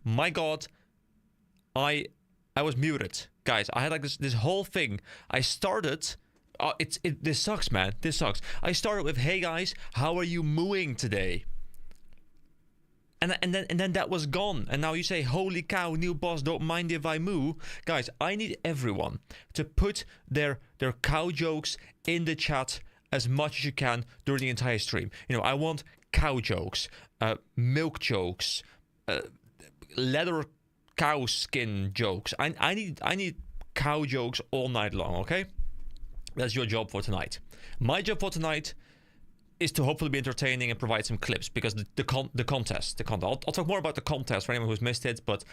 My God, I was muted, guys. I had like this whole thing. I started. This sucks, man. This sucks. I started with, "Hey guys, how are you mooing today?" And then that was gone. And now you say, "Holy cow, new boss, don't mind if I moo." Guys, I need everyone to put their cow jokes in the chat as much as you can during the entire stream. You know, I want cow jokes, milk jokes, leather cow skin jokes. I need cow jokes all night long, okay? That's your job for tonight. My job for tonight is to hopefully be entertaining and provide some clips, because the contest. I'll talk more about the contest for anyone who's missed it, but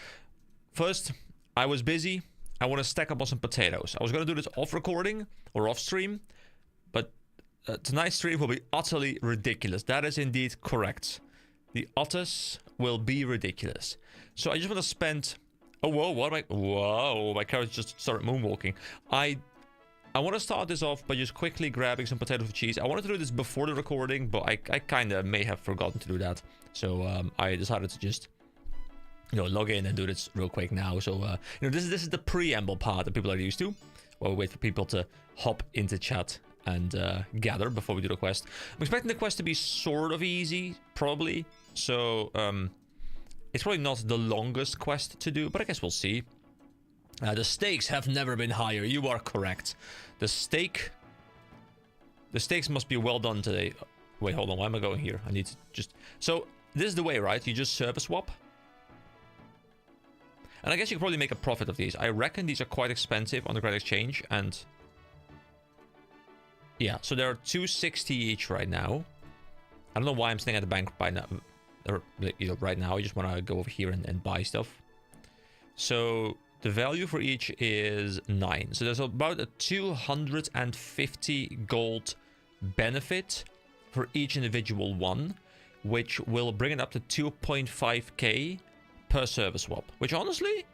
first, I was busy. I want to stack up on some potatoes. I was going to do this off recording or off stream, but tonight's stream will be utterly ridiculous. That is indeed correct. The utters will be ridiculous. So I just want to spend... Oh, whoa, what am I... Whoa, my character just started moonwalking. I want to start this off by just quickly grabbing some potatoes with cheese. I wanted to do this before the recording, but I kind of may have forgotten to do that. So I decided to just, log in and do this real quick now. So, this is the preamble part that people are used to. While we wait for people to hop into chat and gather before we do the quest. I'm expecting the quest to be sort of easy, probably. So, it's probably not the longest quest to do, but I guess we'll see. The stakes have never been higher. You are correct. The stakes must be well done today. Wait, hold on. Why am I going here? I need to just... So, this is the way, right? You just service swap. And I guess you could probably make a profit of these. I reckon these are quite expensive on the Great Exchange. And... yeah, so there are 260 each right now. I don't know why I'm staying at the bank by now. Or, right now. I just want to go over here and buy stuff. So... the value for each is 9. So there's about a 250 gold benefit for each individual one, which will bring it up to 2.5k per service swap. Which honestly,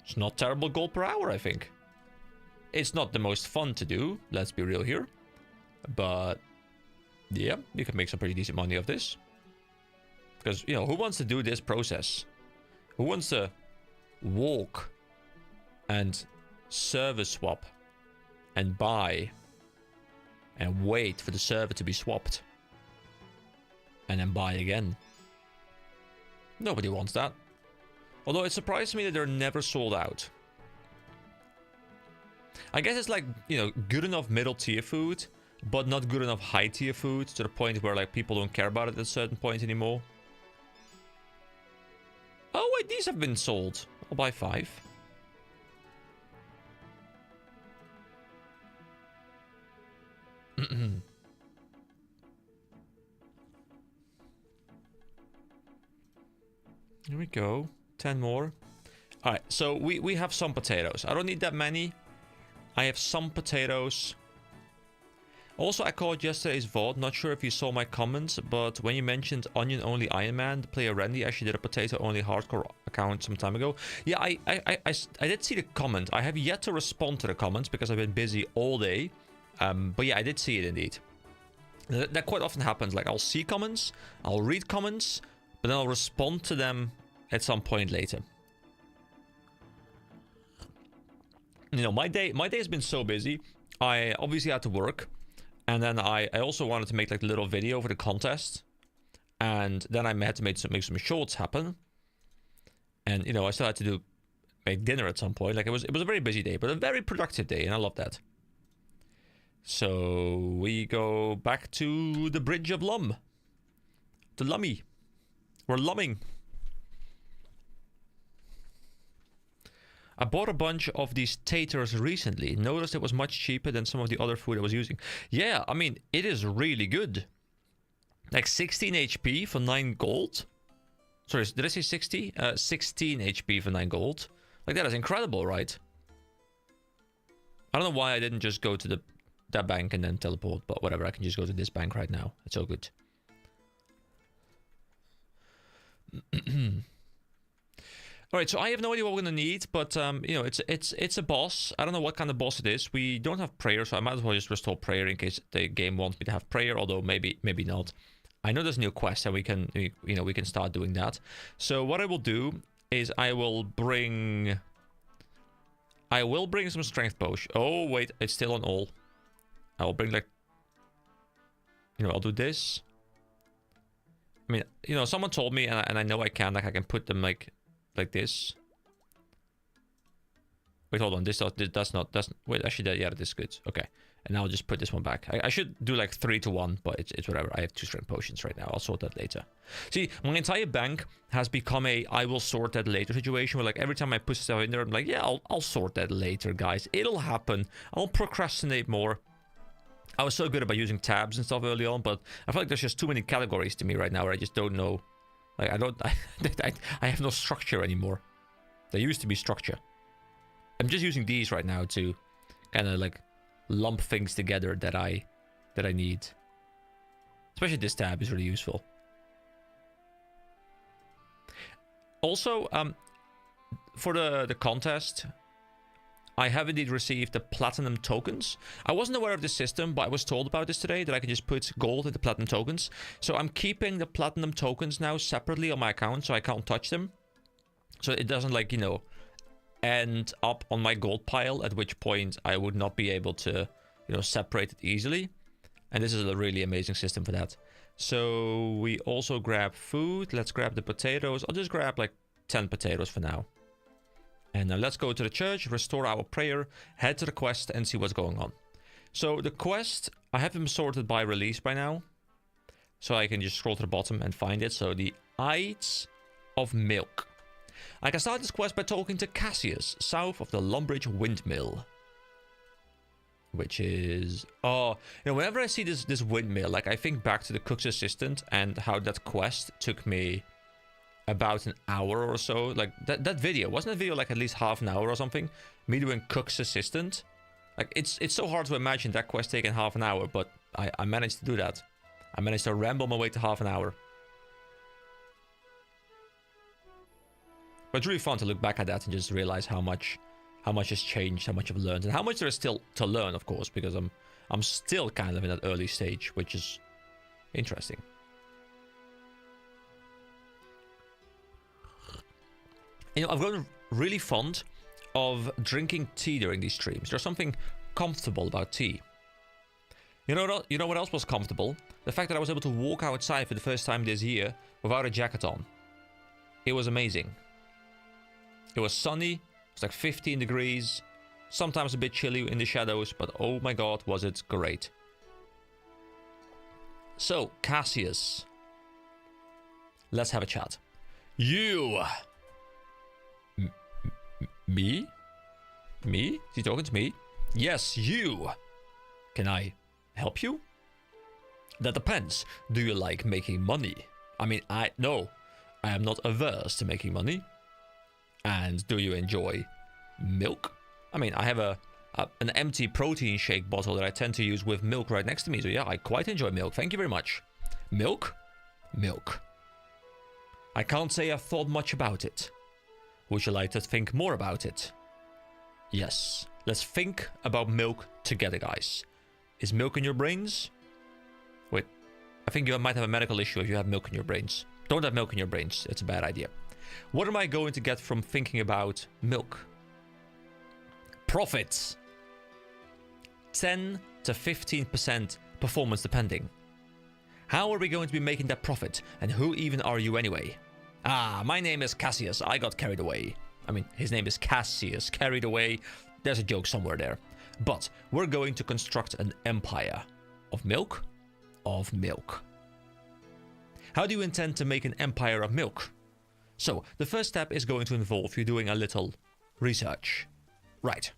it's not terrible gold per hour, I think. It's not the most fun to do, let's be real here. But yeah, you can make some pretty decent money off this. Because, who wants to do this process? Who wants to walk and server swap and buy and wait for the server to be swapped and then buy again? Nobody wants that. Although it surprised me that they're never sold out. I guess it's like, good enough middle tier food, but not good enough high tier food to the point where like people don't care about it at a certain point anymore. Oh wait, these have been sold. I'll buy 5. Here we go. 10 more. Alright, so we have some potatoes. I don't need that many. I have some potatoes. Also, I called yesterday's VOD. Not sure if you saw my comments, but when you mentioned onion-only Iron Man, the player Randy actually did a potato-only hardcore account some time ago. Yeah, I did see the comment. I have yet to respond to the comments because I've been busy all day. But yeah, I did see it indeed. That quite often happens. Like, I'll see comments, I'll read comments, but then I'll respond to them at some point later. My day has been so busy. I obviously had to work, and then I also wanted to make like a little video for the contest, and then I had to make some shorts happen, and I still had to make dinner at some point. Like it was a very busy day, but a very productive day, and I love that. So we go back to the Bridge of Lum. The Lummy. We're lumming. I bought a bunch of these taters recently. Noticed it was much cheaper than some of the other food I was using. Yeah, I mean, it is really good. Like 16 HP for 9 gold. Sorry, did I say 60? 16 HP for 9 gold. Like, that is incredible, right? I don't know why I didn't just go to that bank and then teleport, but whatever, I can just go to this bank right now. It's all good. Alright, so I have no idea what we're gonna need, but it's a boss. I don't know what kind of boss it is. We don't have prayer, so I might as well just restore prayer in case the game wants me to have prayer, although maybe not. I know there's a new quest and we can start doing that. So what I will do, is I will bring some strength potion. Oh, wait, it's still on all. I'll bring, like... You know, I'll do this. I mean, you know, someone told me, and I know I can, like, I can put them, like this. Wait, hold on, wait, actually, yeah, this is good. Okay, and I'll just put this one back. I should do, like, 3 to 1, but it's whatever. I have 2 strength potions right now. I'll sort that later. See, my entire bank has become a I will sort that later situation, where, like, every time I put stuff in there, I'm like, yeah, I'll sort that later, guys. It'll happen. I'll procrastinate more. I was so good about using tabs and stuff early on, but I feel like there's just too many categories to me right now where I just don't know. Like, I have no structure anymore. There used to be structure. I'm just using these right now to kind of, like, lump things together that I need. Especially this tab is really useful. Also, for the contest, I have indeed received the platinum tokens. I wasn't aware of this system, but I was told about this today, that I can just put gold into platinum tokens. So I'm keeping the platinum tokens now separately on my account, so I can't touch them. So it doesn't, like, you know, end up on my gold pile, at which point I would not be able to, you know, separate it easily. And this is a really amazing system for that. So we also grab food. Let's grab the potatoes. I'll just grab, like, 10 potatoes for now. And now let's go to the church, restore our prayer, head to the quest, and see what's going on. So the quest, I have them sorted by release by now. So I can just scroll to the bottom and find it. So the Ides of Milk. I can start this quest by talking to Cassius, south of the Lumbridge Windmill. Which is... Oh, you know, whenever I see this windmill, like, I think back to the cook's assistant and how that quest took me about an hour or so. Like, that video, wasn't that video like at least half an hour or something? Me doing cook's assistant. Like, it's so hard to imagine that quest taking half an hour, but I managed to do that. I managed to ramble my way to half an hour. But it's really fun to look back at that and just realize how much has changed, how much I've learned, and how much there is still to learn, of course, because I'm still kind of in that early stage, which is interesting. You know, I've gotten really fond of drinking tea during these streams. There's something comfortable about tea. You know what else was comfortable? The fact that I was able to walk outside for the first time this year without a jacket on. It was amazing. It was sunny. It was like 15 degrees. Sometimes a bit chilly in the shadows, but oh my god, was it great. So, Cassius. Let's have a chat. You! Me? Me? Is he talking to me? Yes, you! Can I help you? That depends. Do you like making money? I mean, no. I am not averse to making money. And do you enjoy milk? I mean, I have an empty protein shake bottle that I tend to use with milk right next to me. So yeah, I quite enjoy milk. Thank you very much. Milk? Milk. I can't say I've thought much about it. Would you like to think more about it? Yes. Let's think about milk together, guys. Is milk in your brains? Wait. I think you might have a medical issue if you have milk in your brains. Don't have milk in your brains. It's a bad idea. What am I going to get from thinking about milk? Profits. 10 to 15% performance depending. How are we going to be making that profit? And who even are you anyway? Ah, my name is Cassius. I got carried away. I mean, his name is Cassius. Carried away. There's a joke somewhere there. But we're going to construct an empire. Of milk? Of milk. How do you intend to make an empire of milk? So, the first step is going to involve you doing a little research. Right.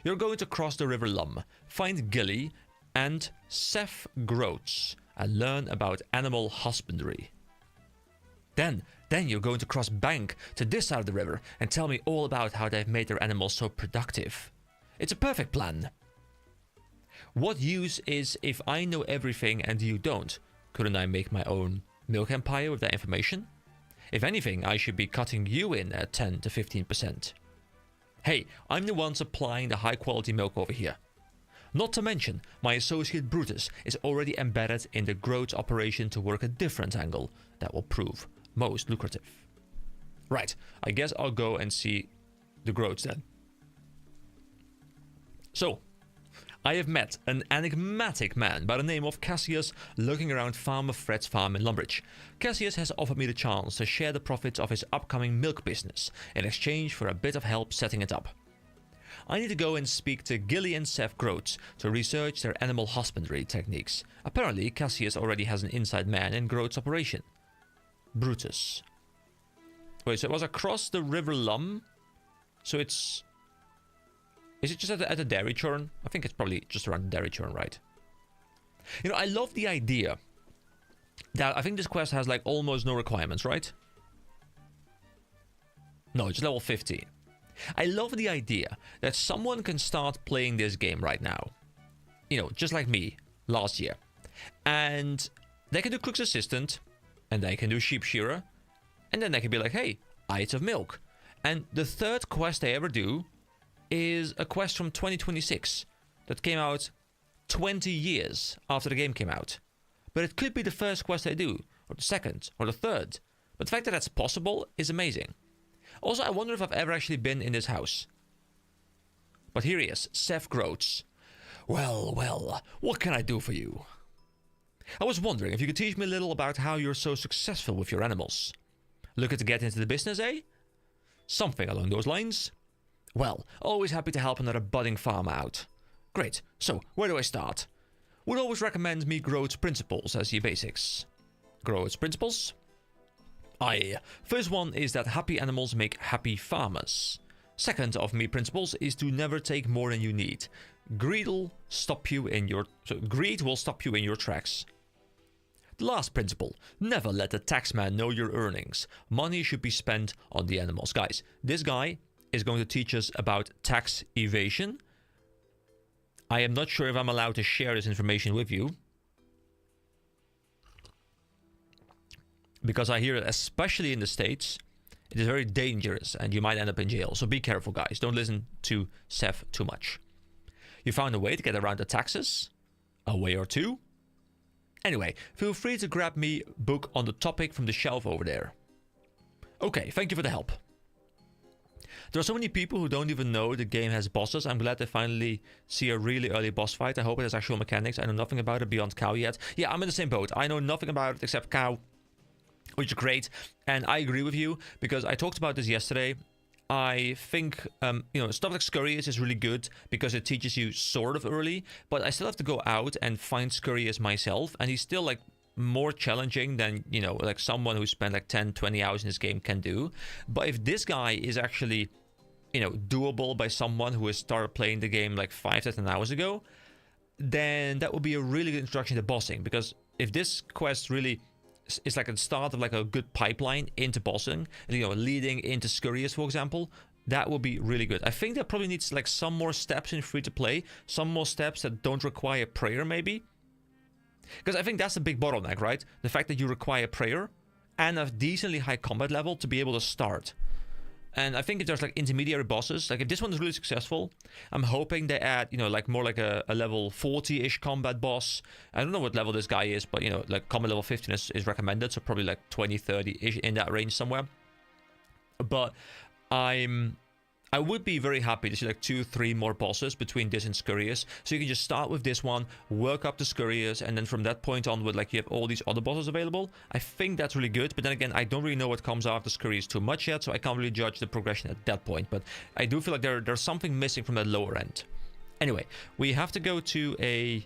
You're going to cross the River Lum, find Gilly and Seth Groats, and learn about animal husbandry. Then you're going to cross bank to this side of the river and tell me all about how they've made their animals so productive. It's a perfect plan. What use is if I know everything and you don't? Couldn't I make my own milk empire with that information? If anything, I should be cutting you in at 10 to 15%. Hey, I'm the one supplying the high quality milk over here. Not to mention, my associate Brutus is already embedded in the Groats operation to work a different angle that will prove most lucrative. Right, I guess I'll go and see the Groats then. So, I have met an enigmatic man by the name of Cassius looking around Farmer Fred's farm in Lumbridge. Cassius has offered me the chance to share the profits of his upcoming milk business in exchange for a bit of help setting it up. I need to go and speak to Gilly and Seth Groats to research their animal husbandry techniques. Apparently, Cassius already has an inside man in Groats' operation. Brutus. Wait, so it was across the River Lum? So it's... Is it just at the dairy churn? I think it's probably just around the dairy churn, right? You know, I love the idea that I think this quest has like almost no requirements, right? No, it's level 15. I love the idea that someone can start playing this game right now. You know, just like me last year. And they can do Cook's Assistant, and they can do Sheep Shearer, and then they can be like, hey, Ides of Milk. And the third quest they ever do is a quest from 2026 that came out 20 years after the game came out. But it could be the first quest they do, or the second, or the third. But the fact that that's possible is amazing. Also, I wonder if I've ever actually been in this house. But here he is, Seth Groats. Well, well, what can I do for you? I was wondering if you could teach me a little about how you're so successful with your animals. Looking to get into the business, eh? Something along those lines. Well, always happy to help another budding farmer out. Great, so where do I start? Would always recommend me Groats Principles as your basics. Groats Principles? Aye, first one is that happy animals make happy farmers. Second of me principles is to never take more than you need. Greed will stop you in your tracks. The last principle, never let the taxman know your earnings. Money should be spent on the animals. Guys, this guy is going to teach us about tax evasion. I am not sure if I'm allowed to share this information with you, because I hear it, especially in the States, it is very dangerous and you might end up in jail. So be careful, guys. Don't listen to Seth too much. You found a way to get around the taxes? A way or two? Anyway, feel free to grab me a book on the topic from the shelf over there. Okay, thank you for the help. There are so many people who don't even know the game has bosses. I'm glad to finally see a really early boss fight. I hope it has actual mechanics. I know nothing about it beyond cow yet. Yeah, I'm in the same boat. I know nothing about it except cow, which is great. And I agree with you because I talked about this yesterday. I think, stuff like Scurrius is really good because it teaches you sort of early, but I still have to go out and find Scurrius myself. And he's still like more challenging than, like someone who spent like 10, 20 hours in this game can do. But if this guy is actually, doable by someone who has started playing the game like 5 to 10 hours ago, then that would be a really good introduction to bossing. Because if this quest really is like a start of like a good pipeline into bossing, leading into Scurrius, for example, that would be really good. I think that probably needs like some more steps in free to play, some more steps that don't require prayer maybe. Because I think that's the big bottleneck, right? The fact that you require prayer and a decently high combat level to be able to start. And I think if there's like intermediary bosses, like if this one is really successful, I'm hoping they add, like more like a level 40-ish combat boss. I don't know what level this guy is, but like combat level 15 is recommended, so probably like 20, 30-ish in that range somewhere. But I would be very happy to see like 2-3 more bosses between this and Scurrius. So you can just start with this one, work up to Scurrius, and then from that point onward, like you have all these other bosses available. I think that's really good. But then again, I don't really know what comes after Scurrius too much yet, so I can't really judge the progression at that point. But I do feel like there's something missing from that lower end. Anyway, we have to go to a...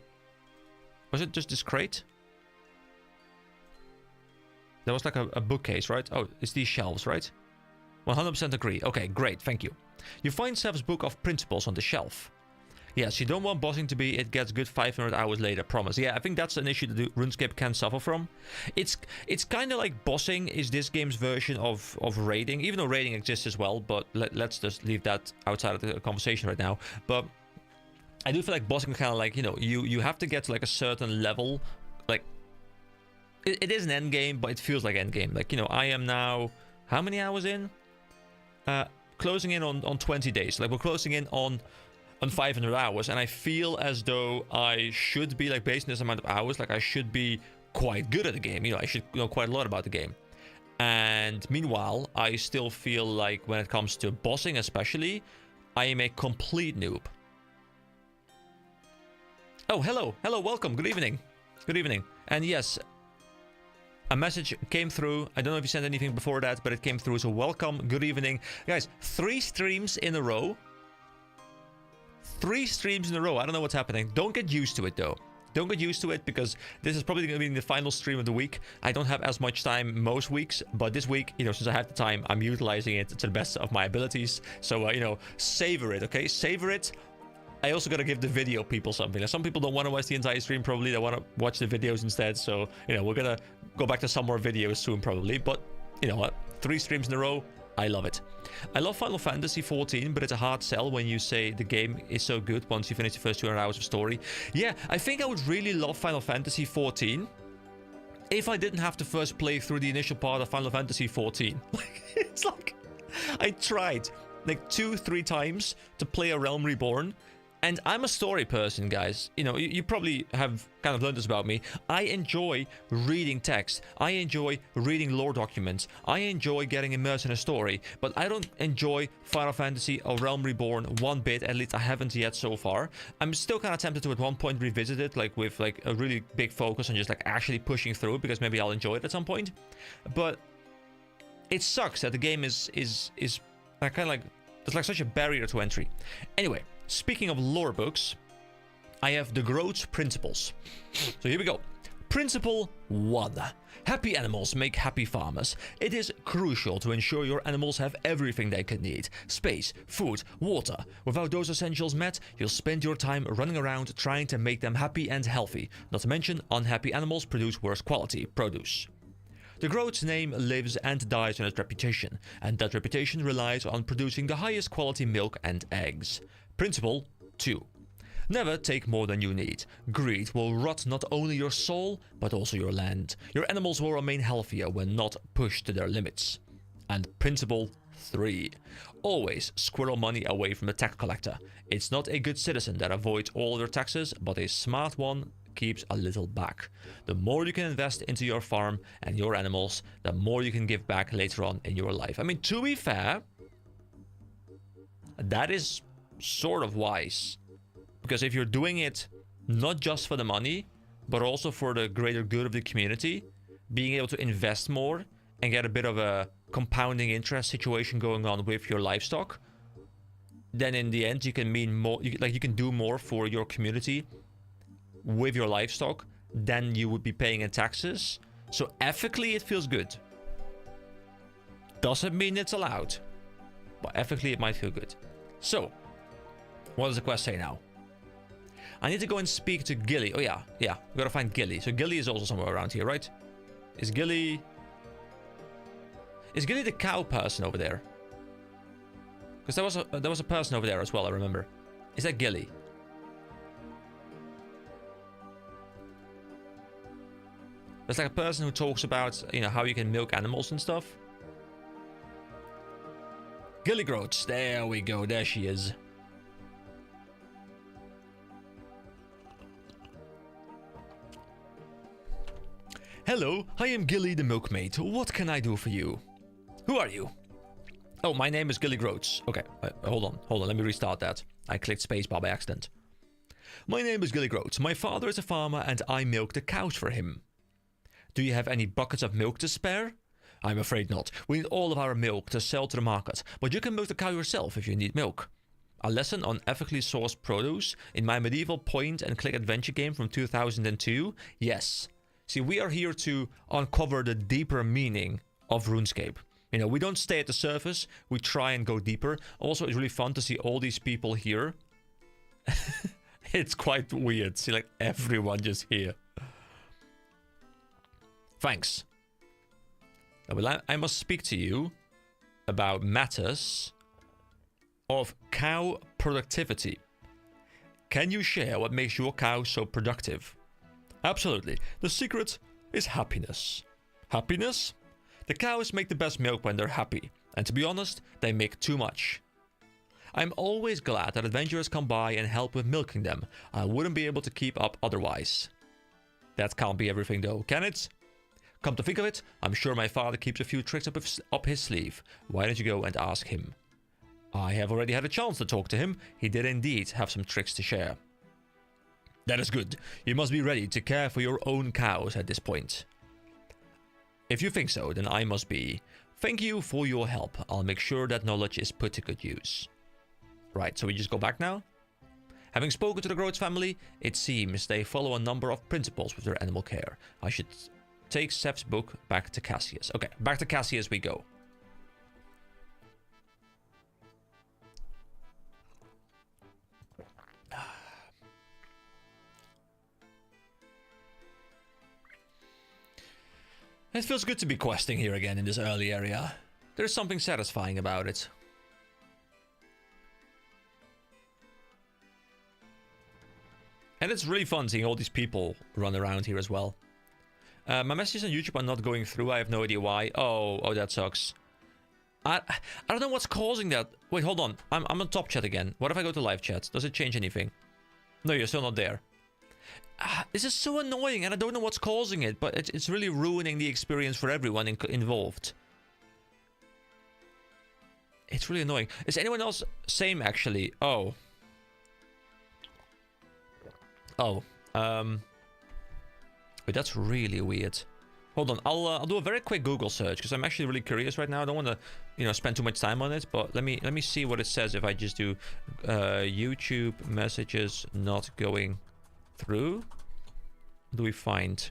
Was it just this crate? There was like a bookcase, right? Oh, it's these shelves, right? 100% agree. Okay, great, thank you. You find Seth's book of principles on the shelf. Yes, you don't want bossing to be it gets good 500 hours later, promise. Yeah, I think that's an issue that RuneScape can suffer from. It's kind of like bossing is this game's version of raiding, even though raiding exists as well, but let's just leave that outside of the conversation right now. But I do feel like bossing kind of like, you have to get to like a certain level. Like, it is an end game, but it feels like end game. Like, I am now, how many hours in? Closing in on 20 days. Like, we're closing in on 500 hours, and I feel as though I should be, like, based on this amount of hours, like I should be quite good at the game. I should know quite a lot about the game. And meanwhile, I still feel like when it comes to bossing especially, I am a complete noob. Oh, hello. Hello, welcome. Good evening. Good evening. And yes, a message came through. I don't know if you sent anything before that, but it came through. So welcome. Good evening. Guys, 3 streams in a row. 3 streams in a row. I don't know what's happening. Don't get used to it, though. Don't get used to it, because this is probably going to be the final stream of the week. I don't have as much time most weeks, but this week, you know, since I have the time, I'm utilizing it to the best of my abilities. So, you know, savor it, okay? Savor it. I also got to give the video people something. Now, some people don't want to watch the entire stream, probably. They want to watch the videos instead. So, you know, we're going to go back to some more videos soon, probably. But, you know what? 3 streams in a row. I love it. I love Final Fantasy 14, but it's a hard sell when you say the game is so good once you finish the first 200 hours of story. Yeah, I think I would really love Final Fantasy 14 if I didn't have to first play through the initial part of Final Fantasy 14. It's like, I tried like 2-3 times to play A Realm Reborn. And I'm a story person, guys. You know, you probably have kind of learned this about me. I enjoy reading text. I enjoy reading lore documents. I enjoy getting immersed in a story. But I don't enjoy Final Fantasy or Realm Reborn one bit. At least I haven't yet so far. I'm still kind of tempted to at one point revisit it, like with like a really big focus on just like actually pushing through, because maybe I'll enjoy it at some point. But it sucks that the game is kind of like, there's like such a barrier to entry. Anyway. Speaking of lore books, I have the Groot's Principles. So here we go. Principle 1. Happy animals make happy farmers. It is crucial to ensure your animals have everything they can need. Space, food, water. Without those essentials met, you'll spend your time running around trying to make them happy and healthy. Not to mention, unhappy animals produce worse quality produce. The Groot's name lives and dies on its reputation, and that reputation relies on producing the highest quality milk and eggs. Principle 2. Never take more than you need. Greed will rot not only your soul, but also your land. Your animals will remain healthier when not pushed to their limits. And Principle 3. Always squirrel money away from the tax collector. It's not a good citizen that avoids all their taxes, but a smart one keeps a little back. The more you can invest into your farm and your animals, the more you can give back later on in your life. I mean, to be fair, that is sort of wise, because if you're doing it not just for the money but also for the greater good of the community, being able to invest more and get a bit of a compounding interest situation going on with your livestock, then in the end you can mean more, you can do more for your community with your livestock than you would be paying in taxes. So ethically it feels good. Doesn't mean it's allowed, but ethically it might feel good. So what does the quest say now? I need to go and speak to Gilly. Oh, yeah. We gotta find Gilly. So Gilly is also somewhere around here, right? Is Gilly the cow person over there? Because there was a person over there as well, I remember. Is that Gilly? There's like a person who talks about, you know, how you can milk animals and stuff. Gilly Groats. There we go. There she is. Hello, I am Gilly the Milkmaid. What can I do for you? Who are you? Oh, my name is Gilly Groats. Okay, hold on. Let me restart that. I clicked spacebar by accident. My name is Gilly Groats. My father is a farmer and I milk the cows for him. Do you have any buckets of milk to spare? I'm afraid not. We need all of our milk to sell to the market, but you can milk the cow yourself if you need milk. A lesson on ethically sourced produce in my medieval point and click adventure game from 2002? Yes. See, we are here to uncover the deeper meaning of RuneScape. You know, we don't stay at the surface, we try and go deeper. Also, it's really fun to see all these people here. It's quite weird. See, like, everyone just here. Thanks. Well, I must speak to you about matters of cow productivity. Can you share what makes your cow so productive? Absolutely. The secret is happiness. Happiness? The cows make the best milk when they're happy. And to be honest, they make too much. I'm always glad that adventurers come by and help with milking them. I wouldn't be able to keep up otherwise. That can't be everything though, can it? Come to think of it, I'm sure my father keeps a few tricks up his sleeve. Why don't you go and ask him? I have already had a chance to talk to him. He did indeed have some tricks to share. That is good. You must be ready to care for your own cows at this point. If you think so, then I must be. Thank you for your help. I'll make sure that knowledge is put to good use. Right, so we just go back now. Having spoken to the Groats family, it seems they follow a number of principles with their animal care. I should take Seth's book back to Cassius. Okay, back to Cassius we go. It feels good to be questing here again in this early area. There's something satisfying about it. And it's really fun seeing all these people run around here as well. My messages on YouTube are not going through. I have no idea why. Oh, that sucks. I don't know what's causing that. Wait, hold on. I'm on top chat again. What if I go to live chat? Does it change anything? No, you're still not there. This is so annoying, and I don't know what's causing it, but it's really ruining the experience for everyone involved. It's really annoying. Is anyone else same, actually? Oh. Wait, that's really weird. Hold on, I'll do a very quick Google search, because I'm actually really curious right now. I don't want to, spend too much time on it, but let me see what it says if I just do YouTube messages not going through. What do we find?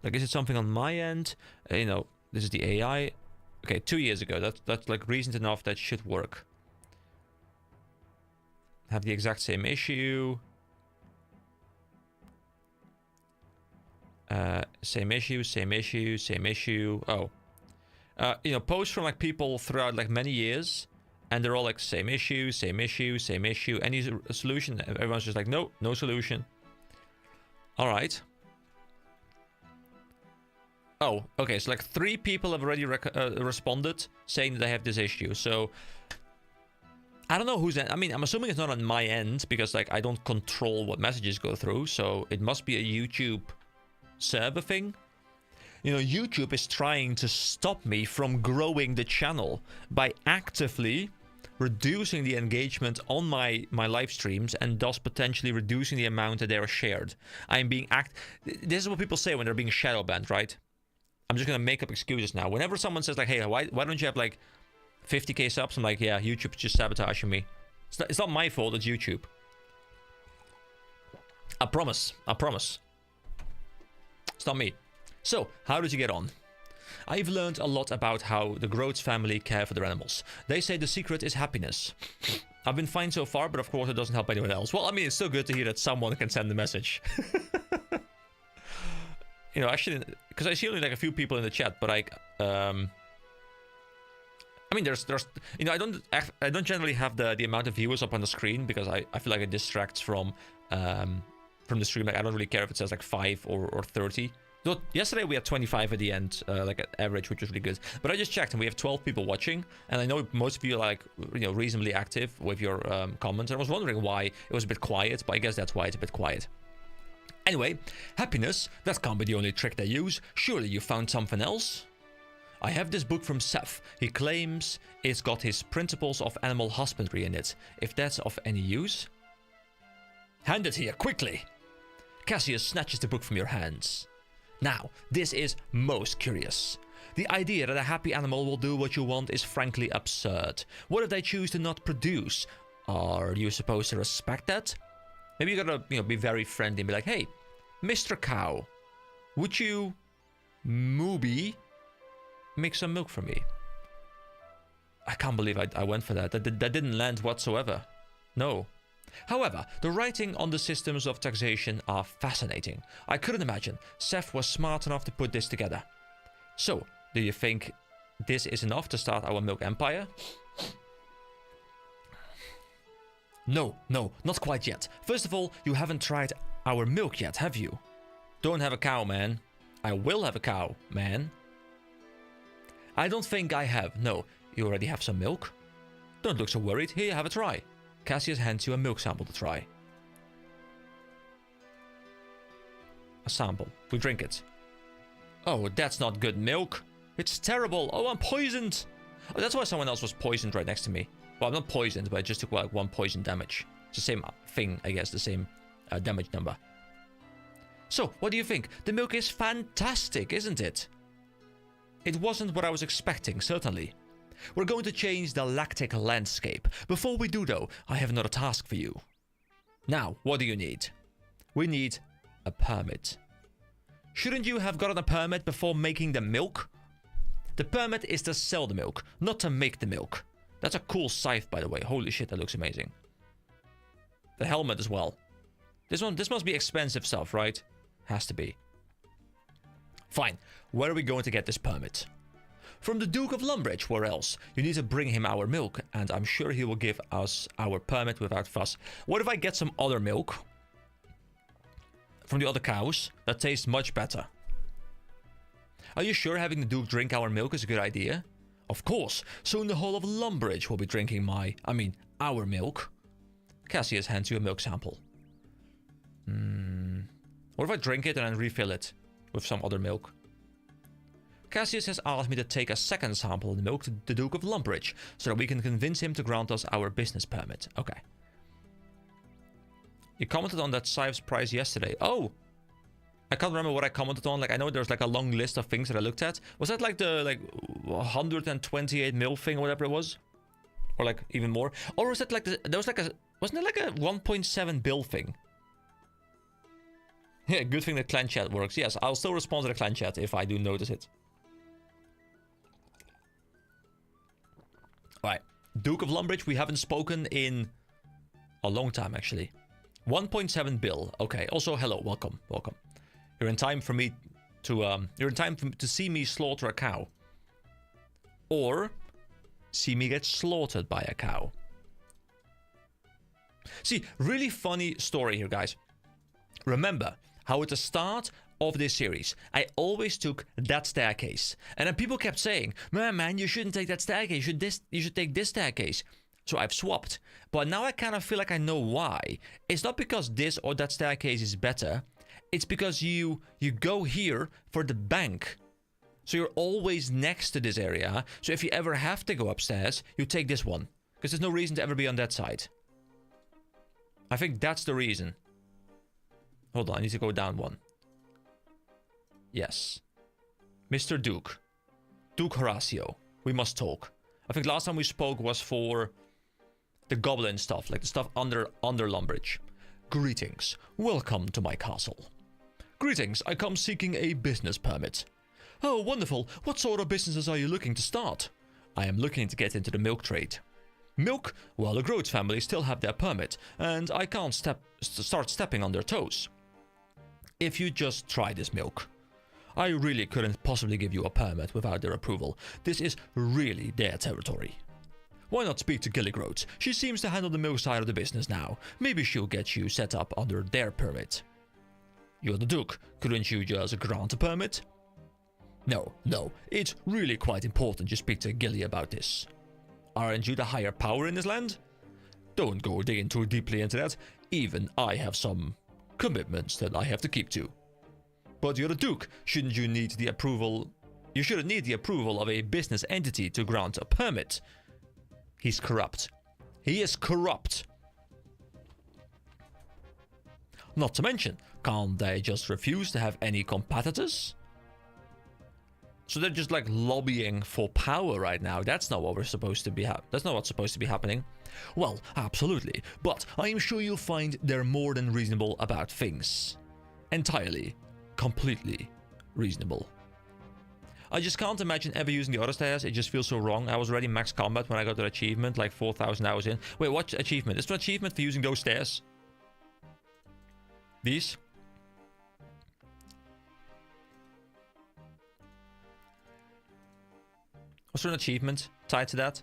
Like, is it something on my end? This is the AI. Okay, 2 years ago. That's like recent enough that should work. Have the exact same issue. Same issue. Oh. Posts from like people throughout like many years, and they're all like same issue. Any solution? Everyone's just like, no solution. All right. Oh, okay. So like 3 people have already responded saying that they have this issue. So I don't know who's. I mean, I'm assuming it's not on my end because like I don't control what messages go through. So it must be a YouTube server thing. YouTube is trying to stop me from growing the channel by actively reducing the engagement on my live streams, and thus potentially reducing the amount that they are shared. I'm being this is what people say when they're being shadow banned, right? I'm just gonna make up excuses now. Whenever someone says like, hey, why don't you have like 50k subs? I'm like, yeah, YouTube's just sabotaging me. It's not my fault, it's YouTube. I promise. It's not me. So, how did you get on? I've learned a lot about how the Groats family care for their animals. They say the secret is happiness. I've been fine so far, but of course it doesn't help anyone else. Well, I mean, it's still good to hear that someone can send a message. Actually, because I see only like a few people in the chat, but like, I mean, there's, I don't generally have the amount of viewers up on the screen because I feel like it distracts from the stream. Like, I don't really care if it says like 5 or 30. So yesterday we had 25 at the end, like at average, which was really good. But I just checked and we have 12 people watching. And I know most of you are like, reasonably active with your comments. And I was wondering why it was a bit quiet, but I guess that's why it's a bit quiet. Anyway, happiness, that can't be the only trick they use. Surely you found something else? I have this book from Seth. He claims it's got his principles of animal husbandry in it. If that's of any use? Hand it here, quickly! Cassius snatches the book from your hands. Now, this is most curious. The idea that a happy animal will do what you want is frankly absurd. What if they choose to not produce? Are you supposed to respect that? Maybe you gotta, be very friendly and be like, hey, Mr. Cow, would you, maybe, make some milk for me? I can't believe I went for that. That didn't land whatsoever. No. However, the writing on the systems of taxation are fascinating. I couldn't imagine Seth was smart enough to put this together. So, do you think this is enough to start our milk empire? No, not quite yet. First of all, you haven't tried our milk yet, have you? Don't have a cow, man. I will have a cow, man. I don't think I have. No, you already have some milk. Don't look so worried. Here, have a try. Cassius hands you a milk sample to try. A sample. We drink it. Oh, that's not good milk. It's terrible. Oh, I'm poisoned. Oh, that's why someone else was poisoned right next to me. Well, I'm not poisoned, but I just took like 1 poison damage. It's the same thing, I guess, the same damage number. So, what do you think? The milk is fantastic, isn't it? It wasn't what I was expecting, certainly. We're going to change the lactic landscape. Before we do, though, I have another task for you. Now, what do you need? We need a permit. Shouldn't you have gotten a permit before making the milk? The permit is to sell the milk, not to make the milk. That's a cool scythe, by the way. Holy shit, that looks amazing. The helmet as well. This must be expensive stuff, right? Has to be. Fine. Where are we going to get this permit? From the Duke of Lumbridge, where else? You need to bring him our milk, and I'm sure he will give us our permit without fuss. What if I get some other milk? From the other cows? That tastes much better. Are you sure having the Duke drink our milk is a good idea? Of course. Soon the whole of Lumbridge will be drinking our milk. Cassius hands you a milk sample. What if I drink it and then refill it with some other milk? Cassius has asked me to take a second sample of the milk to the Duke of Lumbridge, so that we can convince him to grant us our business permit. Okay. You commented on that scythe's price yesterday. Oh! I can't remember what I commented on. Like, I know there's like a long list of things that I looked at. Was that like the 128 mil thing or whatever it was? Or like even more? Or was that like wasn't it like a 1.7 bill thing? Yeah, good thing that clan chat works. Yes, I'll still respond to the clan chat if I do notice it. Alright. Duke of Lumbridge, we haven't spoken in a long time, actually. 1.7 bill. Okay, also, hello, welcome, welcome. You're in time for me to, to see me slaughter a cow. Or, see me get slaughtered by a cow. See, really funny story here, guys. Remember how at the start of this series, I always took that staircase. And then people kept saying, man, you shouldn't take that staircase. You should take this staircase. So I've swapped. But now I kind of feel like I know why. It's not because this or that staircase is better. It's because you go here for the bank. So you're always next to this area. So if you ever have to go upstairs, you take this one. Because there's no reason to ever be on that side. I think that's the reason. Hold on, I need to go down one. Yes. Mr. Duke. Duke Horatio. We must talk. I think last time we spoke was for the goblin stuff. Like the stuff under Lumbridge. Greetings. Welcome to my castle. Greetings. I come seeking a business permit. Oh, wonderful. What sort of businesses are you looking to start? I am looking to get into the milk trade. Milk? Well, the Groats family still have their permit, and I can't start stepping on their toes. If you just try this milk. I really couldn't possibly give you a permit without their approval. This is really their territory. Why not speak to Gilligroats? She seems to handle the milk side of the business now. Maybe she'll get you set up under their permit. You're the Duke. Couldn't you just grant a permit? No. It's really quite important you speak to Gilly about this. Aren't you the higher power in this land? Don't go digging too deeply into that. Even I have some commitments that I have to keep to. But you're the Duke. Shouldn't you need the approval? You shouldn't need the approval of a business entity to grant a permit. He's corrupt. He is corrupt. Not to mention, can't they just refuse to have any competitors? So they're just like lobbying for power right now. That's not what we're supposed to be that's not what's supposed to be happening. Well, absolutely. But I am sure you'll find they're more than reasonable about things. Entirely. Completely reasonable. I just can't imagine ever using the other stairs. It just feels so wrong. I was already max combat when I got that achievement, like 4,000 hours in. Wait, what achievement? Is there an achievement for using those stairs? These? Was there an achievement tied to that?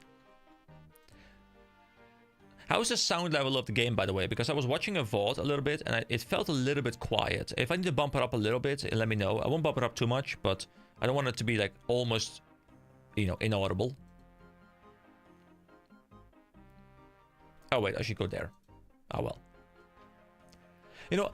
How is the sound level of the game, by the way? Because I was watching a VOD a little bit, and it felt a little bit quiet. If I need to bump it up a little bit, let me know. I won't bump it up too much, but I don't want it to be, like, almost, you know, inaudible. Oh, wait, I should go there. Oh, well. You know,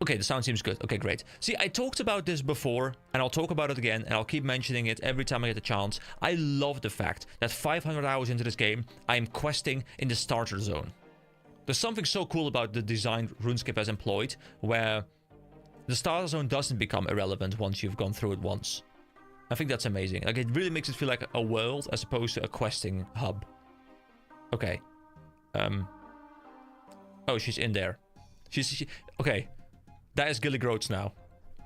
Okay, the sound seems good. Okay, great. See, I talked about this before, and I'll talk about it again, and I'll keep mentioning it every time I get a chance. I love the fact that 500 hours into this game, I'm questing in the starter zone. There's something so cool about the design RuneScape has employed, where the starter zone doesn't become irrelevant once you've gone through it once. I think that's amazing. Like, it really makes it feel like a world as opposed to a questing hub. Okay. Oh, she's in there. Okay. That is Gilligroats now.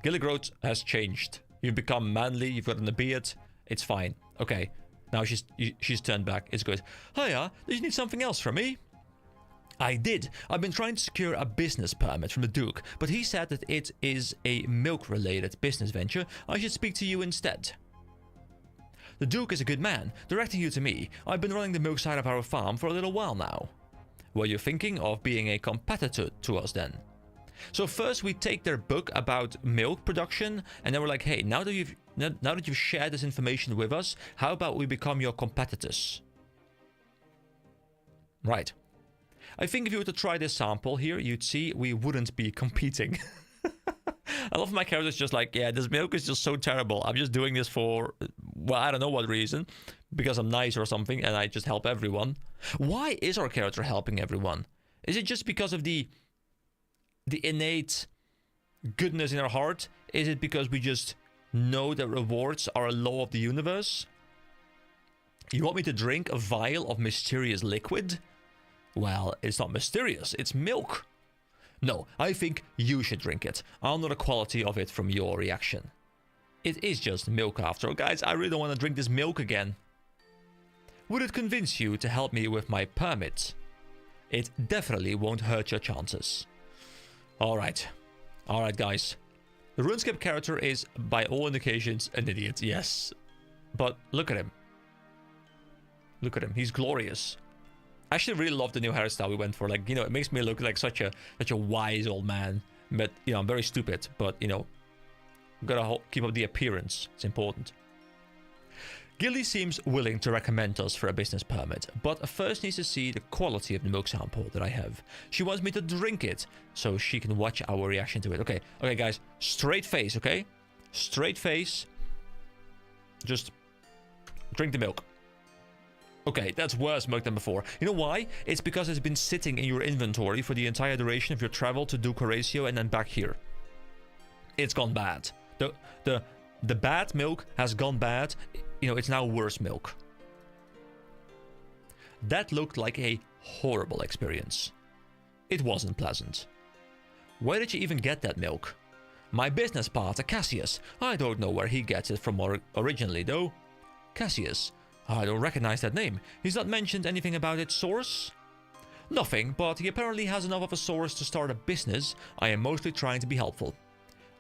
Gilligroats has changed. You've become manly, you've gotten a beard. It's fine. Okay. Now she's turned back. It's good. Hiya, did you need something else from me? I did. I've been trying to secure a business permit from the Duke, but he said that it is a milk-related business venture. I should speak to you instead. The Duke is a good man, directing you to me. I've been running the milk side of our farm for a little while now. Were you thinking of being a competitor to us then? So first we take their book about milk production, and then we're like, hey, now that you've shared this information with us, how about we become your competitors? Right. I think if you were to try this sample here, you'd see we wouldn't be competing. I love my character's just like, yeah, this milk is just so terrible. I'm just doing this for, well, I don't know what reason. Because I'm nice or something, and I just help everyone. Why is our character helping everyone? Is it just because of the innate goodness in our heart? Is it because we just know that rewards are a law of the universe? You want me to drink a vial of mysterious liquid? Well, it's not mysterious, it's milk. No, I think you should drink it. I'll know the quality of it from your reaction. It is just milk after all. Guys, I really don't want to drink this milk again. Would it convince you to help me with my permit? It definitely won't hurt your chances. Alright. Alright, guys. The RuneScape character is, by all indications, an idiot, yes. But look at him. Look at him. He's glorious. I actually really love the new hairstyle we went for. Like, you know, it makes me look like such a wise old man. But, you know, I'm very stupid. But, you know, gotta keep up the appearance. It's important. Gilly seems willing to recommend us for a business permit, but first needs to see the quality of the milk sample that I have. She wants me to drink it, so she can watch our reaction to it. Okay, okay, guys. Straight face, okay? Straight face. Just drink the milk. Okay, that's worse milk than before. You know why? It's because it's been sitting in your inventory for the entire duration of your travel to Duke Horatio and then back here. It's gone bad. The bad milk has gone bad. You know, it's now worse milk. That looked like a horrible experience. It wasn't pleasant. Where did you even get that milk? My business partner, Cassius. I don't know where he gets it from originally, though. Cassius. I don't recognize that name. He's not mentioned anything about its source? Nothing, but he apparently has enough of a source to start a business. I am mostly trying to be helpful.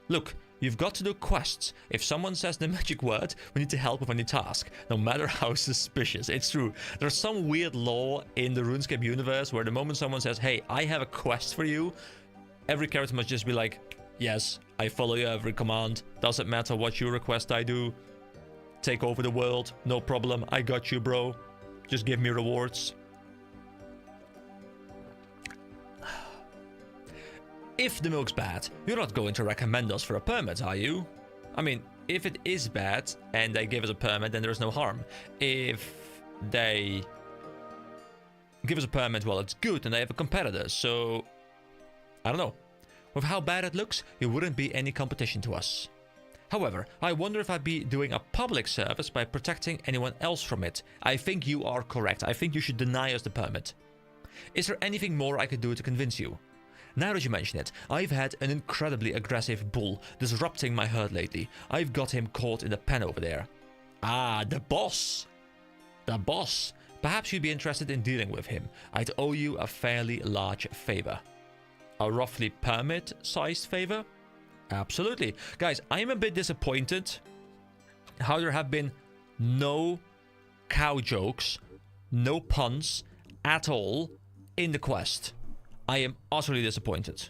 Look, you've got to do quests. If someone says the magic word, we need to help with any task, no matter how suspicious. It's true. There's some weird law in the RuneScape universe where the moment someone says, hey, I have a quest for you, every character must just be like, yes, I follow your every command. Doesn't matter what you request I do. Take over the world. No problem. I got you, bro. Just give me rewards. If the milk's bad, you're not going to recommend us for a permit, are you? I mean, if it is bad and they give us a permit, then there's no harm. If they give us a permit, well, it's good and they have a competitor, so I don't know. With how bad it looks, it wouldn't be any competition to us. However, I wonder if I'd be doing a public service by protecting anyone else from it. I think you are correct. I think you should deny us the permit. Is there anything more I could do to convince you? Now that you mention it, I've had an incredibly aggressive bull disrupting my herd lately. I've got him caught in the pen over there. Ah, the boss. The boss. Perhaps you'd be interested in dealing with him. I'd owe you a fairly large favor. A roughly permit-sized favor? Absolutely. Guys, I'm a bit disappointed how there have been no cow jokes, no puns at all in the quest. I am utterly disappointed.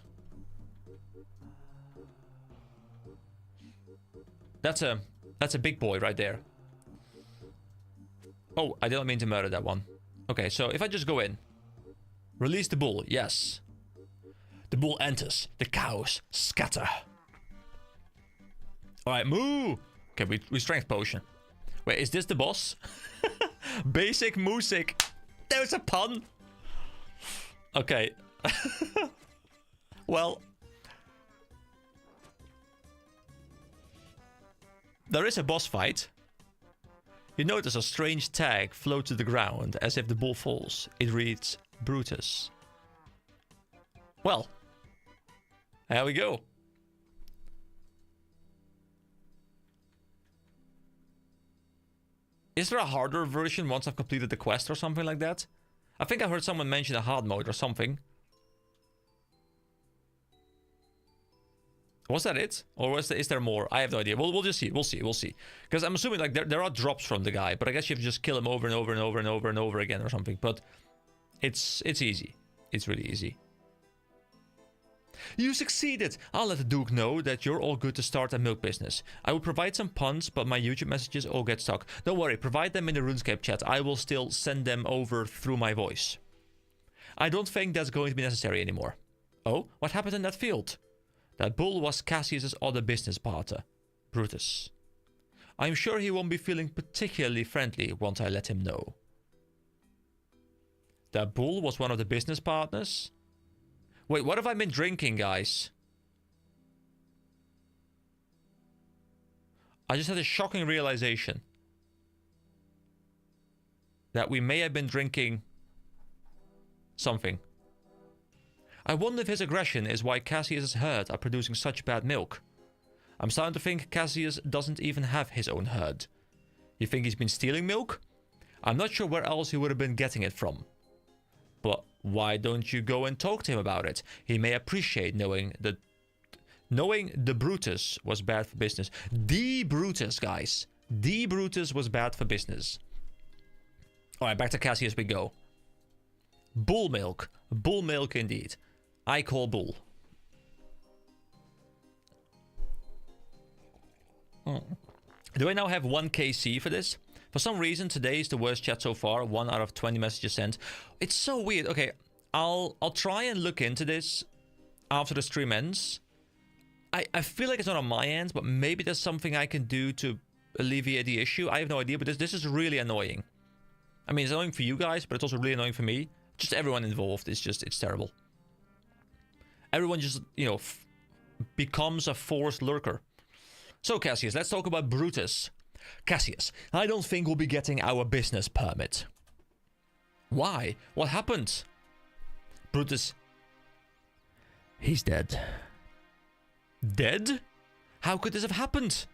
That's a big boy right there. Oh, I didn't mean to murder that one. Okay, so if I just go in. Release the bull, yes. The bull enters. The cows scatter. Alright, moo! Okay, we strength potion. Wait, is this the boss? Basic moosic. There's a pun. Okay. Well. There is a boss fight. You notice a strange tag float to the ground as if the bull falls. It reads Brutus. Well. There we go. Is there a harder version once I've completed the quest or something like that? I think I heard someone mention a hard mode or something. Was that it? Or is there more? I have no idea. We'll just see. We'll see. Because I'm assuming like there are drops from the guy, but I guess you have to just kill him over and over and over and over and over again or something. But it's easy. It's really easy. You succeeded! I'll let the Duke know that you're all good to start a milk business. I will provide some puns, but my YouTube messages all get stuck. Don't worry, provide them in the RuneScape chat. I will still send them over through my voice. I don't think that's going to be necessary anymore. Oh, what happened in that field? That bull was Cassius's other business partner, Brutus. I'm sure he won't be feeling particularly friendly once I let him know. That bull was one of the business partners? Wait, what have I been drinking, guys? I just had a shocking realization that we may have been drinking something. I wonder if his aggression is why Cassius's herd are producing such bad milk. I'm starting to think Cassius doesn't even have his own herd. You think he's been stealing milk? I'm not sure where else he would have been getting it from. But why don't you go and talk to him about it? He may appreciate knowing the Brutus was bad for business. The Brutus, guys. The Brutus was bad for business. Alright, back to Cassius we go. Bull milk. Bull milk indeed. I call bull. Do I now have 1 KC for this? For some reason, today is the worst chat so far. 1 out of 20 messages sent. It's so weird. Okay, I'll try and look into this after the stream ends. I feel like it's not on my end, but maybe there's something I can do to alleviate the issue. I have no idea, but this is really annoying. I mean, it's annoying for you guys, but it's also really annoying for me. Just everyone involved. It's terrible. Everyone just, you know, becomes a forced lurker. So, Cassius, let's talk about Brutus. Cassius, I don't think we'll be getting our business permit. Why? What happened? Brutus. He's dead. Dead? How could this have happened?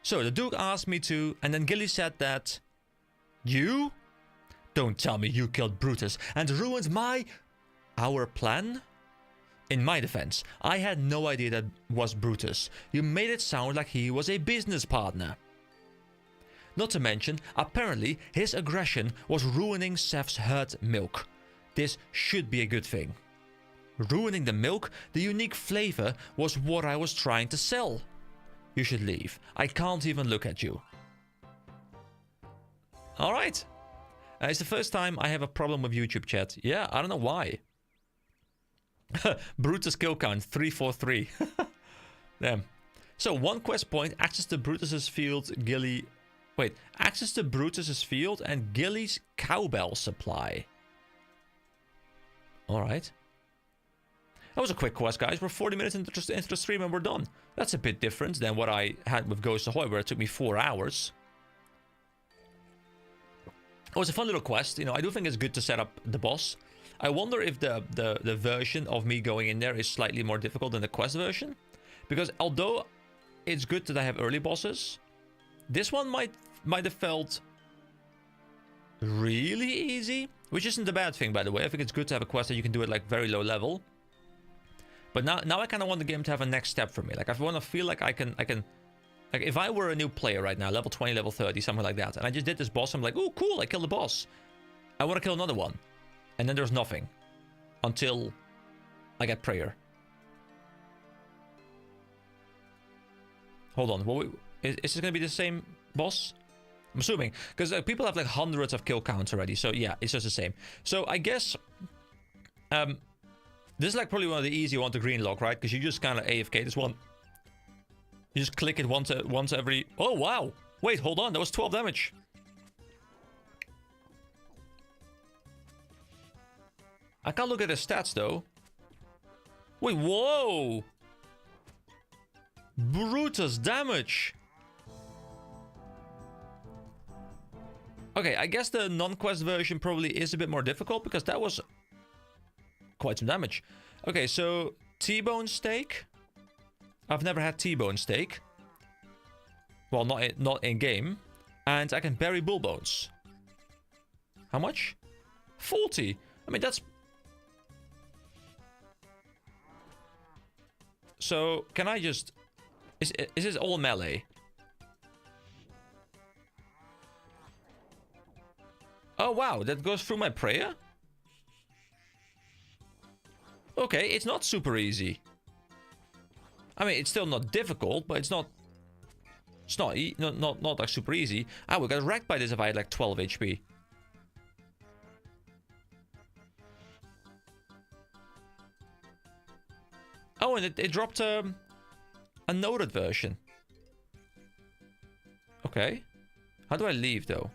So, the Duke asked me to, and then Gilly said that... You? Don't tell me you killed Brutus and ruined our plan? In my defense, I had no idea that was Brutus. You made it sound like he was a business partner. Not to mention, apparently, his aggression was ruining Seth's herd milk. This should be a good thing. Ruining the milk, the unique flavor, was what I was trying to sell. You should leave. I can't even look at you. Alright. It's the first time I have a problem with YouTube chat. Yeah, I don't know why. Brutus kill count 343. Damn. So 1 quest point, access to Brutus's field, Gilly... Wait, access to Brutus's field and Gilly's cowbell supply. Alright. That was a quick quest, guys. We're 40 minutes into the stream and we're done. That's a bit different than what I had with Ghost Ahoy, where it took me 4 hours. It was a fun little quest. You know, I do think it's good to set up the boss. I wonder if the version of me going in there is slightly more difficult than the quest version. Because although it's good that I have early bosses, this one might have felt really easy. Which isn't a bad thing, by the way. I think it's good to have a quest that you can do at like very low level. But now I kind of want the game to have a next step for me. Like I want to feel like I can... Like if I were a new player right now, level 20, level 30, something like that. And I just did this boss, I'm like, oh cool, I killed the boss. I want to kill another one. And then there's nothing. Until I get prayer. Hold on, is this going to be the same boss? I'm assuming. Because people have like hundreds of kill counts already. So yeah, it's just the same. So I guess... This is like probably one of the easy one to green lock, right? Because you just kind of AFK this one. You just click it once every... Oh, wow. Wait, hold on. That was 12 damage. I can't look at his stats, though. Wait, whoa. Brutus damage. Okay, I guess the non-quest version probably is a bit more difficult because that was quite some damage. Okay, so T-bone steak. I've never had T-bone steak. Well, not in game. And I can bury bull bones. How much? 40. I mean, that's... So, can I just... Is this all melee? Oh, wow. That goes through my prayer? Okay, it's not super easy. I mean, it's still not difficult, but it's not... It's not like super easy. I would get wrecked by this if I had like 12 HP. Oh, and it dropped a noted version. Okay. How do I leave, though?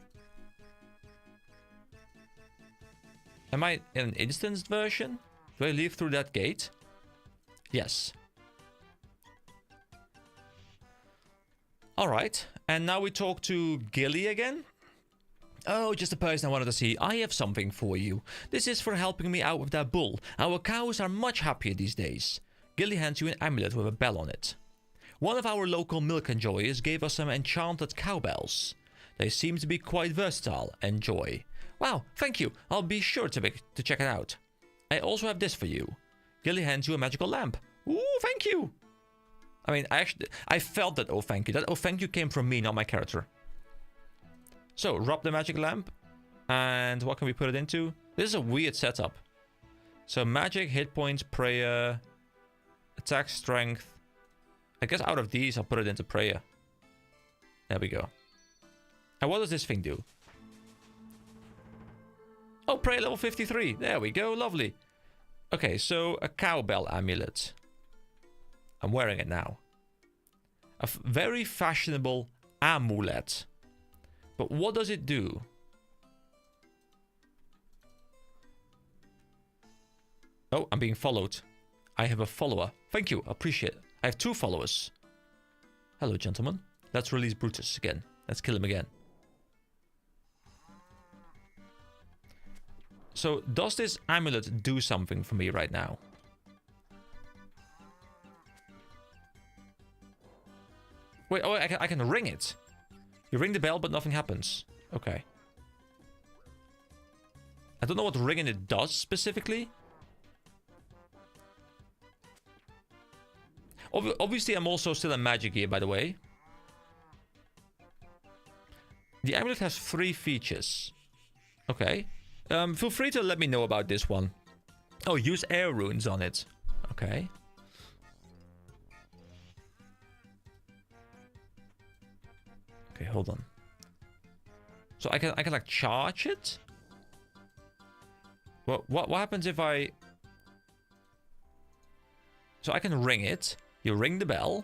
Am I in an instanced version? Do I leave through that gate? Yes. Alright. And now we talk to Gilly again. Oh, just a person I wanted to see. I have something for you. This is for helping me out with that bull. Our cows are much happier these days. Gilly hands you an amulet with a bell on it. One of our local milk enjoyers gave us some enchanted cowbells. They seem to be quite versatile. Enjoy. Wow, thank you. I'll be sure to check it out. I also have this for you. Gilly hands you a magical lamp. Ooh, thank you. I mean, I felt that oh thank you. That oh thank you came from me, not my character. So, rub the magic lamp. And what can we put it into? This is a weird setup. So, magic, hit points, prayer, attack, strength. I guess out of these, I'll put it into prayer. There we go. And what does this thing do? Oh, prayer level 53. There we go. Lovely. Okay, so a cowbell amulet. I'm wearing it now. A very fashionable amulet. But what does it do? Oh, I'm being followed. I have a follower. Thank you. Appreciate it. I have 2 followers. Hello, gentlemen. Let's release Brutus again. Let's kill him again. So, does this amulet do something for me right now? Wait, oh, I can ring it. You ring the bell, but nothing happens. Okay. I don't know what ringing it does specifically. Obviously, I'm also still in magic here, by the way. The amulet has 3 features. Okay. Feel free to let me know about this one. Oh, use air runes on it. Okay. Okay, hold on. So I can like charge it? What happens if I... So I can ring it. You ring the bell.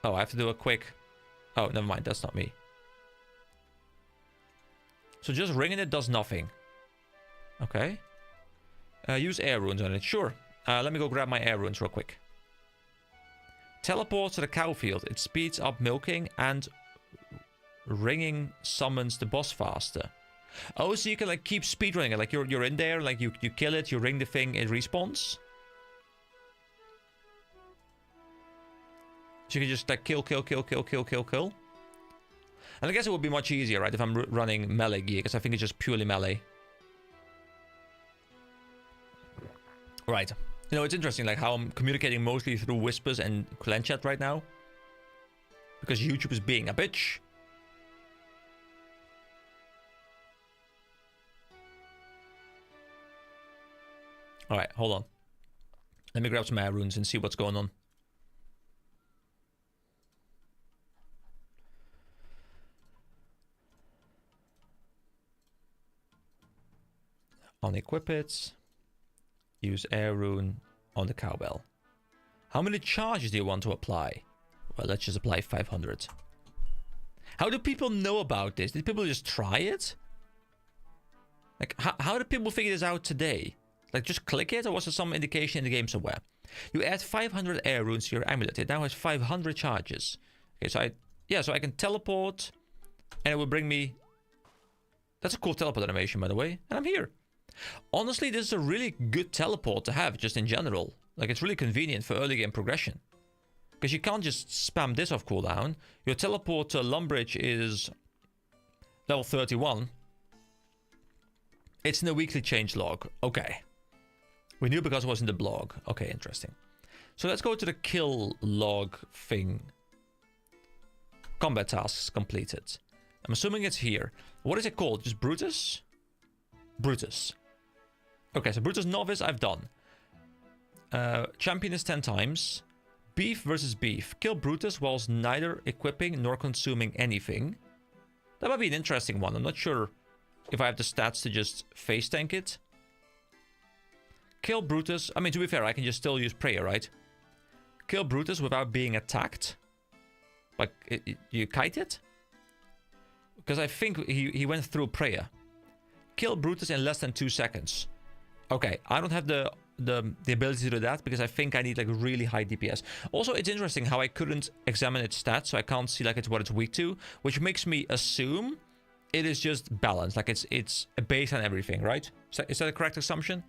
Oh, I have to do a quick... Oh, never mind. That's not me. So just ringing it does nothing. Okay. Use air runes on it. Sure. Let me go grab my air runes real quick. Teleport to the cow field. It speeds up milking and ringing summons the boss faster. Oh, so you can like keep speedrunning it. Like you're in there, like you kill it, you ring the thing, it respawns. So you can just like kill. And I guess it would be much easier, right, if I'm running melee gear, because I think it's just purely melee. Right. You know, it's interesting, like, how I'm communicating mostly through whispers and clan chat right now. Because YouTube is being a bitch. Alright, hold on. Let me grab some air runes and see what's going on. Unequip it. Use air rune on the cowbell. How many charges do you want to apply? Well, let's just apply 500. How do people know about this? Did people just try it? Like, how did people figure this out today? Like, just click it, or was there some indication in the game somewhere? You add 500 air runes to your amulet. It now has 500 charges. Okay, so so I can teleport, and it will bring me... That's a cool teleport animation, by the way. And I'm here. Honestly, this is a really good teleport to have, just in general. Like, it's really convenient for early game progression. Because you can't just spam this off cooldown. Your teleport to Lumbridge is level 31. It's in the weekly change log. Okay. We knew because it was in the blog. Okay, interesting. So let's go to the kill log thing. Combat tasks completed. I'm assuming it's here. What is it called? Just Brutus? Brutus. Okay, so Brutus Novice I've done. Champion is 10 times. Beef versus beef. Kill Brutus whilst neither equipping nor consuming anything. That might be an interesting one. I'm not sure if I have the stats to just face tank it. Kill Brutus. I mean, to be fair, I can just still use prayer, right? Kill Brutus without being attacked. Like, you kite it? Because I think he went through prayer. Kill Brutus in less than 2 seconds. Okay, I don't have the ability to do that because I think I need like really high DPS. Also, it's interesting how I couldn't examine its stats, so I can't see like what it's weak to, which makes me assume it is just balanced, like it's based on everything, right? Is that a correct assumption?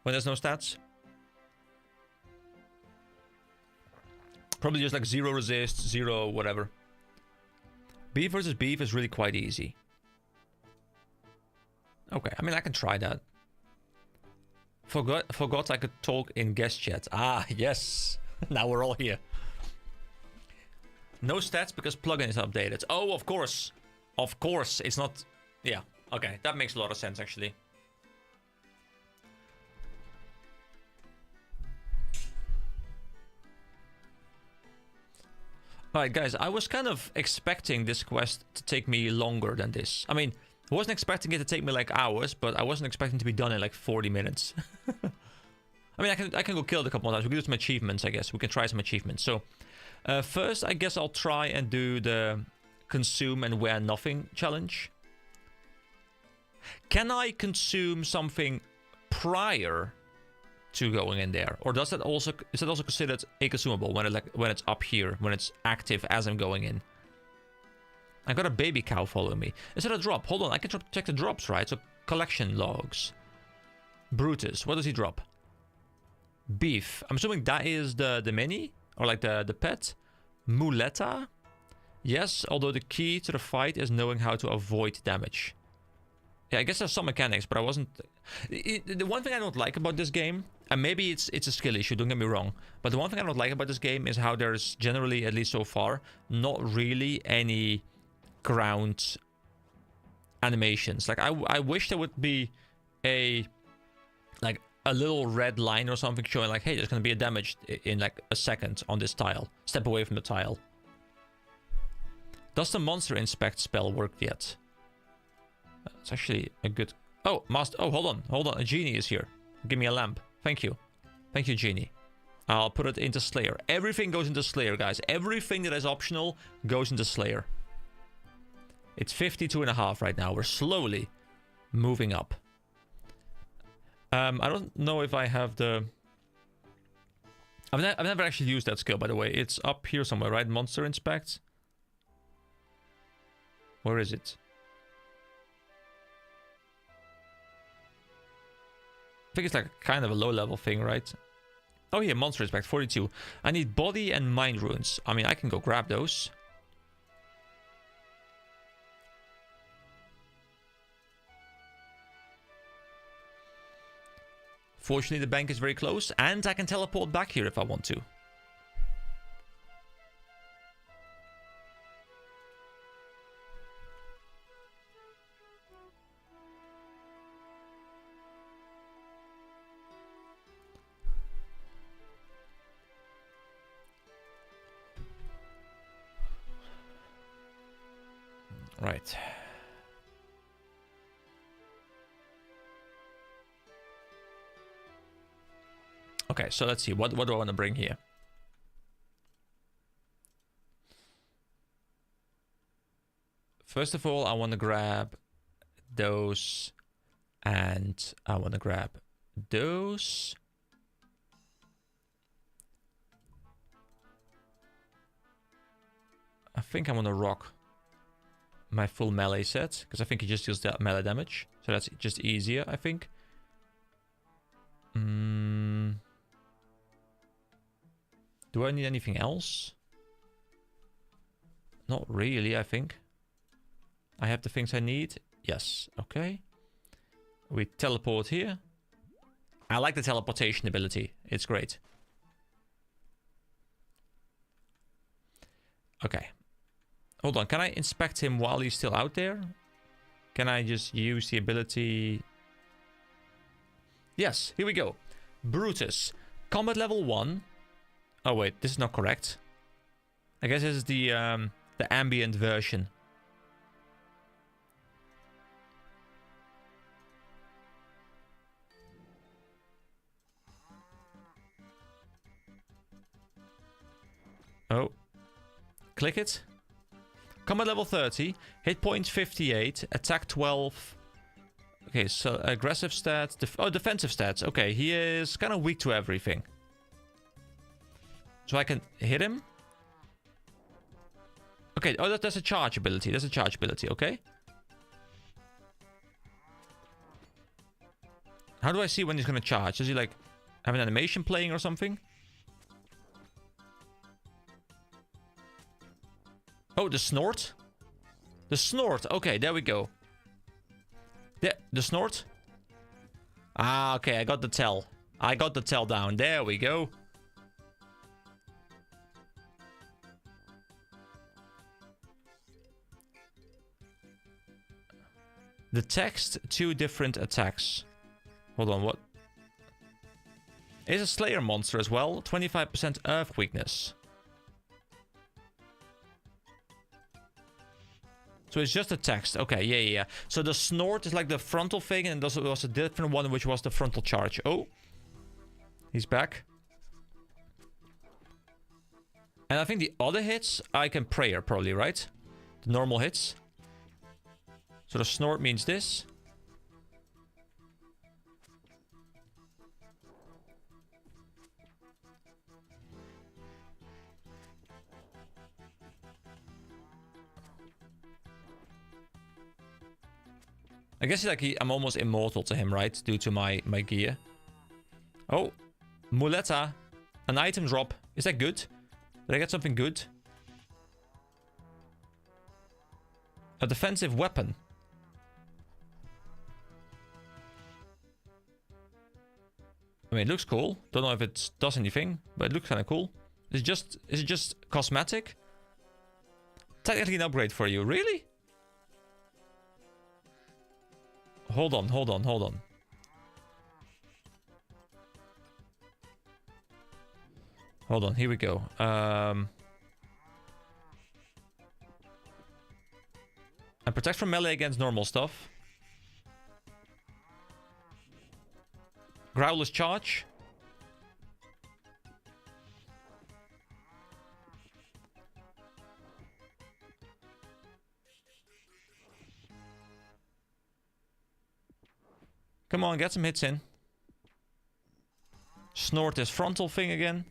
When there's no stats? Probably just like 0 resist, 0 whatever. Beef versus beef is really quite easy. Okay, I mean I can try that. Forgot I could talk in guest chat. Ah, yes. Now we're all here. No stats because plugin is updated. Oh, of course. Of course. It's not... Yeah, okay. That makes a lot of sense, actually. Alright, guys. I was kind of expecting this quest to take me longer than this. I mean... I wasn't expecting it to take me like hours, but I wasn't expecting to be done in like 40 minutes. I mean, I can go kill it a couple more times. We can do some achievements, I guess. We can try some achievements. So, first, I guess I'll try and do the consume and wear nothing challenge. Can I consume something prior to going in there, or is that also considered a consumable when it's up here, when it's active as I'm going in? I got a baby cow following me. Is that a drop? Hold on, I can check the drops, right? So, collection logs. Brutus, what does he drop? Beef. I'm assuming that is the mini? Or like the pet? Muleta? Yes, although the key to the fight is knowing how to avoid damage. Yeah, I guess there's some mechanics, but I wasn't... The one thing I don't like about this game, and maybe it's a skill issue, don't get me wrong, but the one thing I don't like about this game is how there's generally, at least so far, not really any... ground animations. Like I wish there would be a little red line or something showing like, hey, there's gonna be a damage in like a second on this tile. Step away from the tile. Does the monster inspect spell work yet? It's actually a good... Oh, master. Oh, hold on. A genie is here. Give me a lamp. Thank you, genie. I'll put it into Slayer. Everything goes into Slayer, guys. Everything that is optional goes into Slayer. It's 52.5 right now. We're slowly moving up. I don't know if I have the... I've never actually used that skill, by the way. It's up here somewhere, right? Monster Inspect? Where is it? I think it's like kind of a low-level thing, right? Oh, yeah, Monster Inspect, 42. I need body and mind runes. I mean, I can go grab those. Fortunately, the bank is very close, and I can teleport back here if I want to. Right. Okay, so let's see. What do I want to bring here? First of all, I want to grab those. And I want to grab those. I think I want to rock my full melee set, because I think he just deals that melee damage. So that's just easier, I think. Do I need anything else? Not really, I think. I have the things I need. Yes, okay. We teleport here. I like the teleportation ability. It's great. Okay. Hold on, can I inspect him while he's still out there? Can I just use the ability? Yes, here we go. Brutus. Combat level 1. Oh wait, this is not correct. I guess this is the ambient version. Oh. Click it. Combat level 30. Hit points 58. Attack 12. Okay, so aggressive stats. Defensive stats. Okay, he is kind of weak to everything. So I can hit him. Okay, oh, that's a charge ability. That's a charge ability, okay. How do I see when he's going to charge? Does he, like, have an animation playing or something? Oh, the snort? The snort. Okay, there we go. Yeah, the snort. Ah, okay, I got the tell. I got the tell down. There we go. The text, 2 different attacks. Hold on, what? Is a Slayer monster as well. 25% Earth weakness. So it's just a text. Okay, yeah. So the snort is like the frontal thing, and there was a different one, which was the frontal charge. Oh. He's back. And I think the other hits, I can prayer probably, right? The normal hits. So the snort means this. I guess like I'm almost immortal to him, right? Due to my gear. Oh, Muleta. An item drop. Is that good? Did I get something good? A defensive weapon. I mean, it looks cool. Don't know if it does anything, but it looks kind of cool. Is it just cosmetic? Technically an upgrade for you. Really? Hold on. Hold on, here we go. And protect from melee against normal stuff. Growler's charge. Come on, get some hits in. Snort this frontal thing again.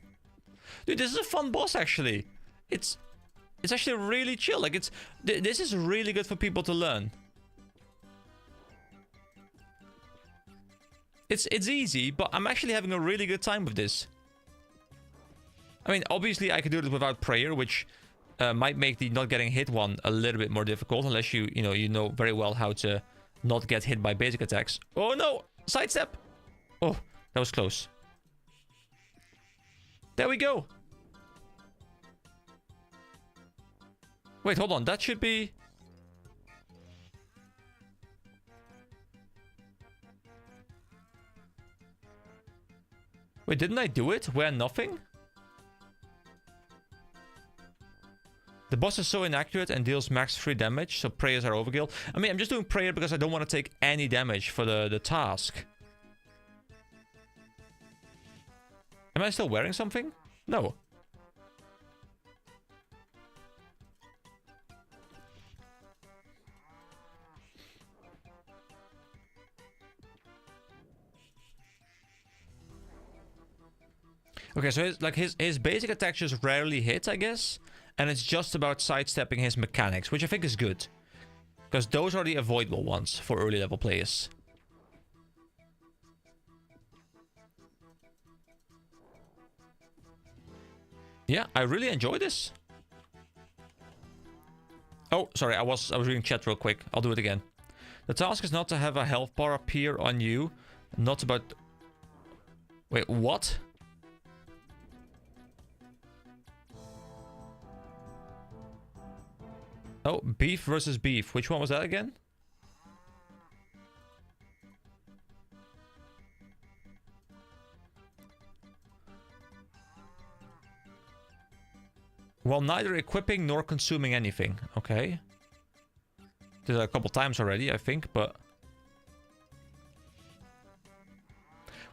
Dude, this is a fun boss, actually. It's actually really chill. Like, this is really good for people to learn. It's easy, but I'm actually having a really good time with this. I mean, obviously, I could do it without prayer, which might make the not getting hit one a little bit more difficult, unless you know very well how to not get hit by basic attacks. Oh no! Sidestep! Oh, that was close. There we go. Wait, hold on. That should be... Wait, didn't I do it? Wear nothing? The boss is so inaccurate and deals max 3 damage, so prayers are overkill. I mean, I'm just doing prayer because I don't want to take any damage for the task. Am I still wearing something? No. Okay, so his basic attack just rarely hit, I guess. And it's just about sidestepping his mechanics, which I think is good. Because those are the avoidable ones for early level players. Yeah, I really enjoy this. Oh, sorry, I was reading chat real quick. I'll do it again. The task is not to have a health bar appear on you. Not about... Wait, what? Oh, beef versus beef. Which one was that again? While neither equipping nor consuming anything. Okay. Did that a couple times already, I think, but...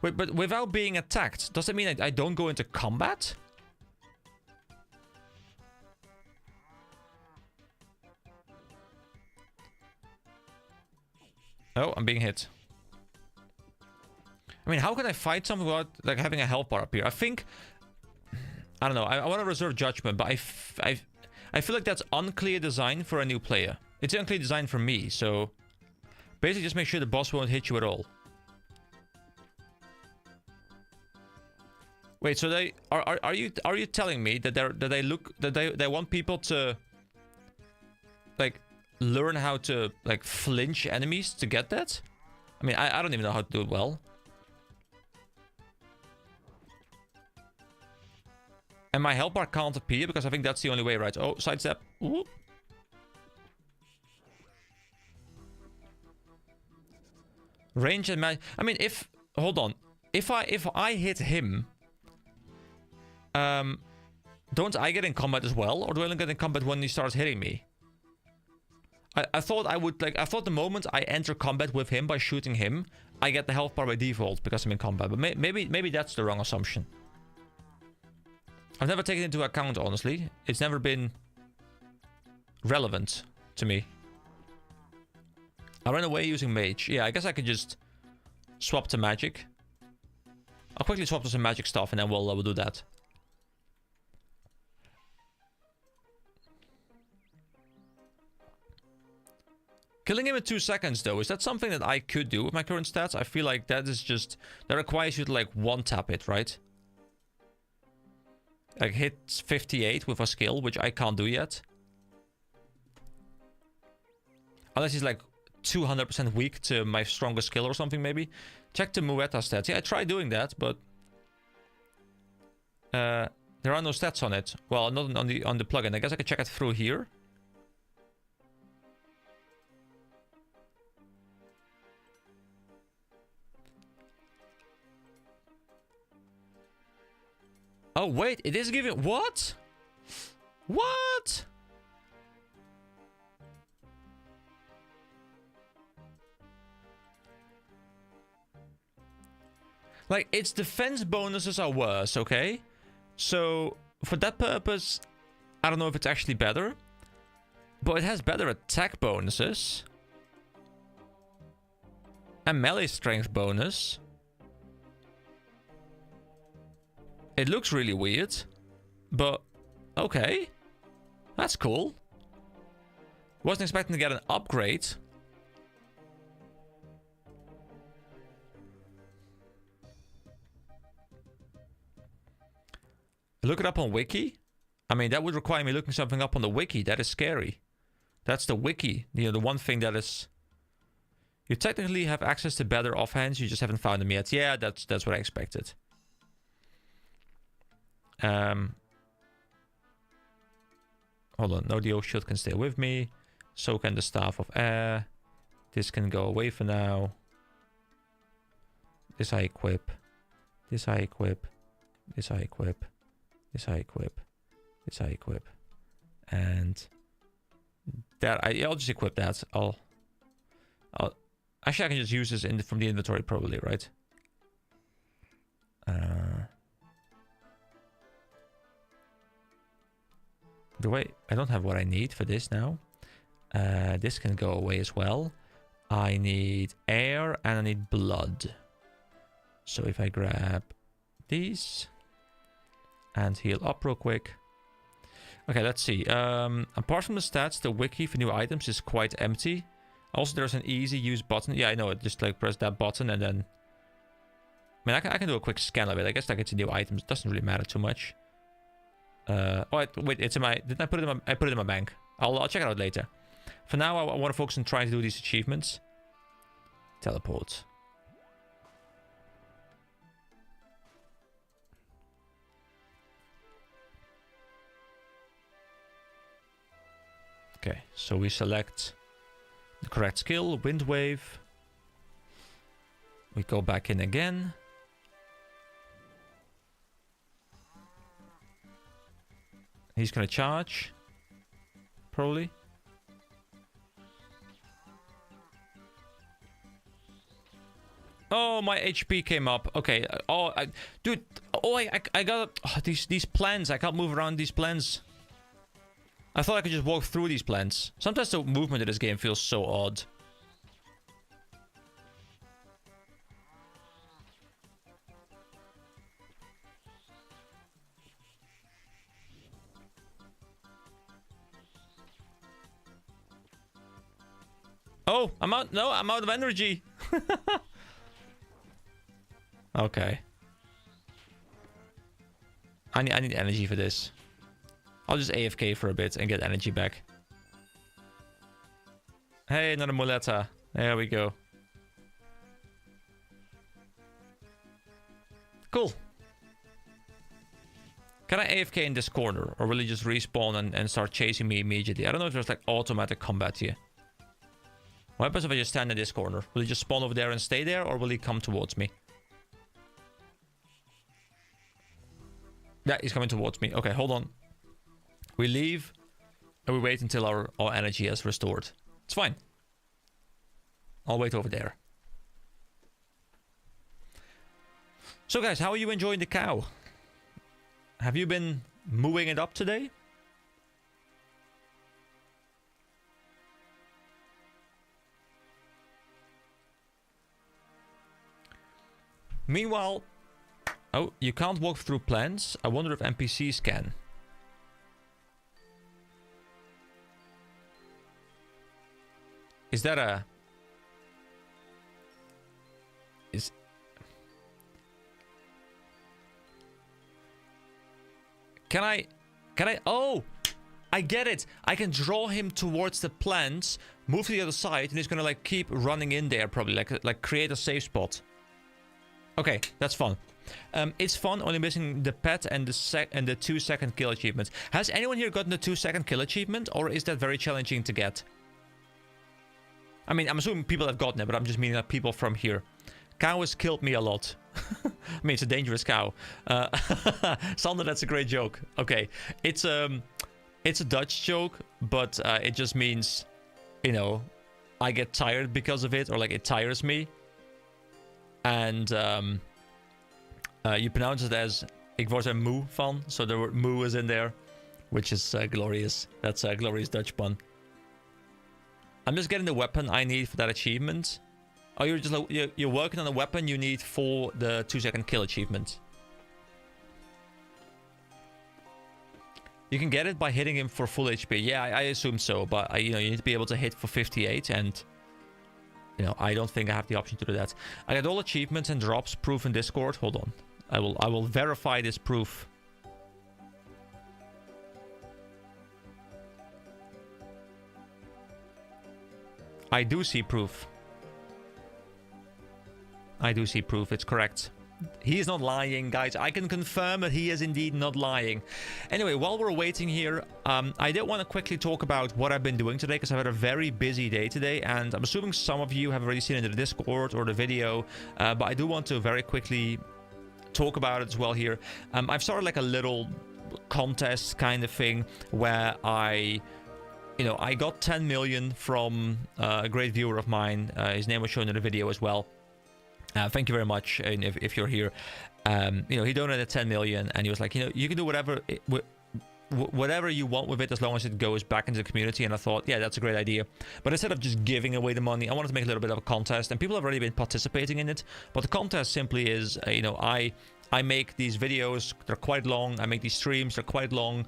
Wait, but without being attacked, does that mean I don't go into combat? Oh, I'm being hit. I mean, how can I fight something without like having a health bar up here? I think... I don't know. I want to reserve judgment, but I feel like that's unclear design for a new player. It's unclear design for me, so... Basically just make sure the boss won't hit you at all. Wait, so they... Are you telling me that they want people to... Like... learn how to, like, flinch enemies to get that? I mean, I don't even know how to do it well. And my health bar can't appear because I think that's the only way, right? Oh, sidestep. Ooh. Range and magic. I mean, if... Hold on. If I hit him... don't I get in combat as well? Or do I only get in combat when he starts hitting me? I thought I would, like, I thought the moment I enter combat with him by shooting him, I get the health bar by default because I'm in combat. But maybe that's the wrong assumption. I've never taken it into account, honestly. It's never been relevant to me. I ran away using mage. Yeah, I guess I could just swap to magic. I'll quickly swap to some magic stuff and then we'll do that. Killing him in 2 seconds, though, is that something that I could do with my current stats? I feel like that is just... That requires you to, like, one-tap it, right? Like, hit 58 with a skill, which I can't do yet. Unless he's, like, 200% weak to my strongest skill or something, maybe. Check the MOOOOOOOOOO stats. Yeah, I tried doing that, but... there are no stats on it. Well, not on the plugin. I guess I can check it through here. Oh, wait, it is giving... What? What? Like, its defense bonuses are worse, okay? So, for that purpose, I don't know if it's actually better. But it has better attack bonuses. And melee strength bonus. It looks really weird, but okay. That's cool. Wasn't expecting to get an upgrade. Look it up on Wiki. I mean, that would require me looking something up on the Wiki. That is scary. That's the Wiki. You know, the one thing that is... You technically have access to better offhands. You just haven't found them yet. Yeah, that's what I expected. Hold on, no, the oak shield can stay with me. So can the staff of air. This can go away for now. This I equip. This I equip. This I equip. This I equip. This I equip. And that I'll just equip that. I'll actually I can just use this from the inventory probably, right? I don't have what I need for this now. This can go away as well. I need air and I need blood. So if I grab these and heal up real quick. Okay, let's see. Apart from the stats, the wiki for new items is quite empty. Also, there's an easy use button. Yeah, I know it. Just like press that button and then... I mean, I can do a quick scan of it. I guess like it's a new items. It doesn't really matter too much. Oh, wait, it's in my... Didn't I put it in my... I put it in my bank. I'll check it out later. For now, I want to focus on trying to do these achievements. Teleport. Okay, so we select the correct skill, Wind Wave. We go back in again. He's gonna charge, probably. Oh, my HP came up. Okay. Dude. Oh, I got these plants. I can't move around these plants. I thought I could just walk through these plants. Sometimes the movement in this game feels so odd. Oh, I'm out. No, I'm out of energy. Okay. I need energy for this. I'll just AFK for a bit and get energy back. Hey, another muleta. There we go. Cool. Can I AFK in this corner? Or will he just respawn and start chasing me immediately? I don't know if there's like automatic combat here. What happens if I just stand in this corner? Will he just spawn over there and stay there? Or will he come towards me? Yeah, he's coming towards me. Okay, hold on. We leave and we wait until our energy has restored. It's fine. I'll wait over there. So guys, how are you enjoying the cow? Have you been mooing it up today? Meanwhile... Oh, you can't walk through plants. I wonder if NPCs can. Is that a... Is... Can I... Oh! I get it! I can draw him towards the plants, move to the other side, and he's gonna like keep running in there probably. Like create a safe spot. Okay, that's fun. It's fun, only missing the pet and the 2-second kill achievement. Has anyone here gotten the 2-second kill achievement, or is that very challenging to get? I mean, I'm assuming people have gotten it, but I'm just meaning that people from here. Cow has killed me a lot. I mean, it's a dangerous cow. Sander, that's a great joke. Okay, it's a Dutch joke, but it just means, you know, I get tired because of it, or like it tires me. And you pronounce it as ik word er moe van, so the word moe is in there, which is glorious. That's a glorious Dutch pun. I'm just getting the weapon I need for that achievement. Oh, you're working on a weapon you need for the 2-second kill achievement. You can get it by hitting him for full HP. Yeah, I assume so, but you know, you need to be able to hit for 58, and you know, I don't think I have the option to do that. I got all achievements and drops proof in Discord. Hold on, I will verify this proof. I do see proof. I do see proof. It's correct. He is not lying, guys. I can confirm that he is indeed not lying. Anyway, while we're waiting here, I did want to quickly talk about what I've been doing today, because I've had a very busy day today, and I'm assuming some of you have already seen it in the Discord or the video, but I do want to very quickly talk about it as well here. I've started like a little contest kind of thing where I got 10 million from a great viewer of mine. His name was shown in the video as well. Thank you very much, and if you're here. He donated 10 million, and he was like, you can do whatever whatever you want with it, as long as it goes back into the community. And I thought, yeah, that's a great idea. But instead of just giving away the money, I wanted to make a little bit of a contest, and people have already been participating in it. But the contest simply is, you know, I make these videos, they're quite long. I make these streams, they're quite long.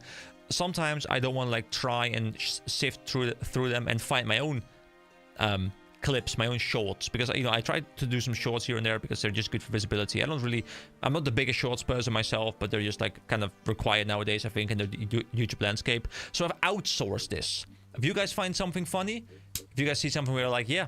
Sometimes I don't want to like try and sift through them and find my own clips, my own shorts, because, you know, I try to do some shorts here and there because they're just good for visibility. I'm not the biggest shorts person myself, but they're just like kind of required nowadays, I think, in the YouTube landscape. So I've outsourced this. If you guys find something funny, if you guys see something where you're like, yeah,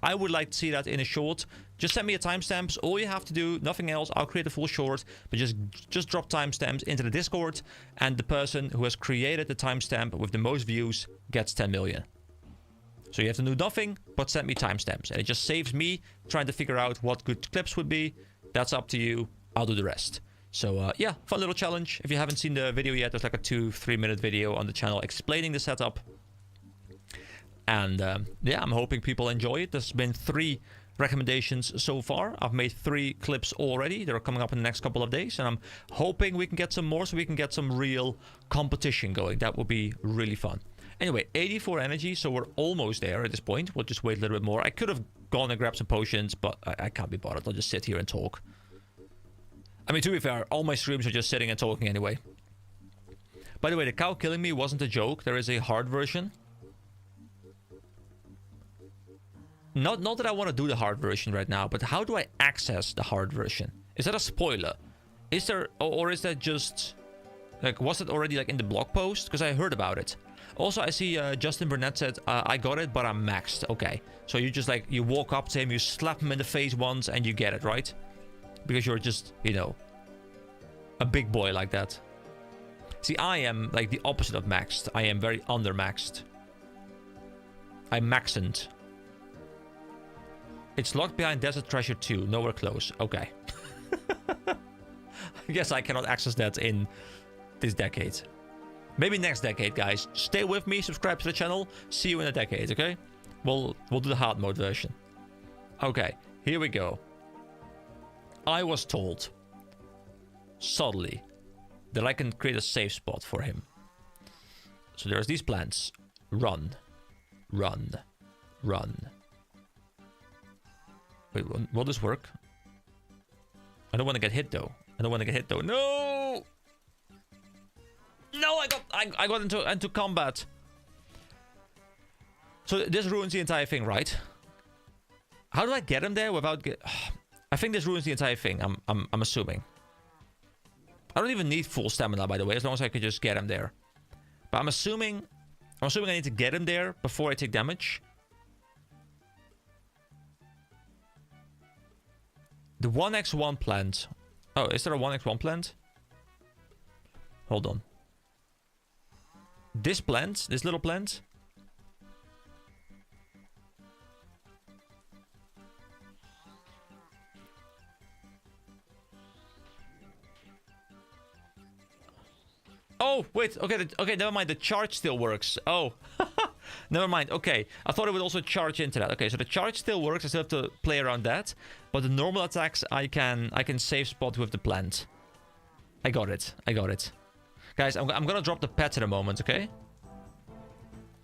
I would like to see that in a short, just send me a timestamps. All you have to do, nothing else. I'll create a full short, but just drop timestamps into the Discord, and the person who has created the timestamp with the most views gets 10 million. So you have to do nothing but send me timestamps, and it just saves me trying to figure out what good clips would be. That's up to you. I'll do the rest. So yeah, fun little challenge. If you haven't seen the video yet, there's like a 2-3 minute video on the channel explaining the setup. And yeah, I'm hoping people enjoy it. There's been 3 recommendations so far. I've made 3 clips already. They're coming up in the next couple of days, and I'm hoping we can get some more so we can get some real competition going. That would be really fun. Anyway, 84 energy, so we're almost there at this point. We'll just wait a little bit more. I could have gone and grabbed some potions, but I can't be bothered. I'll just sit here and talk. I mean, to be fair, all my streams are just sitting and talking anyway. By the way, the cow killing me wasn't a joke. There is a hard version. Not that I want to do the hard version right now, but how do I access the hard version? Is that a spoiler? Is there, or is that just, like, was it already like in the blog post? Because I heard about it. Also, I see Justin Burnett said, I got it, but I'm maxed. Okay. So you just like, you walk up to him, you slap him in the face once, and you get it, right? Because you're just, you know, a big boy like that. See, I am like the opposite of maxed. I am very under-maxed. I'm maxent. It's locked behind Desert Treasure 2. Nowhere close. Okay. I guess I cannot access that in this decade. Maybe next decade, guys. Stay with me, subscribe to the channel. See you in a decade, okay? We'll do the hard mode version. Okay, here we go. I was told, subtly, that I can create a safe spot for him. So there's these plants. Run. Run. Run. Wait, will this work? I don't want to get hit, though. I don't want to get hit, though. No! No, I got into combat. So this ruins the entire thing, right? How do I get him there without I think this ruins the entire thing. I'm assuming. I don't even need full stamina, by the way, as long as I could just get him there. But I'm assuming I need to get him there before I take damage. The 1x1 plant. Oh, is there a 1x1 plant? Hold on. This plant, this little plant. Oh, wait, okay, okay, never mind, the charge still works. Oh, never mind, okay. I thought it would also charge into that. Okay, so the charge still works, I still have to play around that. But the normal attacks, I can save spot with the plant. I got it. Guys, I'm gonna drop the pet in a moment, okay?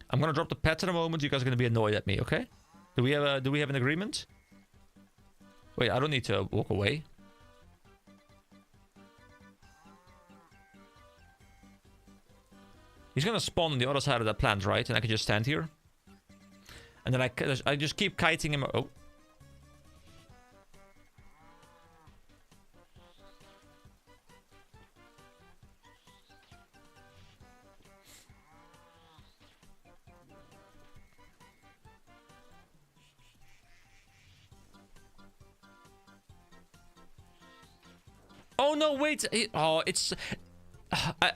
I'm gonna drop the pet in a moment. You guys are gonna be annoyed at me, okay? Do we have an agreement? Wait, I don't need to walk away. He's gonna spawn on the other side of that plant, right? And I can just stand here. And then I just keep kiting him. Oh. Oh no, wait. Oh, it's...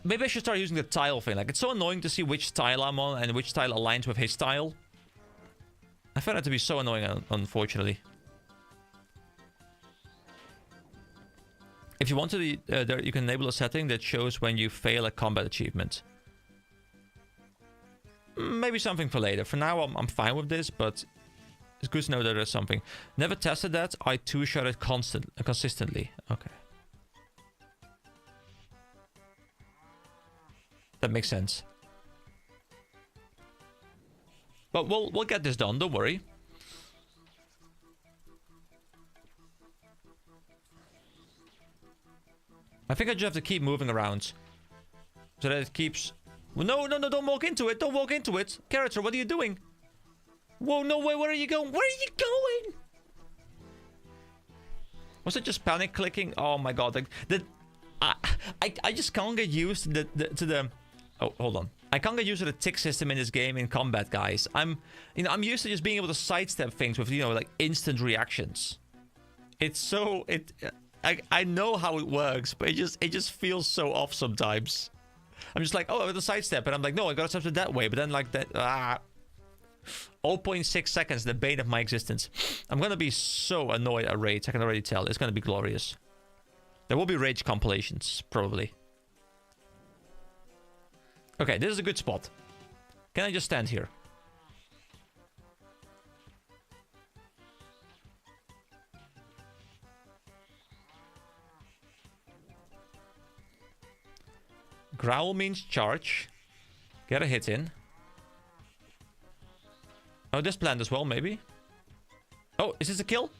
maybe I should start using the tile thing. Like, it's so annoying to see which tile I'm on and which tile aligns with his tile. I find that to be so annoying, unfortunately. If you want to, you can enable a setting that shows when you fail a combat achievement. Maybe something for later. For now, I'm fine with this, but it's good to know that there's something. Never tested that. I two-shot it consistently. Okay. That makes sense. But we'll get this done, don't worry. I think I just have to keep moving around. So that it keeps... Well, no, don't walk into it. Don't walk into it. Character, what are you doing? Whoa, no way, where are you going? Where are you going? Was it just panic clicking? Oh my god, like I just can't get used to the oh, hold on. I can't get used to the tick system in this game in combat, guys. I'm used to just being able to sidestep things with, like instant reactions. It's so I know how it works, but it just feels so off sometimes. I'm just like, oh, I have to sidestep, and I'm like, no, I gotta step it that way, but then like that 0.6 seconds, the bane of my existence. I'm gonna be so annoyed at raids, I can already tell. It's gonna be glorious. There will be rage compilations, probably. Okay, this is a good spot. Can I just stand here? Growl means charge. Get a hit in. Oh, this plant as well, maybe. Oh, is this a kill?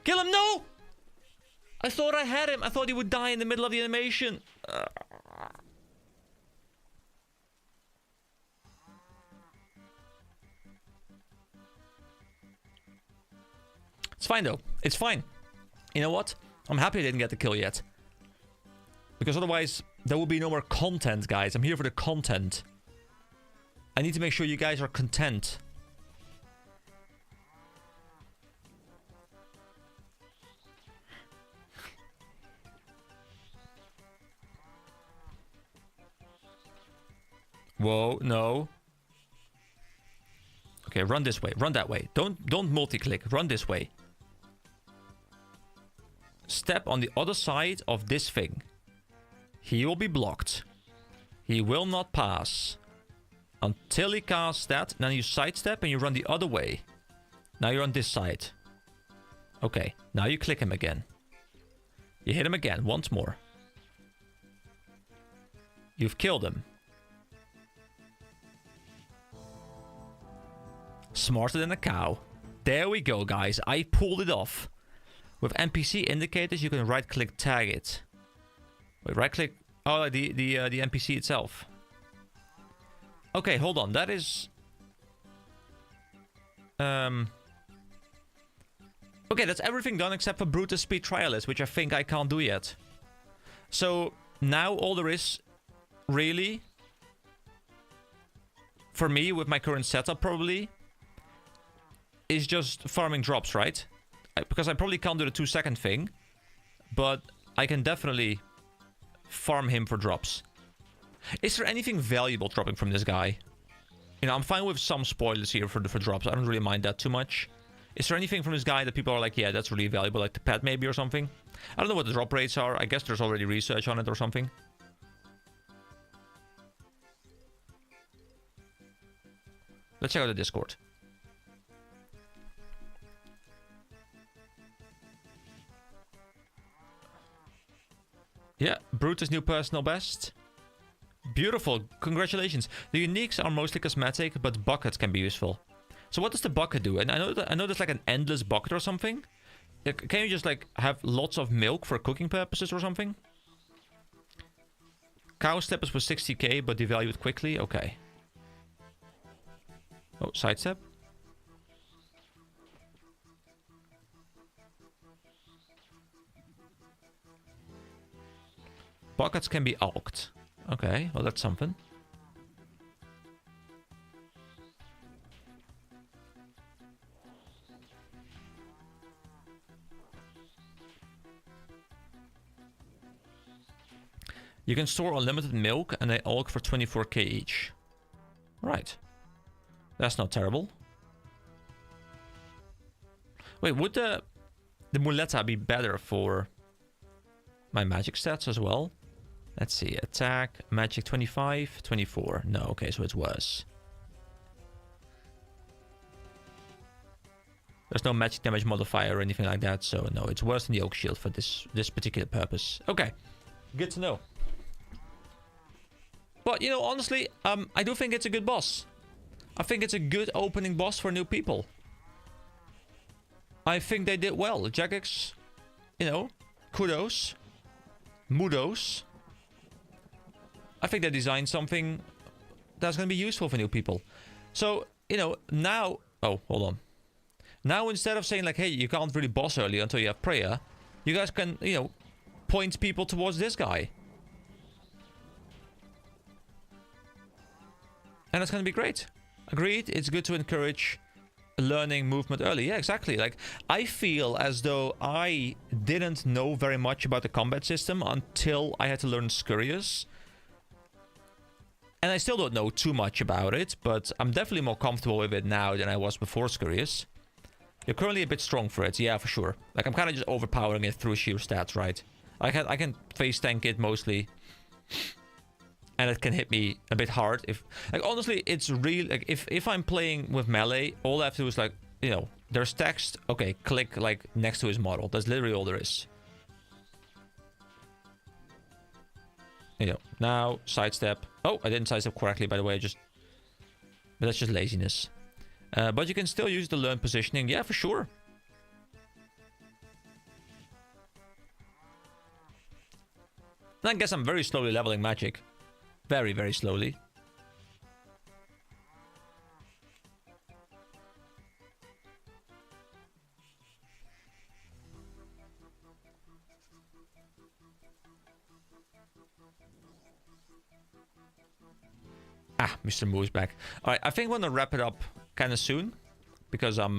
Kill him! No! I thought I had him. I thought he would die in the middle of the animation. It's fine, though. It's fine. You know what? I'm happy I didn't get the kill yet. Because otherwise, there will be no more content, guys. I'm here for the content. I need to make sure you guys are content. Whoa, no. Okay, run this way. Run that way. Don't multi-click. Run this way. Step on the other side of this thing. He will be blocked. He will not pass. Until he casts that. Then you sidestep and you run the other way. Now you're on this side. Okay, now you click him again. You hit him again, once more. You've killed him. Smarter than a cow. There we go, guys. I pulled it off. With NPC indicators, you can right-click tag it. Wait, right-click... Oh, the NPC itself. Okay, hold on. That is... Okay, that's everything done except for Brutus Speed Trialist, which I think I can't do yet. So, now all there is, really, for me, with my current setup, probably, is just farming drops, right? Because I probably can't do the 2-second thing, but I can definitely farm him for drops. Is there anything valuable dropping from this guy? I'm fine with some spoilers here for drops. I don't really mind that too much. Is there anything from this guy that people are like, yeah, that's really valuable, like the pet maybe or something? I don't know what the drop rates are. I guess there's already research on it or something. Let's check out the Discord. Yeah, Brutus new personal best. Beautiful, congratulations. The uniques are mostly cosmetic, but buckets can be useful. So what does the bucket do? And I know there's like an endless bucket or something. Can you just like have lots of milk for cooking purposes or something? Cow steppers was 60k, but devalued quickly. Okay. Oh, sidestep. Buckets can be alked. Okay, well that's something. You can store unlimited milk and they alk for 24k each. Right. That's not terrible. Wait, would the muleta be better for my magic stats as well? Let's see, attack, magic 25, 24. No, okay, so it's worse. There's no magic damage modifier or anything like that, so no, it's worse than the Oak Shield for this particular purpose. Okay, Good to know. But, you know, honestly, I do think it's a good boss. I think it's a good opening boss for new people. I think they did well. Jagex, you know, kudos. Mooooooooooooos. I think they designed something that's going to be useful for new people. So, you know, now... Oh, hold on. Now, instead of saying, like, hey, you can't really boss early until you have prayer, you guys can, you know, point people towards this guy. And that's going to be great. Agreed, it's good to encourage learning movement early. Yeah, exactly. Like, I feel as though I didn't know very much about the combat system until I had to learn Scurrius. And I still don't know too much about it, but I'm definitely more comfortable with it now than I was before Scurrius. You're currently a bit strong for it, yeah, for sure. Like, I'm kind of just overpowering it through sheer stats, right? I can face tank it mostly. And it can hit me a bit hard. If, like, honestly, it's real. Like, if I'm playing with melee, all I have to do is, like, you know, there's text. Okay, click, like, next to his model. That's literally all there is. You know, now, sidestep. Oh, I didn't sidestep correctly, by the way. But that's just laziness. But you can still use the learn positioning. Yeah, for sure. And I guess I'm very slowly leveling magic. Very, very slowly. Ah, Mr. Moo's back. Alright, I think I'm gonna wrap it up kind of soon. Because I'm,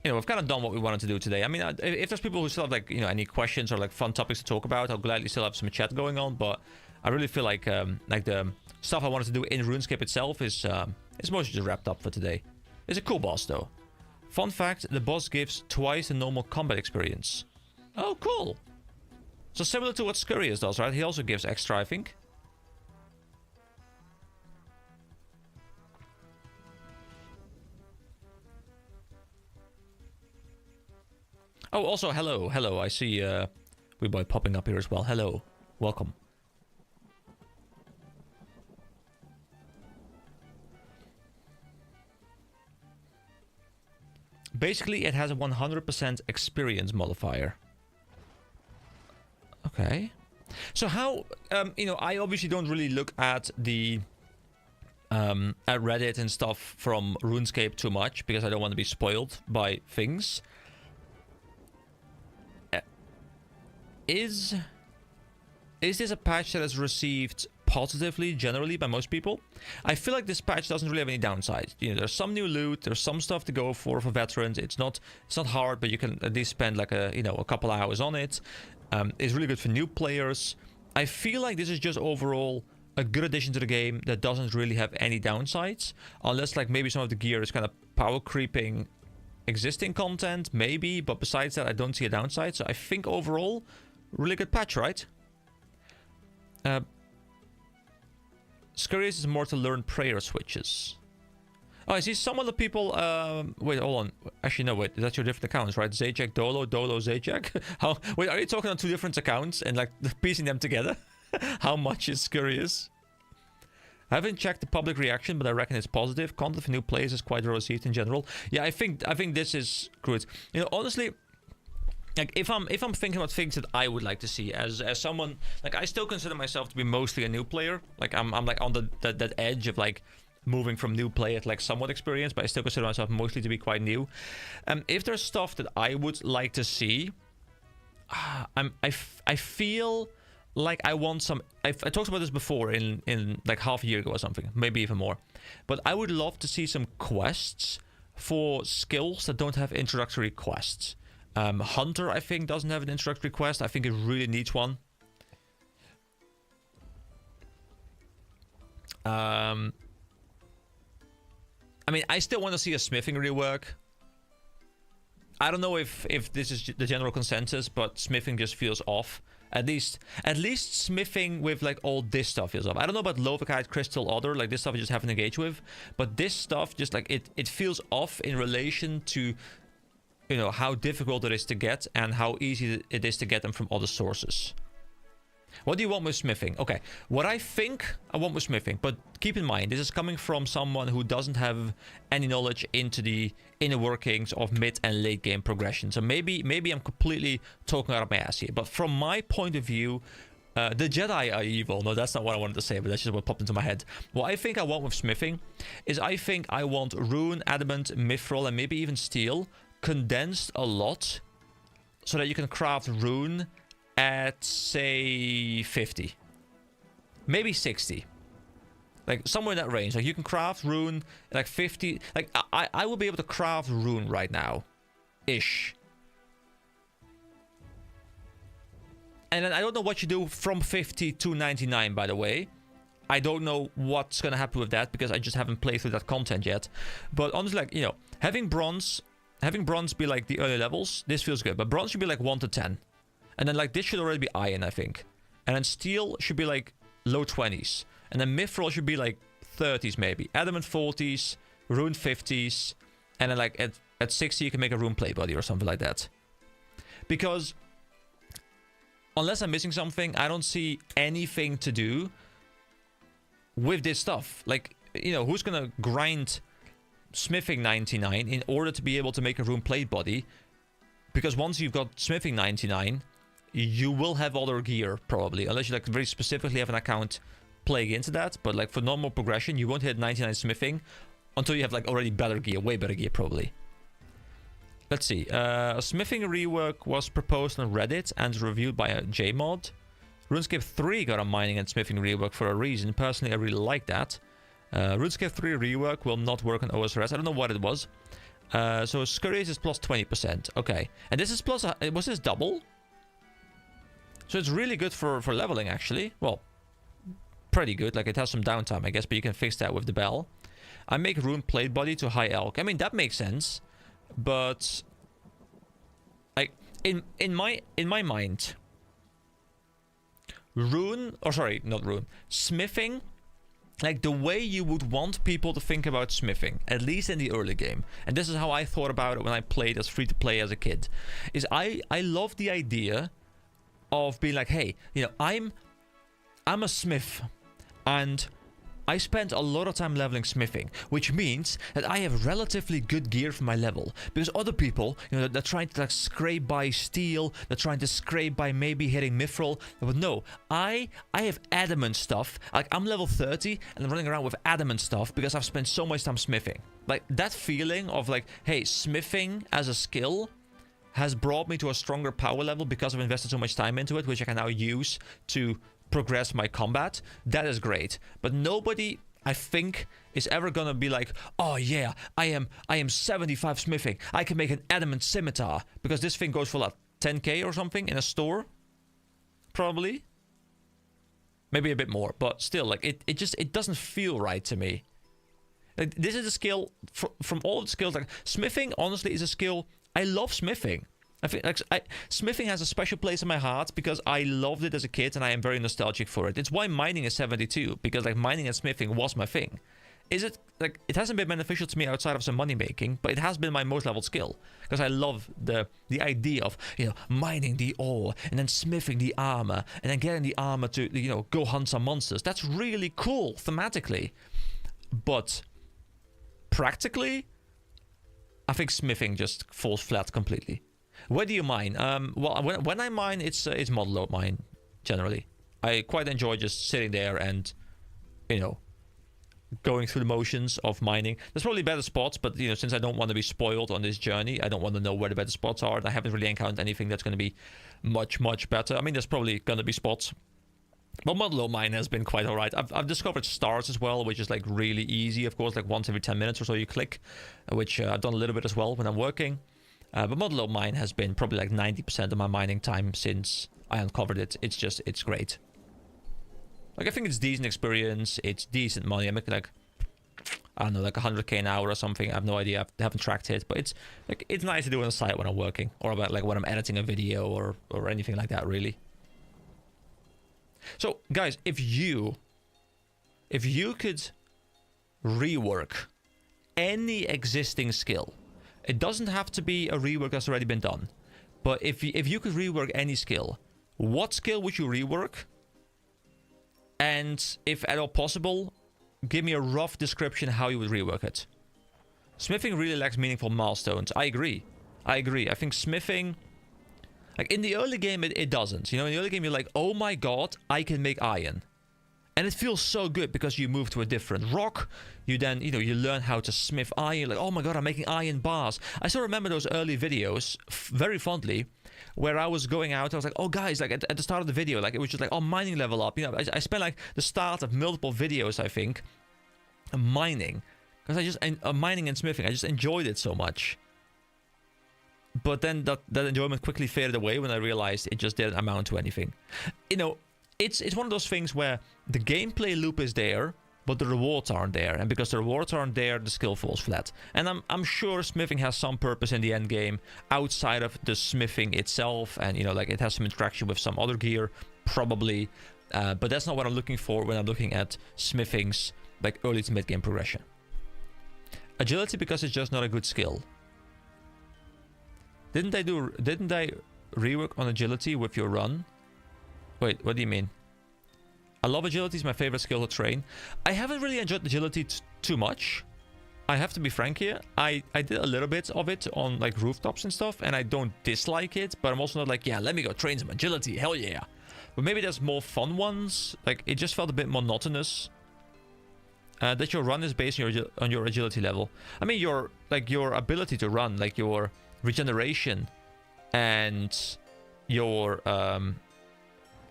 you know, we've kind of done what we wanted to do today. I mean, if there's people who still have, like, you know, any questions or, like, fun topics to talk about, I'll gladly still have some chat going on. But I really feel like the stuff I wanted to do in RuneScape itself is mostly just wrapped up for today. It's a cool boss, though. Fun fact, the boss gives twice the normal combat experience. Oh, cool. So similar to what Scurrius does, right? He also gives extra, I think. Oh, also, hello, hello. I see Weeboy popping up here as well. Hello, welcome. Basically, it has a 100% experience modifier. Okay. So how, you know, I obviously don't really look at the at Reddit and stuff from RuneScape too much because I don't want to be spoiled by things. Is this a patch that is received positively generally by most people? I feel like this patch doesn't really have any downside. You know, there's some new loot, there's some stuff to go for veterans. It's not hard, but you can at least spend like a couple hours on it. It's really good for new players. I feel like this is just overall a good addition to the game that doesn't really have any downsides, unless like maybe some of the gear is kind of power creeping existing content, maybe, but besides that I don't see a downside. So I think overall really good patch, right? Scurrius is more to learn prayer switches. Oh, I see some of the people... wait, hold on. Actually, no, wait. That's your different accounts, right? Zajac, Dolo, Zajac? How? Wait, are you talking on two different accounts and, like, piecing them together? How much is Scurrius? I haven't checked the public reaction, but I reckon it's positive. Content for new players is quite well received in general. Yeah, I think this is good. You know, honestly... Like, if I'm thinking about things that I would like to see as someone... Like, I still consider myself to be mostly a new player. Like, I'm like, on that edge of, like... moving from new player to like somewhat experienced, but I still consider myself mostly to be quite new. If there's stuff that I would like to see, I feel like I want some... I talked about this before in like half a year ago or something, maybe even more. But I would love to see some quests for skills that don't have introductory quests. Hunter, I think, doesn't have an introductory quest. I think it really needs one. I mean, I still want to see a smithing rework. I don't know if this is the general consensus, but smithing just feels off. At least smithing with like all this stuff feels off. I don't know about Lovekite, Crystal, Other, like this stuff I just haven't engaged with. But this stuff just like it feels off in relation to, you know, how difficult it is to get and how easy it is to get them from other sources. What do you want with smithing? Okay, what I think I want with smithing, but keep in mind, this is coming from someone who doesn't have any knowledge into the inner workings of mid and late game progression. So maybe I'm completely talking out of my ass here. But from my point of view, the Jedi are evil. No, that's not what I wanted to say, but that's just what popped into my head. What I think I want with smithing is I think I want rune, adamant, mithril, and maybe even steel condensed a lot so that you can craft rune at, say, 50. Maybe 60. Like, somewhere in that range. Like, you can craft rune at, like, 50. Like, I will be able to craft rune right now. Ish. And then I don't know what you do from 50 to 99, by the way. I don't know what's going to happen with that because I just haven't played through that content yet. But honestly, like, you know, having bronze be, like, the early levels, this feels good. But bronze should be, like, 1 to 10. And then, like, this should already be iron, I think. And then steel should be, like, low 20s. And then mithril should be, like, 30s, maybe. Adamant 40s, rune 50s. And then, like, at 60, you can make a rune plate body or something like that. Because, unless I'm missing something, I don't see anything to do with this stuff. Like, you know, who's gonna grind smithing 99 in order to be able to make a rune plate body? Because once you've got smithing 99... you will have other gear, probably. Unless you, like, very specifically have an account playing into that. But, like, for normal progression, you won't hit 99 smithing until you have, like, already better gear. Way better gear, probably. Let's see. A smithing rework was proposed on Reddit and reviewed by a JMod. RuneScape 3 got a mining and smithing rework for a reason. Personally, I really like that. RuneScape 3 rework will not work on OSRS. I don't know what it was. So, Scurries is plus 20%. Okay. And this is plus... was this double? So it's really good for leveling, actually. Well, pretty good. Like, it has some downtime, I guess, but you can fix that with the bell. I make rune plate body to high elk. I mean, that makes sense. But, like, in my mind, rune... or sorry, not rune. Smithing, like, the way you would want people to think about smithing, at least in the early game, and this is how I thought about it when I played as free-to-play as a kid, is I love the idea of being like, hey, you know, I'm a smith, and I spent a lot of time leveling smithing, which means that I have relatively good gear for my level. Because other people, you know, they're trying to, like, scrape by steel, they're trying to scrape by maybe hitting mithril. But no, I have adamant stuff. Like, I'm level 30, and I'm running around with adamant stuff because I've spent so much time smithing. Like, that feeling of, like, hey, smithing as a skill has brought me to a stronger power level because I've invested so much time into it, which I can now use to progress my combat. That is great. But nobody, I think, is ever gonna be like, oh yeah, I am 75 smithing. I can make an adamant scimitar. Because this thing goes for, like, 10k or something in a store. Probably. Maybe a bit more. But still, like, it doesn't feel right to me. Like, this is a skill, from all the skills, like, smithing, honestly, is a skill. I love smithing. I think, like, smithing has a special place in my heart because I loved it as a kid and I am very nostalgic for it. It's why mining is 72, because, like, mining and smithing was my thing. Is it, like, it hasn't been beneficial to me outside of some money making, but it has been my most leveled skill because I love the idea of, you know, mining the ore and then smithing the armor and then getting the armor to, you know, go hunt some monsters. That's really cool thematically, but practically, I think smithing just falls flat completely. Where do you mine? Well, when I mine, it's model load mine, generally. I quite enjoy just sitting there and, you know, going through the motions of mining. There's probably better spots, but, you know, since I don't want to be spoiled on this journey, I don't want to know where the better spots are. And I haven't really encountered anything that's going to be much better. I mean, there's probably going to be spots. But model load mine has been quite alright. I've discovered stars as well, which is, like, really easy, of course. Like, once every 10 minutes or so you click, which I've done a little bit as well when I'm working. But model load mine has been probably, like, 90% of my mining time since I uncovered it. It's great. Like, I think it's decent experience. It's decent money. I make, like, I don't know, like 100k an hour or something. I have no idea. I haven't tracked it. But it's, like, it's nice to do on the side when I'm working. Or about, like, when I'm editing a video or anything like that, really. So, guys, if you could rework any existing skill, It doesn't have to be a rework that's already been done. But if you could rework any skill, what skill would you rework? And if at all possible, give me a rough description how you would rework it. Smithing really lacks meaningful milestones. I agree. I think smithing... Like, in the early game, it doesn't. You know, in the early game, you're like, oh my god, I can make iron. And it feels so good because you move to a different rock. You then, you know, you learn how to smith iron. Like, oh my god, I'm making iron bars. I still remember those early videos very fondly, where I was going out. I was like, oh guys, like at the start of the video, like it was just like, oh, mining level up. You know, I spent like the start of multiple videos, I think, mining. Because I just, mining and smithing, I just enjoyed it so much. But then that enjoyment quickly faded away when I realized it just didn't amount to anything. You know, it's one of those things where the gameplay loop is there, but the rewards aren't there. And because the rewards aren't there, the skill falls flat. And I'm sure smithing has some purpose in the end game outside of the smithing itself. And, you know, like it has some interaction with some other gear, probably. But that's not what I'm looking for when I'm looking at smithing's like early to mid game progression. Agility, because it's just not a good skill. Didn't they rework on agility with your run? Wait, what do you mean? I love agility, it's my favorite skill to train. I haven't really enjoyed agility too much. I have to be frank here. I did a little bit of it on like rooftops and stuff, and I don't dislike it, but I'm also not like, yeah, let me go train some agility, hell yeah. But maybe there's more fun ones. Like, it just felt a bit monotonous. That your run is based on your agility level. I mean, your ability to run, like your regeneration and your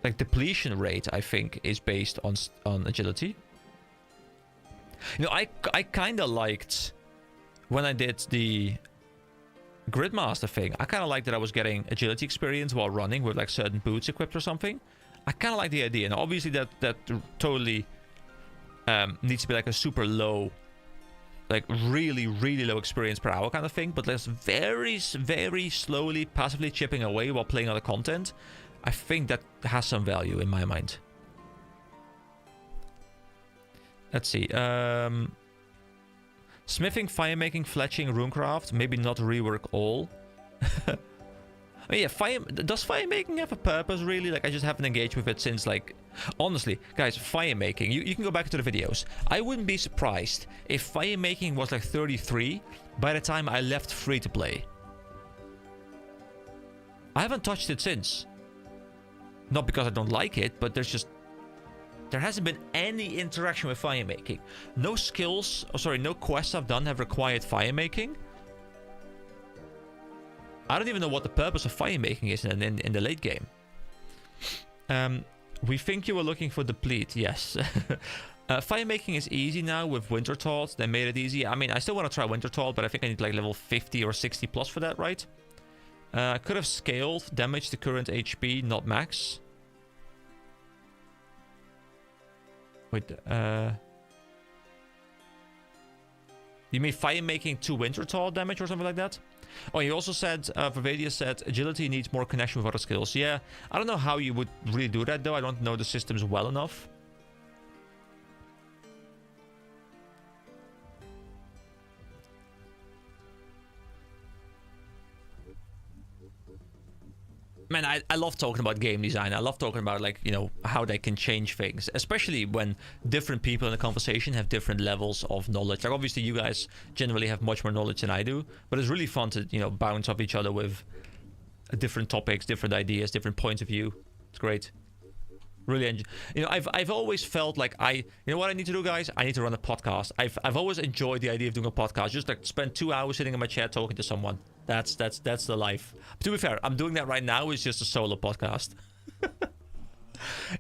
like depletion rate, I think, is based on agility. You know, I kind of liked when I did the Gridmaster thing. I kind of liked that I was getting agility experience while running with like certain boots equipped or something. I kind of like the idea. And obviously that totally needs to be like a super low, like really low experience per hour kind of thing, but there's very slowly passively chipping away while playing other content. I think that has some value in my mind. Let's see. Smithing, firemaking, fletching, runecraft, maybe not rework all. I mean, yeah, does firemaking have a purpose really? Like, I just haven't engaged with it since, like, honestly, guys, firemaking, you can go back to the videos. I wouldn't be surprised if firemaking was like 33 by the time I left free to play. I haven't touched it since. Not because I don't like it, but there hasn't been any interaction with firemaking. No skills, no quests I've done have required firemaking. I don't even know what the purpose of firemaking is in the late game. We think you were looking for deplete. Yes. Firemaking is easy now with Wintertodt. They made it easy. I mean, I still want to try Wintertodt, but I think I need like level 50 or 60 plus for that, right? I could have scaled damage to current HP, not max. Wait, you mean firemaking to Wintertodt damage or something like that? Oh, he also said, Vervadia said, agility needs more connection with other skills. Yeah, I don't know how you would really do that, though. I don't know the systems well enough. Man, I love talking about game design. I love talking about, like, you know, how they can change things. Especially when different people in the conversation have different levels of knowledge. Like, obviously, you guys generally have much more knowledge than I do. But it's really fun to, you know, bounce off each other with different topics, different ideas, different points of view. It's great. Really, you know, I've always felt like you know what I need to do, guys? I need to run a podcast. I've always enjoyed the idea of doing a podcast. Just like spend 2 hours sitting in my chair talking to someone. That's the life. But to be fair, I'm doing that right now. It's just a solo podcast.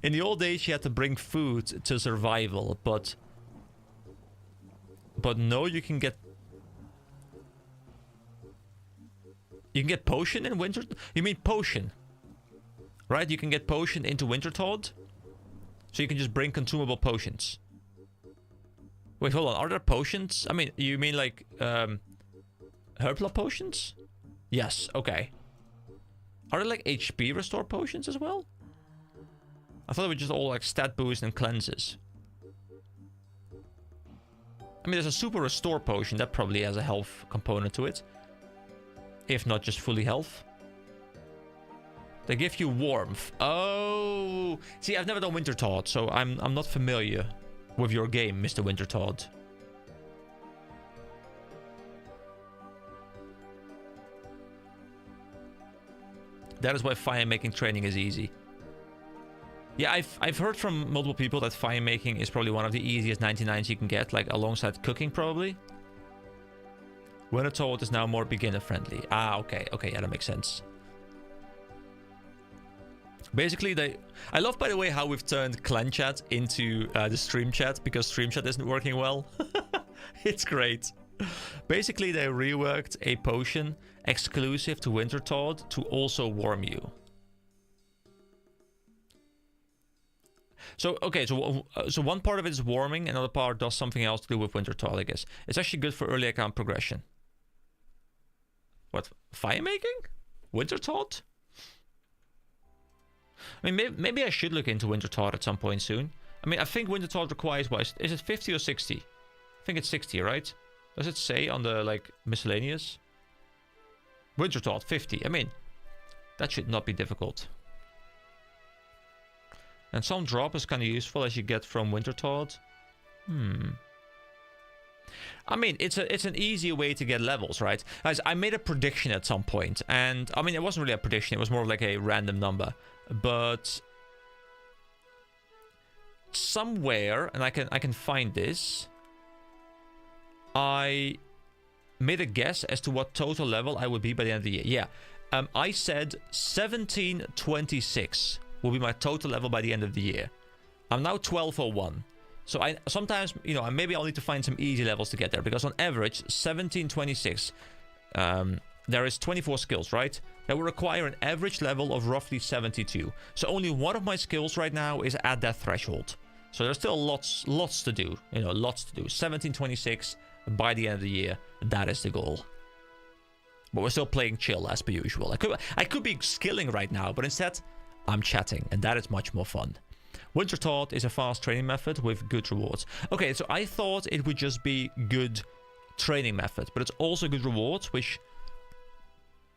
In the old days, you had to bring food to survival, but no, you can get potion in winter. You mean potion? Right, you can get potion into Wintertodt. So you can just bring consumable potions. Wait, hold on. Are there potions? I mean, you mean like Herblot potions? Yes, okay. Are there like HP restore potions as well? I thought they were just all like stat boost and cleanses. I mean, there's a super restore potion that probably has a health component to it. if not just fully health. They give you warmth. Oh, see, I've never done Wintertodt, so I'm not familiar with your game, Mr. Wintertodt. That is why fire making training is easy. Yeah, I've heard from multiple people that fire making is probably one of the easiest 99s you can get, like alongside cooking probably. Wintertodt is now more beginner friendly. Ah, okay, yeah, that makes sense. Basically, I love, by the way, how we've turned clan chat into the stream chat because stream chat isn't working well. It's great. Basically, they reworked a potion exclusive to Wintertodt to also warm you. So, okay, so one part of it is warming, another part does something else to do with Wintertodt, I guess. It's actually good for early account progression. What? Fire making? Wintertodt? I mean, maybe I should look into Wintertodt at some point soon. I mean, I think Wintertodt requires, what, is it 50 or 60? I think it's 60, right? Does it say on the, like, miscellaneous? Wintertodt, 50. I mean, that should not be difficult. And some drop is kind of useful as you get from Wintertodt. I mean, it's an easy way to get levels, right? Guys, I made a prediction at some point, and I mean, it wasn't really a prediction, it was more like a random number. But somewhere, and I can find this, I made a guess as to what total level I would be by the end of the year. Yeah, I said 1726 will be my total level by the end of the year. I'm now 1201. So I sometimes, you know, maybe I'll need to find some easy levels to get there, because on average 1726 there is 24 skills, right? That will require an average level of roughly 72. So only one of my skills right now is at that threshold. So there's still lots to do, you know, lots to do. 1726 by the end of the year, that is the goal. But we're still playing chill as per usual. I could be skilling right now, but instead I'm chatting, and that is much more fun. Wintertodt is a fast training method with good rewards. Okay, so I thought it would just be good training method, but it's also good rewards, which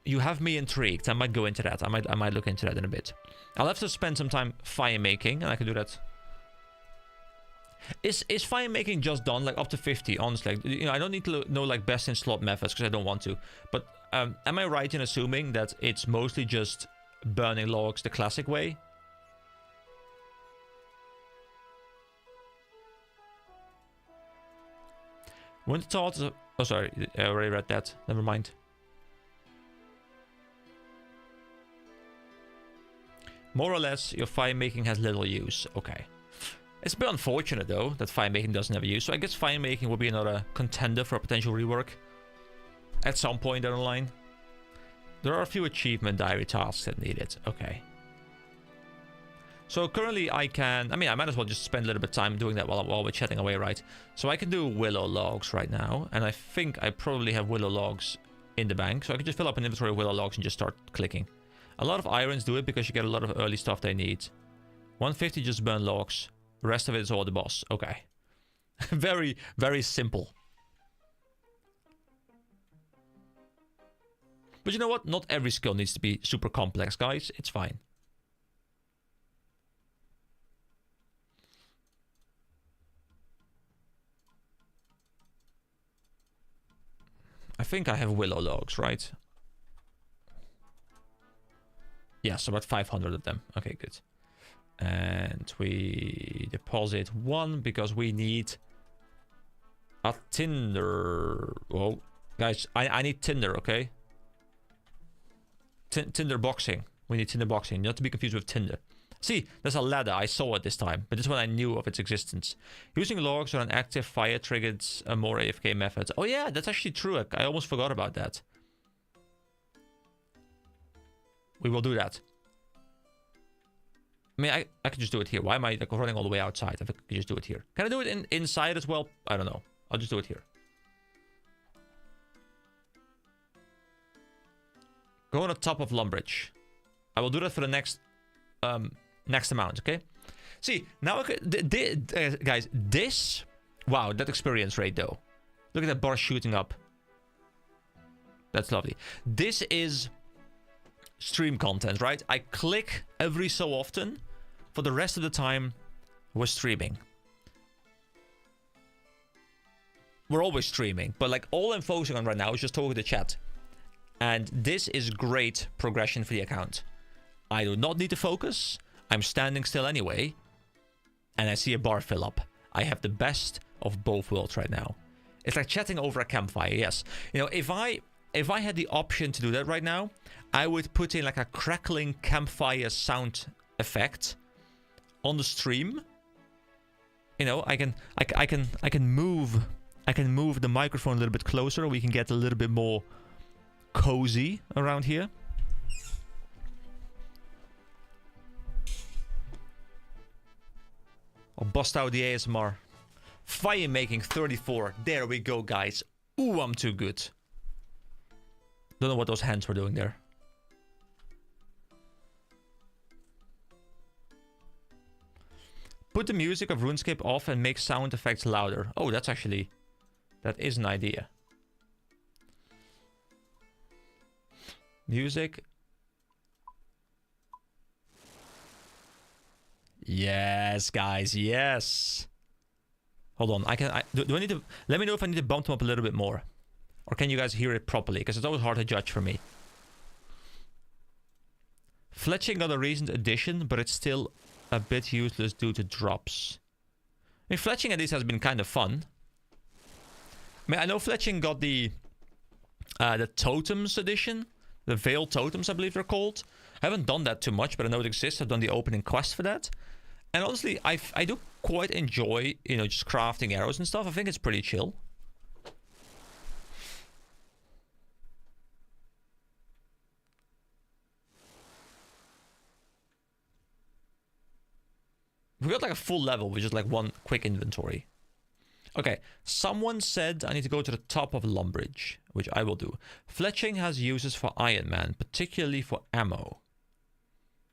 you have me intrigued. I might go into that. I might look into that in a bit. I'll have to spend some time fire making, and I can do that. Is fire making just done like up to 50? Honestly, you know, I don't need to know like best in slot methods because I don't want to. But am I right in assuming that it's mostly just burning logs the classic way? Wintertodt is oh, sorry, I already read that. Never mind. More or less, your fire making has little use. Okay. It's a bit unfortunate, though, that fire making doesn't have a use. So I guess fire making will be another contender for a potential rework at some point down the line. There are a few achievement diary tasks that need it. Okay. So currently I might as well just spend a little bit of time doing that while we're chatting away, right? So I can do willow logs right now, and I think I probably have willow logs in the bank. So I can just fill up an inventory of willow logs and just start clicking. A lot of irons do it because you get a lot of early stuff they need. 150 just burn logs. The rest of it is all the boss. Okay. Very, very simple. But you know what? Not every skill needs to be super complex, guys. It's fine. I think I have willow logs, right? Yes, about 500 of them. Okay, good. And we deposit one because we need a tinder. Whoa, guys, I need tinder, okay? Tinder boxing. We need tinder boxing, not to be confused with Tinder. See, there's a ladder. I saw it this time, but this one I knew of its existence. Using logs on an active fire triggered a more AFK method. Oh yeah, that's actually true. I almost forgot about that. We will do that. I mean, I could just do it here. Why am I like running all the way outside? I could just do it here. Can I do it inside as well? I don't know. I'll just do it here. Go on the top of Lumbridge. I will do that for the next amount, okay? See, now I could, guys, this... Wow, that experience rate, though. Look at that bar shooting up. That's lovely. This is stream content, right? I click every so often. For the rest of the time, we're streaming. We're always streaming, but like all I'm focusing on right now is just talking to chat. And this is great progression for the account. I do not need to focus. I'm standing still anyway. And I see a bar fill up. I have the best of both worlds right now. It's like chatting over a campfire, yes. You know, if I had the option to do that right now, I would put in like a crackling campfire sound effect on the stream. You know, I can move the microphone a little bit closer. We can get a little bit more cozy around here. I'll bust out the ASMR. Fire making 34. There we go, guys. Ooh, I'm too good. Don't know what those hands were doing there. Put the music of RuneScape off and make sound effects louder. Oh, that's actually... That is an idea. Music. Yes, guys, yes. Hold on, do I need to... Let me know if I need to bump them up a little bit more. Or can you guys hear it properly? Because it's always hard to judge for me. Fletching got a recent addition, but it's still a bit useless due to drops. I mean, fletching at least has been kind of fun. I mean, I know fletching got the Totems edition. The Veiled Totems, I believe they're called. I haven't done that too much, but I know it exists. I've done the opening quest for that. And honestly, I do quite enjoy, you know, just crafting arrows and stuff. I think it's pretty chill. We got like a full level with just like one quick inventory. Okay, someone said I need to go to the top of Lumbridge, which I will do. Fletching has uses for Iron Man, particularly for ammo.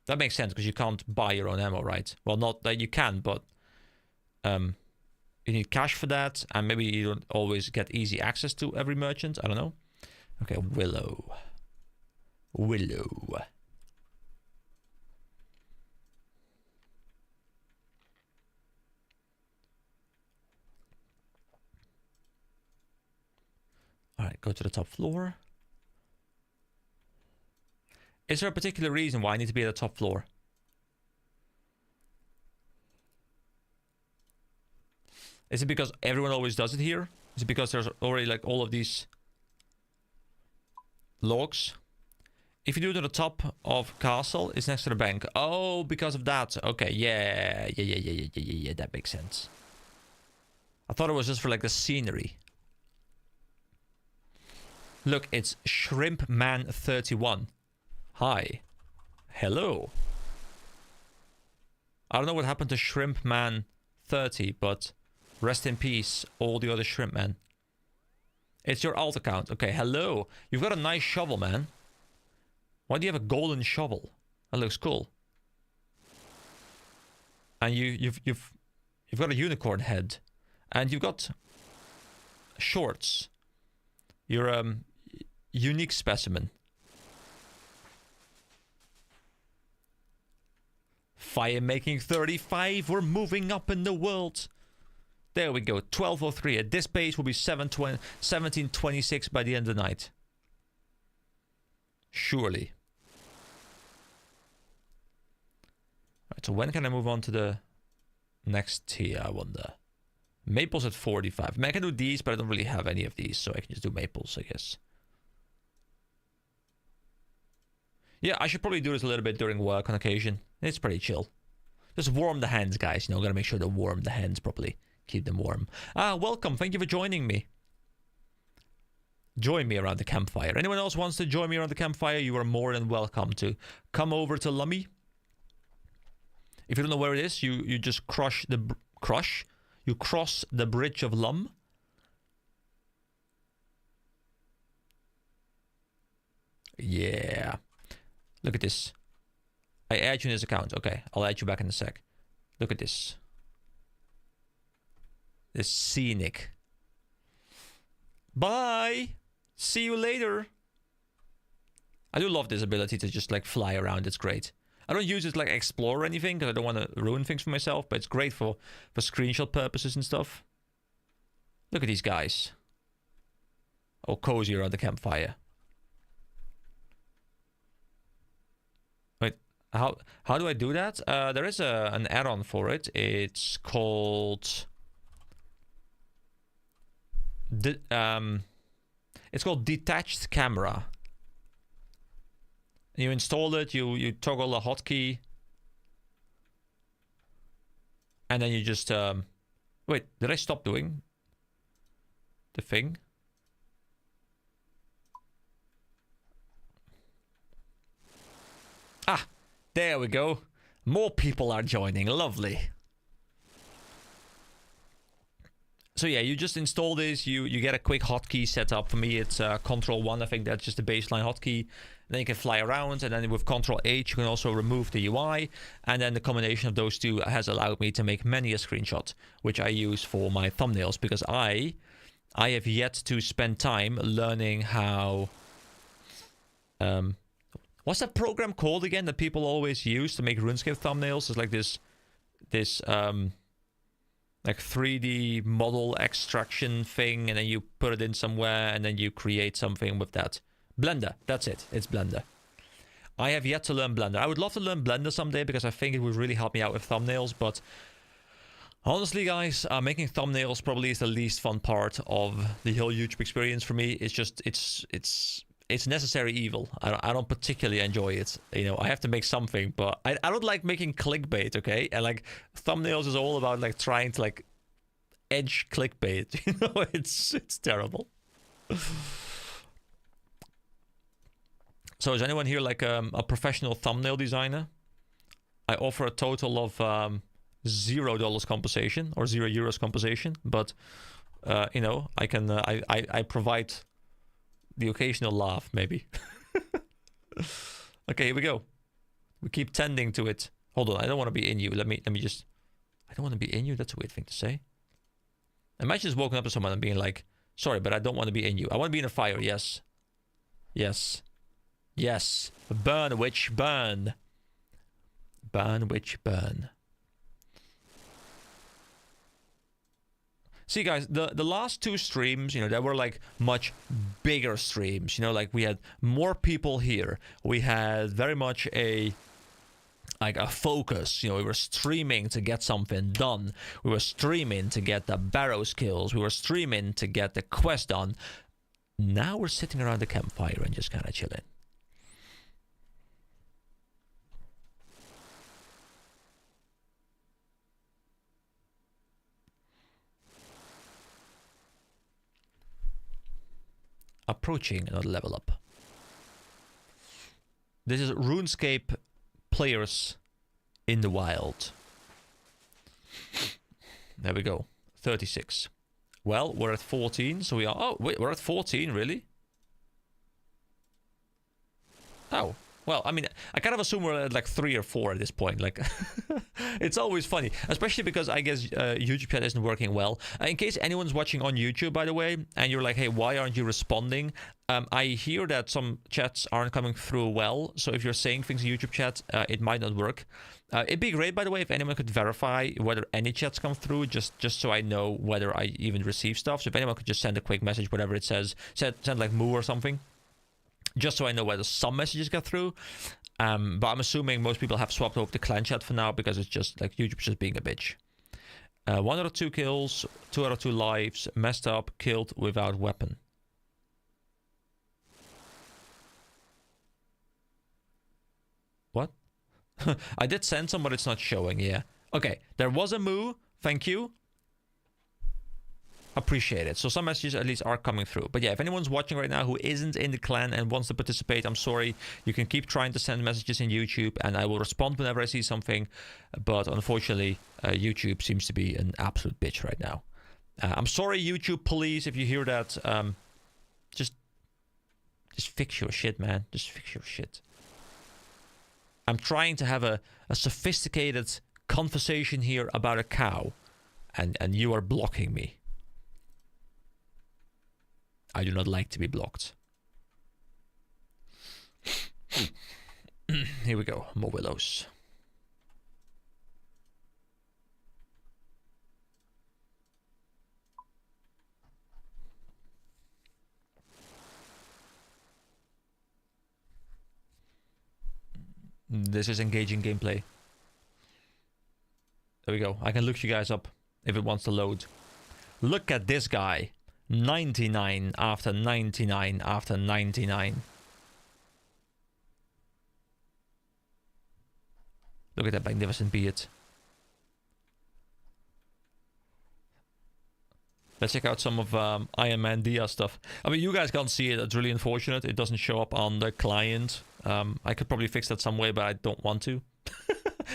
That makes sense because you can't buy your own ammo, right? Well, not that you can, but you need cash for that, and maybe you don't always get easy access to every merchant. I don't know. Okay, Willow. Willow. Alright, go to the top floor. Is there a particular reason why I need to be at the top floor? Is it because everyone always does it here? Is it because there's already like all of these logs? If you do it at the top of castle, it's next to the bank. Oh, because of that. Okay, yeah, that makes sense. I thought it was just for like the scenery. Look, it's Shrimp Man 31. Hi. Hello. I don't know what happened to Shrimp Man 30, but rest in peace, all the other Shrimp Men. It's your alt account. Okay, hello. You've got a nice shovel, man. Why do you have a golden shovel? That looks cool. And you've got a unicorn head. And you've got shorts. You're a unique specimen. Fire making 35. We're moving up in the world. There we go. 1203. At this pace will be 1726 by the end of the night. Surely. Right, so when can I move on to the next tier, I wonder? Maples at 45. I mean, I can do these, but I don't really have any of these, so I can just do maples, I guess. Yeah, I should probably do this a little bit during work on occasion. It's pretty chill. Just warm the hands, guys. You know, gotta make sure to warm the hands properly. Keep them warm. Welcome. Thank you for joining me. Join me around the campfire. Anyone else wants to join me around the campfire, you are more than welcome to come over to Lummy. If you don't know where it is, you just you cross the bridge of Lum. Yeah. Look at this. I add you in this account. Okay, I'll add you back in a sec. Look at this. This scenic. Bye. See you later. I do love this ability to just like fly around. It's great. I don't use it like explore or anything because I don't want to ruin things for myself, but it's great for screenshot purposes and stuff. Look at these guys. All cozy around the campfire. Wait, how do I do that? There is an add-on for it. It's called it's called Detached Camera. You install it, you toggle a hotkey, and then you just wait, did I stop doing the thing? Ah, there we go. More people are joining. Lovely. So yeah, you just install this, you get a quick hotkey set up. For me, it's Control 1. I think that's just the baseline hotkey. Then you can fly around, and then with Control H, you can also remove the UI. And then the combination of those two has allowed me to make many a screenshot, which I use for my thumbnails, because I have yet to spend time learning how... what's that program called again that people always use to make RuneScape thumbnails? It's like this like 3D model extraction thing, and then you put it in somewhere, and then you create something with that. Blender, that's it. It's Blender. I have yet to learn Blender. I would love to learn Blender someday because I think it would really help me out with thumbnails, but honestly, guys, making thumbnails probably is the least fun part of the whole YouTube experience for me. It's just, it's necessary evil. I don't particularly enjoy it. You know, I have to make something, but I don't like making clickbait, okay? And like thumbnails is all about like trying to like edge clickbait. You know, it's terrible. So is anyone here like a professional thumbnail designer? I offer a total of $0 compensation or €0 compensation, but you know, I can I provide the occasional laugh, maybe. Okay, here we go. We keep tending to it. Hold on, I don't want to be in you. Let me just... I don't want to be in you? That's a weird thing to say. Imagine just walking up to someone and being like, sorry, but I don't want to be in you. I want to be in a fire, yes. Yes. Yes. Burn, witch, burn. Burn, witch, burn. See, guys, the last two streams, you know, they were like much bigger streams. You know, like we had more people here. We had very much a focus. You know, we were streaming to get something done. We were streaming to get the barrow skills. We were streaming to get the quest done. Now we're sitting around the campfire and just kind of chilling. Approaching another level up. This is RuneScape players in the wild. There we go. 36. Well, we're at 14, so we are... Oh, wait, we're at 14, really? Oh. Well, I mean, I kind of assume we're at like 3 or 4 at this point. Like, it's always funny, especially because I guess YouTube chat isn't working well. In case anyone's watching on YouTube, by the way, and you're like, hey, why aren't you responding? I hear that some chats aren't coming through well. So if you're saying things in YouTube chat, it might not work. It'd be great, by the way, if anyone could verify whether any chats come through, just so I know whether I even receive stuff. So if anyone could just send a quick message, whatever it says, send like moo or something. Just so I know whether some messages get through. But I'm assuming most people have swapped over to clan chat for now because it's just like YouTube's just being a bitch. 1 out of 2 kills, 2 out of 2 lives, messed up, killed without weapon. What? I did send some, but it's not showing, yeah. Okay, there was a moo, thank you. Appreciate it. So some messages at least are coming through. But yeah, if anyone's watching right now who isn't in the clan and wants to participate, I'm sorry. You can keep trying to send messages in YouTube and I will respond whenever I see something. But unfortunately, YouTube seems to be an absolute bitch right now. I'm sorry, YouTube police, if you hear that. Just fix your shit, man. Just fix your shit. I'm trying to have a sophisticated conversation here about a cow. And you are blocking me. I do not like to be blocked. Here we go. More willows. This is engaging gameplay. There we go. I can look you guys up if it wants to load. Look at this guy. 99 after 99 after 99. Look at that magnificent beard. Let's check out some of Iron Man Diaz stuff. I mean, you guys can't see it. It's really unfortunate. It doesn't show up on the client. I could probably fix that some way, but I don't want to.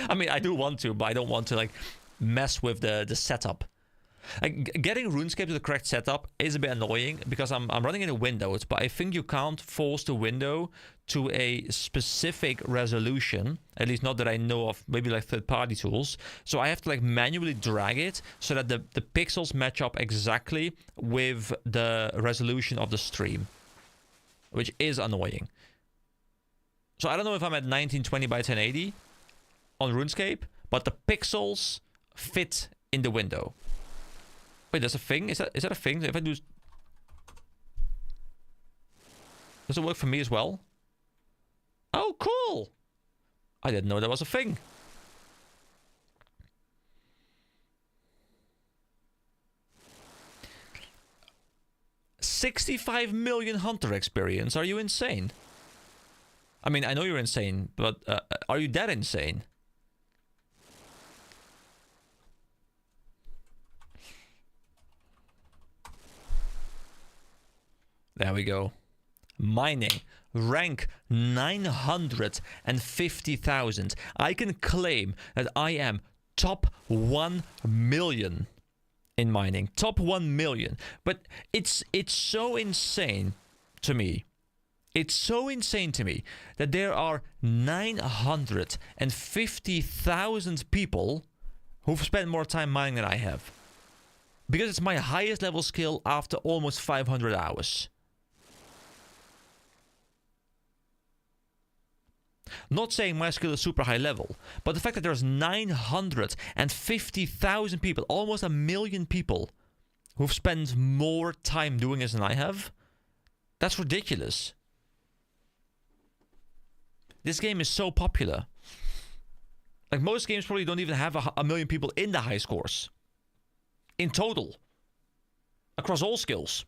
I mean, I do want to, but I don't want to like mess with the setup. Like, getting RuneScape to the correct setup is a bit annoying because I'm running in a Windows, but I think you can't force the window to a specific resolution, at least not that I know of, maybe like third-party tools. So I have to like manually drag it so that the pixels match up exactly with the resolution of the stream, which is annoying. So I don't know if I'm at 1920 by 1080 on RuneScape, but the pixels fit in the window. Wait, there's a thing? Is that a thing? If I do... Does it work for me as well? Oh, cool! I didn't know that was a thing. $65 million Hunter experience. Are you insane? I mean, I know you're insane, but are you that insane? There we go. Mining. Rank 950,000. I can claim that I am top 1 million in mining. Top 1 million. But it's so insane to me. It's so insane to me that there are 950,000 people who've spent more time mining than I have. Because it's my highest level skill after almost 500 hours. Not saying my skill is super high level, but the fact that there's 950,000 people, almost 1 million people, who've spent more time doing this than I have, that's ridiculous. This game is so popular. Like, most games probably don't even have a million people in the high scores. In total. Across all skills.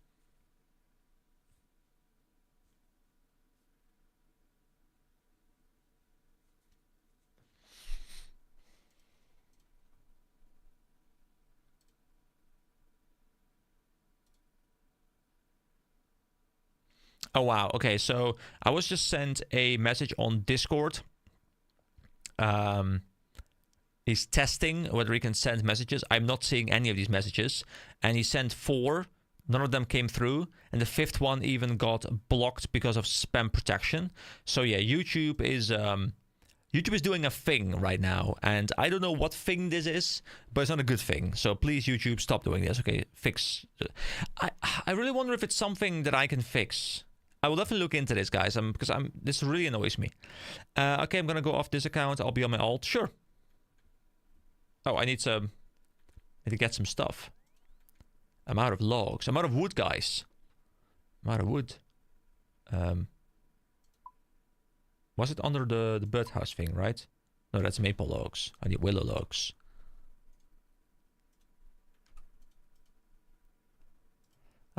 Oh, wow. Okay, so I was just sent a message on Discord. He's testing whether he can send messages. I'm not seeing any of these messages. And he sent 4. None of them came through. And the 5th one even got blocked because of spam protection. So yeah, YouTube is doing a thing right now. And I don't know what thing this is, but it's not a good thing. So please, YouTube, stop doing this. Okay, fix. I really wonder if it's something that I can fix. I will definitely look into this, guys, because this really annoys me. Okay, I'm gonna go off this account. I'll be on my alt. Sure. Oh, I need to get some stuff. I'm out of logs. I'm out of wood, guys. I'm out of wood. Was it under the birdhouse thing, right? No, that's maple logs. I need willow logs.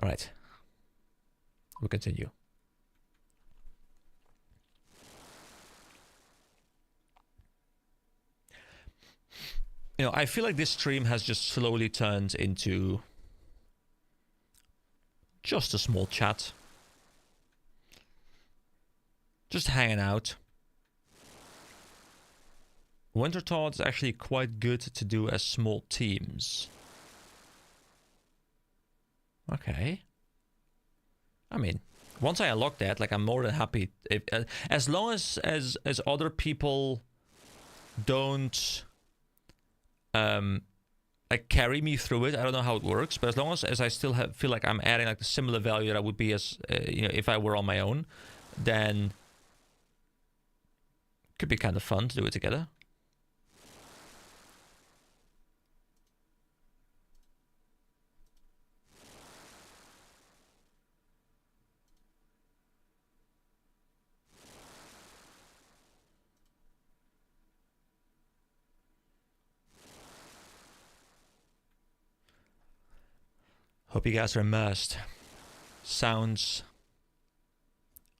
All right. We'll continue. You know, I feel like this stream has just slowly turned into just a small chat. Just hanging out. Wintertod is actually quite good to do as small teams. Okay. I mean, once I unlock that, like, I'm more than happy. If, as long as other people don't like carry me through it. I don't know how it works, but as long as I still feel like I'm adding like the similar value that I would be as you know, if I were on my own, then Could be kind of fun to do it together. Hope you guys are immersed. Sounds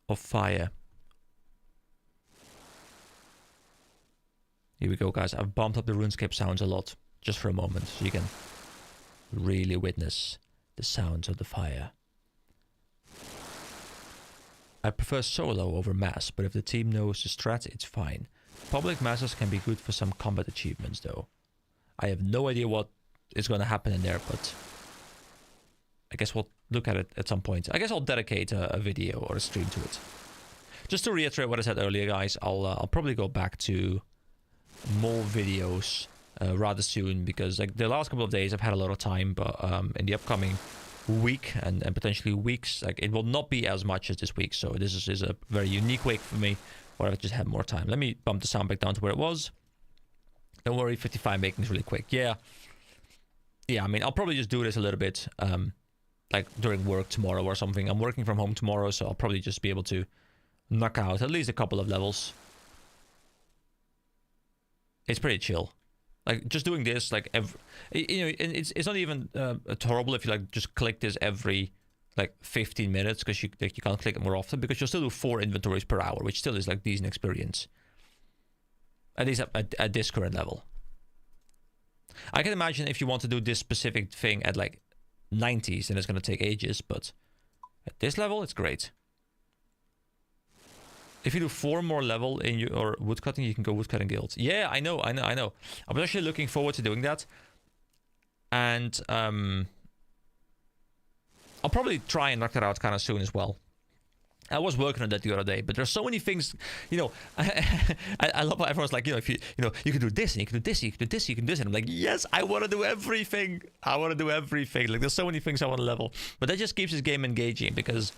of fire. Here we go, guys. I've bumped up the RuneScape sounds a lot, just for a moment, so you can really witness the sounds of the fire. I prefer solo over mass, but if the team knows the strat, it's fine. Public masses can be good for some combat achievements, though. I have no idea what is going to happen in there, but I guess we'll look at it at some point. I guess I'll dedicate a video or a stream to it. Just to reiterate what I said earlier, guys, I'll probably go back to more videos rather soon, because like the last couple of days I've had a lot of time, but in the upcoming week and potentially weeks, like it will not be as much as this week. So this is a very unique week for me where I've just had more time. Let me bump the sound back down to where it was. Don't worry, 55 makings really quick. Yeah, I mean, I'll probably just do this a little bit like during work tomorrow or something. I'm working from home tomorrow, so I'll probably just be able to knock out at least a couple of levels. It's pretty chill. Like just doing this, like you know, it's not even horrible if you like just click this every like 15 minutes, because you can't click it more often, because you'll still do 4 inventories per hour, which still is like decent experience. At least at this current level. I can imagine if you want to do this specific thing at like 90s, then it's going to take ages, but at this level, it's great. If you do 4 more level in your woodcutting, you can go woodcutting guild. Yeah, I know. I was actually looking forward to doing that. And I'll probably try and knock that out kind of soon as well. I was working on that the other day, but there's so many things, you know. I love how everyone's like, you know, if you can do this and you can do this, you can do this, you can do this, and I'm like, yes, I want to do everything. I want to do everything. Like, there's so many things I want to level, but that just keeps this game engaging, because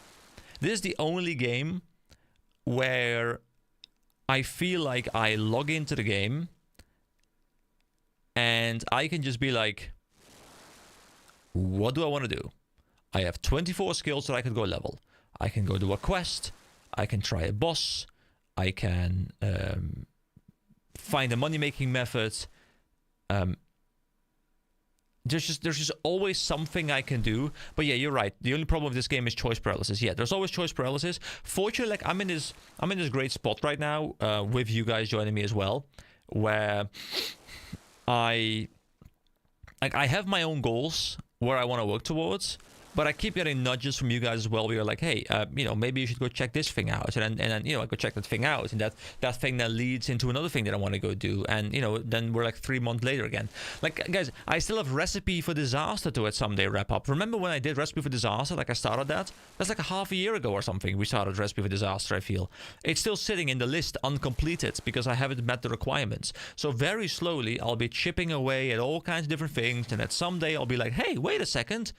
this is the only game where I feel like I log into the game and I can just be like, what do I want to do? I have 24 skills that I could go level. I can go do a quest. I can try a boss. I can find a money-making method. There's just always something I can do. But yeah, you're right. The only problem with this game is choice paralysis. Yeah, there's always choice paralysis. Fortunately, like I'm in this great spot right now with you guys joining me as well, where I have my own goals where I want to work towards. But I keep getting nudges from you guys as well. Where you're like, hey, you know, maybe you should go check this thing out, and then you know, I go check that thing out, and that thing that leads into another thing that I want to go do, and you know, then we're like 3 months later again. Like, guys, I still have Recipe for Disaster to it someday wrap up. Remember when I did Recipe for Disaster? Like I started that. That's like a half a year ago or something. We started Recipe for Disaster. I feel it's still sitting in the list uncompleted because I haven't met the requirements. So very slowly, I'll be chipping away at all kinds of different things, and that someday I'll be like, hey, wait a second.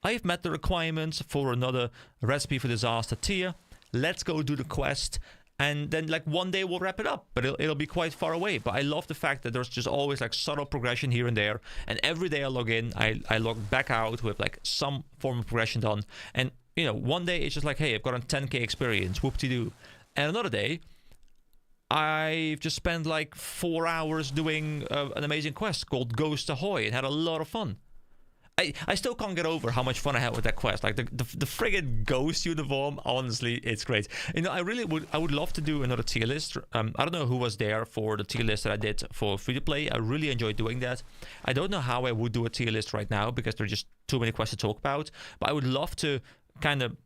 I've met the requirements for another Recipe for Disaster tier. Let's go do the quest. And then like one day we'll wrap it up. But it'll be quite far away. But I love the fact that there's just always like subtle progression here and there. And every day I log in, I log back out with like some form of progression done. And you know, one day it's just like, hey, I've got a 10k experience. Whoop-de-doo. And another day, I've just spent like 4 hours doing an amazing quest called Ghost Ahoy and had a lot of fun. I still can't get over how much fun I had with that quest. Like the friggin' ghost uniform, honestly, it's great. You know, I would love to do another tier list. I don't know who was there for the tier list that I did for free to play. I really enjoyed doing that. I don't know how I would do a tier list right now because there are just too many quests to talk about. But I would love to kind of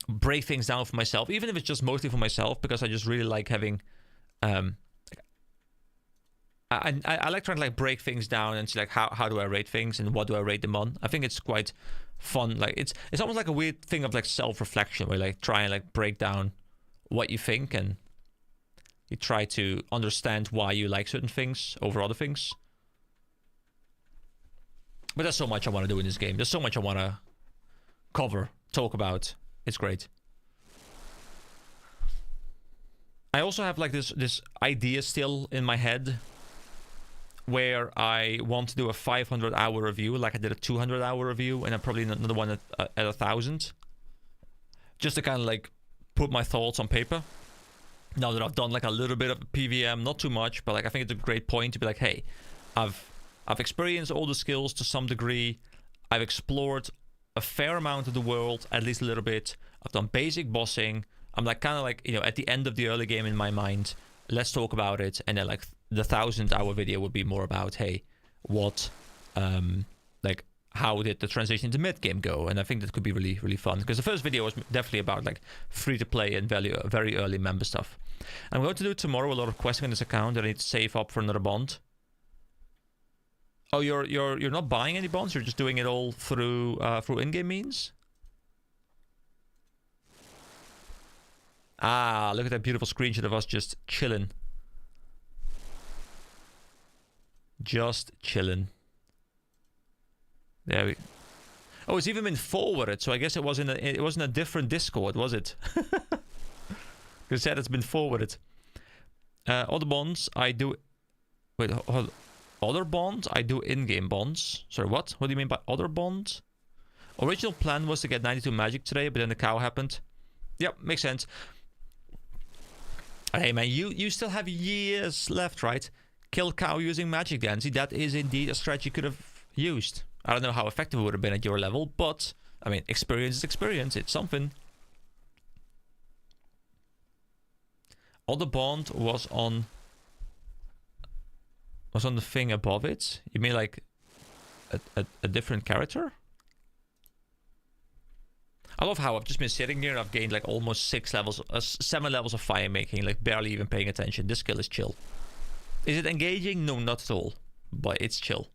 break things down for myself, even if it's just mostly for myself, because I just really like having I like trying to like break things down and see like how do I rate things and what do I rate them on. I think it's quite fun. Like it's almost like a weird thing of like self-reflection where you like try and like break down what you think and you try to understand why you like certain things over other things. But there's so much I want to do in this game. There's so much I want to cover, talk about. It's great. I also have like this idea still in my head where I want to do a 500-hour review, like I did a 200-hour review, and then probably another one at 1,000, just to kind of like put my thoughts on paper. Now that I've done like a little bit of PVM, not too much, but like I think it's a great point to be like, hey, I've experienced all the skills to some degree. I've explored a fair amount of the world, at least a little bit. I've done basic bossing. I'm like kind of like, you know, at the end of the early game in my mind. Let's talk about it, and then like the 1,000-hour video would be more about, hey, what, like, how did the transition to mid game go? And I think that could be really, really fun, because the first video was definitely about like free to play and very early member stuff. I'm going to do tomorrow a lot of questing on this account that I need to save up for another bond. Oh, you're not buying any bonds. You're just doing it all through in-game means. Ah, look at that beautiful screenshot of us just chilling. Just chilling. There we... Oh, it's even been forwarded, so I guess it wasn't a different Discord, was it? Because it said it's been forwarded. Other bonds, I do... Wait, hold... Other bonds? I do in-game bonds. Sorry, what? What do you mean by other bonds? Original plan was to get 92 magic today, but then the cow happened. Yep, makes sense. Hey man, you still have years left, right? Kill cow using magic then. See, that is indeed a strat you could have used. I don't know how effective it would have been at your level, but I mean, experience is experience. It's something. Other bond was on the thing above it. You mean like a different character? I love how I've just been sitting here and I've gained like almost 7 levels of fire making, like barely even paying attention. This skill is chill. Is it engaging? No, not at all. But it's chill.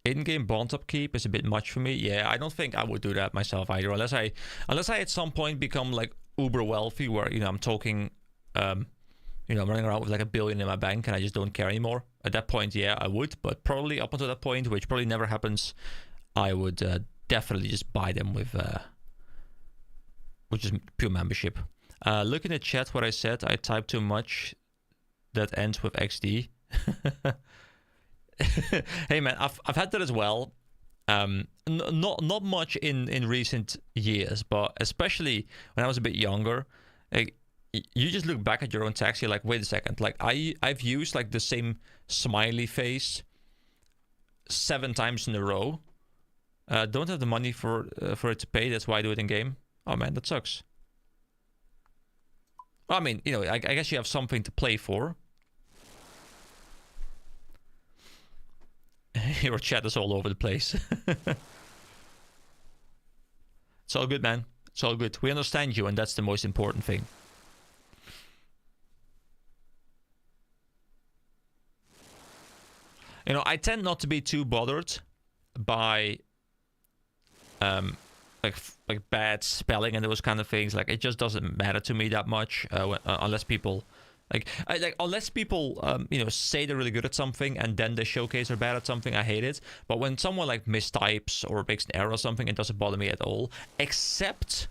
In-game bond upkeep is a bit much for me. Yeah, I don't think I would do that myself either, unless I at some point become like uber wealthy, where, you know, I'm talking, you know, I'm running around with like $1 billion in my bank and I just don't care anymore. At that point, yeah, I would, but probably up until that point, which probably never happens, I would definitely just buy them with just pure membership. Look in the chat what I said. I typed too much. That ends with XD. Hey man, I've had that as well. Not much in recent years, but especially when I was a bit younger, like, you just look back at your own text, you're like, wait a second, like I've used like the same smiley face 7 times in a row. Don't have the money for it to pay. That's why I do it in game. Oh man, that sucks. Well, I mean, you know, I guess you have something to play for. Your chat is all over the place. It's all good, man. It's all good. We understand you, and that's the most important thing. You know, I tend not to be too bothered by like bad spelling and those kind of things. Like, it just doesn't matter to me that much unless people unless people you know, say they're really good at something and then they showcase they're bad at something. I hate it. But when someone like mistypes or makes an error or something, it doesn't bother me at all. Except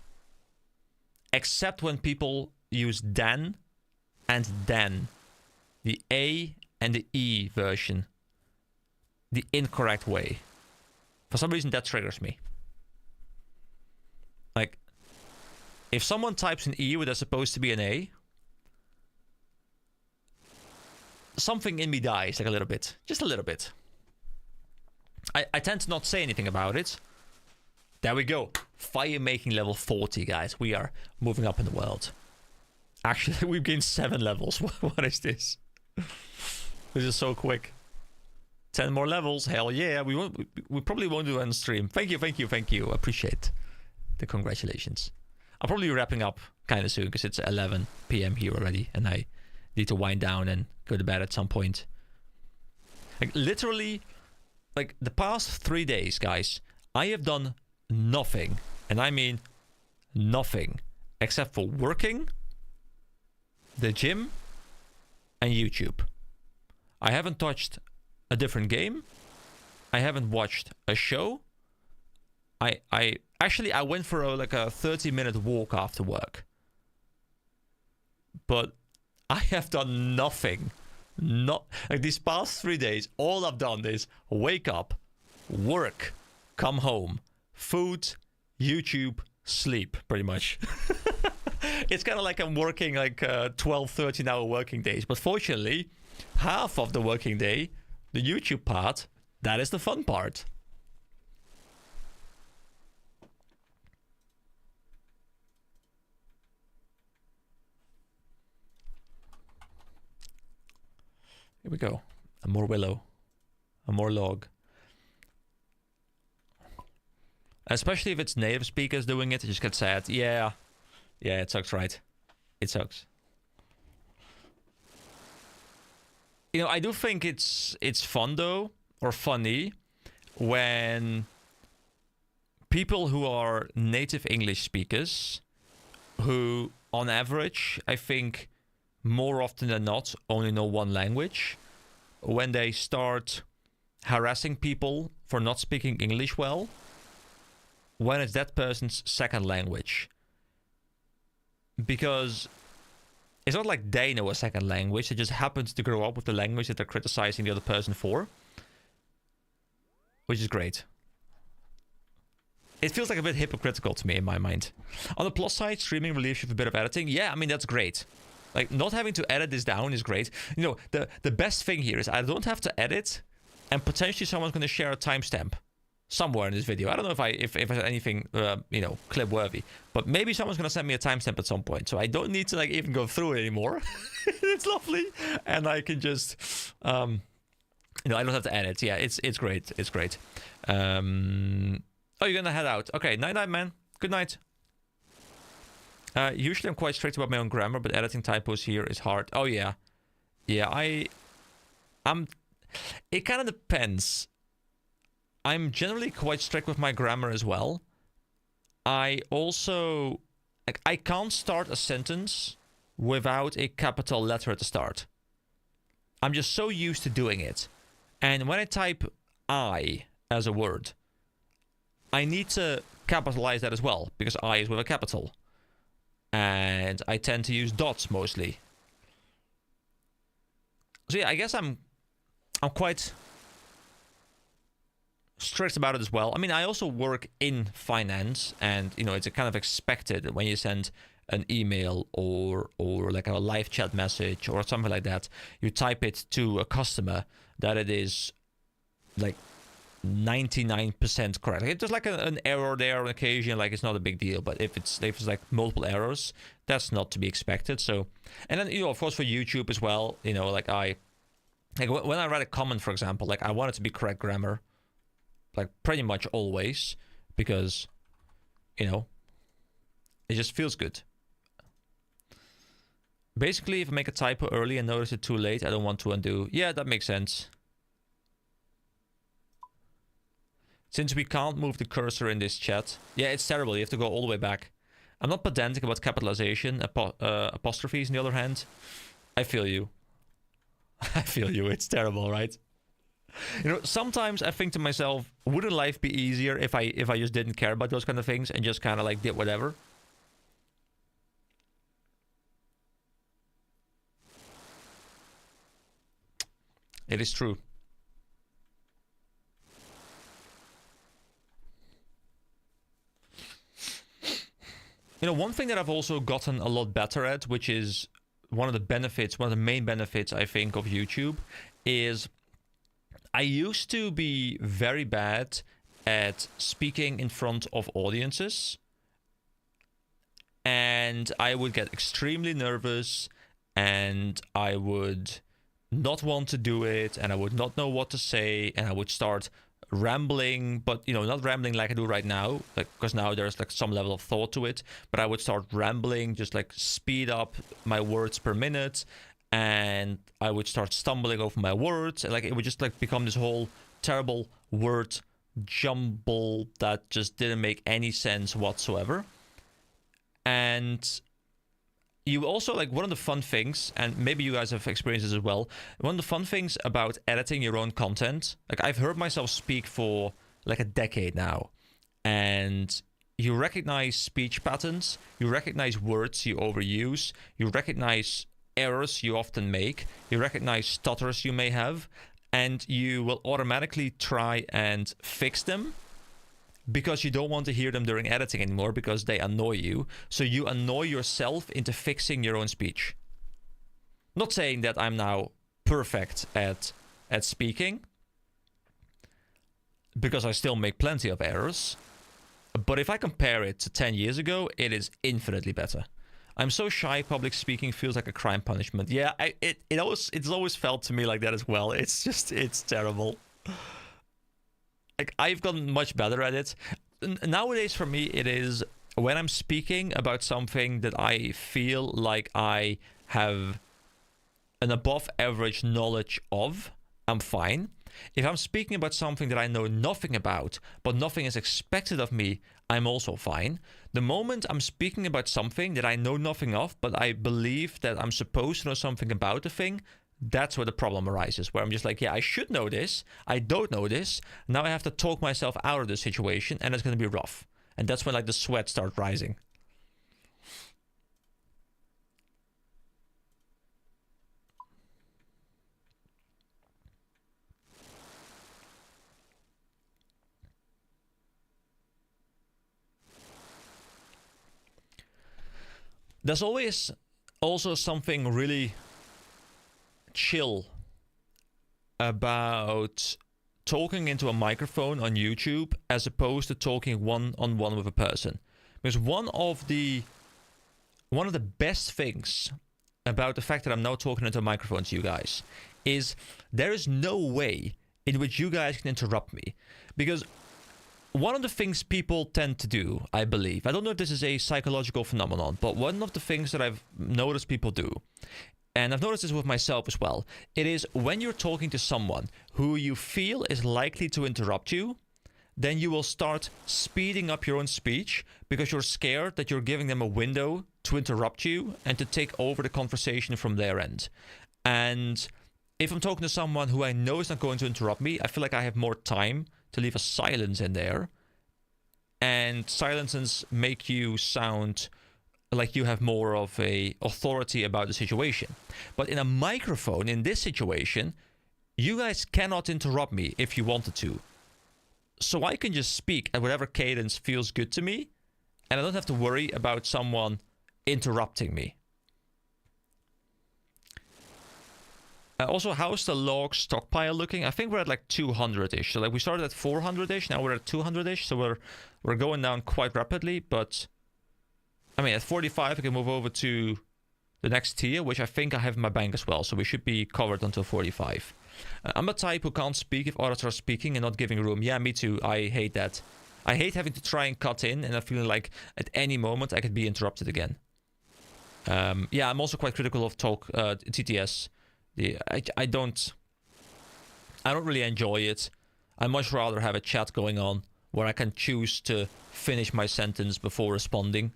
when people use Dan and Dan, the A and the E version, the incorrect way. For some reason that triggers me. Like, if someone types an E where there's supposed to be an A, something in me dies, like a little bit. Just a little bit. I tend to not say anything about it. There we go. Fire making level 40, guys. We are moving up in the world. Actually, we've gained 7 levels. What is this? This is so quick. 10 more levels. Hell yeah. We probably won't do it on stream. Thank you. Appreciate the congratulations. I'm probably wrapping up kind of soon because it's 11 p.m. here already, and I need to wind down and go to bed at some point. Like, literally, like, the past 3 days, guys, I have done nothing, and I mean nothing, except for working, the gym, and YouTube. I haven't touched a different game. I haven't watched a show. I actually went for a 30-minute walk after work. But I have done nothing. Not like these past 3 days, all I've done is wake up, work, come home, food, YouTube, sleep, pretty much. It's kind of like I'm working 12, 13-hour working days. But fortunately, half of the working day, the YouTube part, that is the fun part. Here we go. A more willow. A more log. Especially if it's native speakers doing it, you just get sad. Yeah. Yeah, it sucks, right? It sucks. You know, I do think it's fun though, or funny, when people who are native English speakers, who on average, I think more often than not, only know one language, when they start harassing people for not speaking English well, when it's that person's second language. Because it's not like they know a second language, they just happens to grow up with the language that they're criticizing the other person for. Which is great. It feels like a bit hypocritical to me in my mind. On the plus side, streaming relieves you of a bit of editing. Yeah, I mean, that's great. Like, not having to edit this down is great. You know, the best thing here is I don't have to edit, and potentially someone's going to share a timestamp somewhere in this video. I don't know if it's anything, you know, clip worthy, but maybe someone's going to send me a timestamp at some point, so I don't need to like even go through it anymore. It's lovely, and I can just, you know, I don't have to edit. Yeah, it's great. It's great. Oh, you're gonna head out. Okay, night night, man. Good night. Usually I'm quite strict about my own grammar, but editing typos here is hard. Oh yeah, yeah. I'm. It kind of depends. I'm generally quite strict with my grammar as well. I also, like, I can't start a sentence without a capital letter at the start. I'm just so used to doing it, and when I type I as a word, I need to capitalize that as well because I is with a capital. And I tend to use dots mostly. So yeah, I guess I'm quite strict about it as well. I mean, I also work in finance, and you know, it's kind of expected when you send an email or like a live chat message or something like that, you type it to a customer that it is like 99% correct. Like, if there's like an error there on occasion, like it's not a big deal, but if it's like multiple errors, that's not to be expected. So, and then, you know, of course for YouTube as well, you know, like when I write a comment, for example, like I want it to be correct grammar, like pretty much always, because, you know, it just feels good. Basically, if I make a typo early and notice it too late, I don't want to undo. Yeah, that makes sense. Since we can't move the cursor in this chat. Yeah, it's terrible. You have to go all the way back. I'm not pedantic about capitalization. Apostrophes, on the other hand. I feel you. I feel you. It's terrible, right? You know, sometimes I think to myself, wouldn't life be easier if I just didn't care about those kind of things and just kind of like did whatever? It is true. You know, one thing that I've also gotten a lot better at, which is one of the benefits, one of the main benefits, I think, of YouTube, is I used to be very bad at speaking in front of audiences. And I would get extremely nervous, and I would not want to do it, and I would not know what to say, and I would start rambling, but you know, not rambling like I do right now, like, because now there's like some level of thought to it, but I would start rambling, just like speed up my words per minute, and I would start stumbling over my words, and like it would just like become this whole terrible word jumble that just didn't make any sense whatsoever. And you also, like, one of the fun things, and maybe you guys have experienced this as well, one of the fun things about editing your own content, like, I've heard myself speak for like a decade now, and you recognize speech patterns, you recognize words you overuse, you recognize errors you often make, you recognize stutters you may have, and you will automatically try and fix them because you don't want to hear them during editing anymore because they annoy you. So you annoy yourself into fixing your own speech. Not saying that I'm now perfect at speaking, because I still make plenty of errors. But if I compare it to 10 years ago, it is infinitely better. I'm so shy, public speaking feels like a crime punishment. Yeah, it's always felt to me like that as well. It's terrible. Like, I've gotten much better at it. Nowadays, for me, it is when I'm speaking about something that I feel like I have an above average knowledge of, I'm fine. If I'm speaking about something that I know nothing about, but nothing is expected of me, I'm also fine. The moment I'm speaking about something that I know nothing of, but I believe that I'm supposed to know something about the thing, that's where the problem arises, where I'm just like, yeah, I should know this. I don't know this. Now I have to talk myself out of the situation, and it's going to be rough. And that's when, like, the sweat starts rising. There's always also something really chill about talking into a microphone on YouTube as opposed to talking one-on-one with a person. Because one of the best things about the fact that I'm now talking into a microphone to you guys is there is no way in which you guys can interrupt me. Because one of the things people tend to do, I believe, I don't know if this is a psychological phenomenon, but one of the things that I've noticed people do, and I've noticed this with myself as well, it is when you're talking to someone who you feel is likely to interrupt you, then you will start speeding up your own speech because you're scared that you're giving them a window to interrupt you and to take over the conversation from their end. And if I'm talking to someone who I know is not going to interrupt me, I feel like I have more time to leave a silence in there, and silences make you sound like you have more of a authority about the situation. But in a microphone, in this situation, you guys cannot interrupt me if you wanted to. So I can just speak at whatever cadence feels good to me, and I don't have to worry about someone interrupting me. Also, how's the log stockpile looking? I think we're at like 200-ish. So like we started at 400-ish, now we're at 200-ish. So we're going down quite rapidly. But I mean, at 45, I can move over to the next tier, which I think I have in my bank as well. So we should be covered until 45. I'm a type who can't speak if others are speaking and not giving room. Yeah, me too. I hate that. I hate having to try and cut in, and I feel like at any moment I could be interrupted again. Yeah, I'm also quite critical of TTS. I don't really enjoy it. I much rather have a chat going on where I can choose to finish my sentence before responding.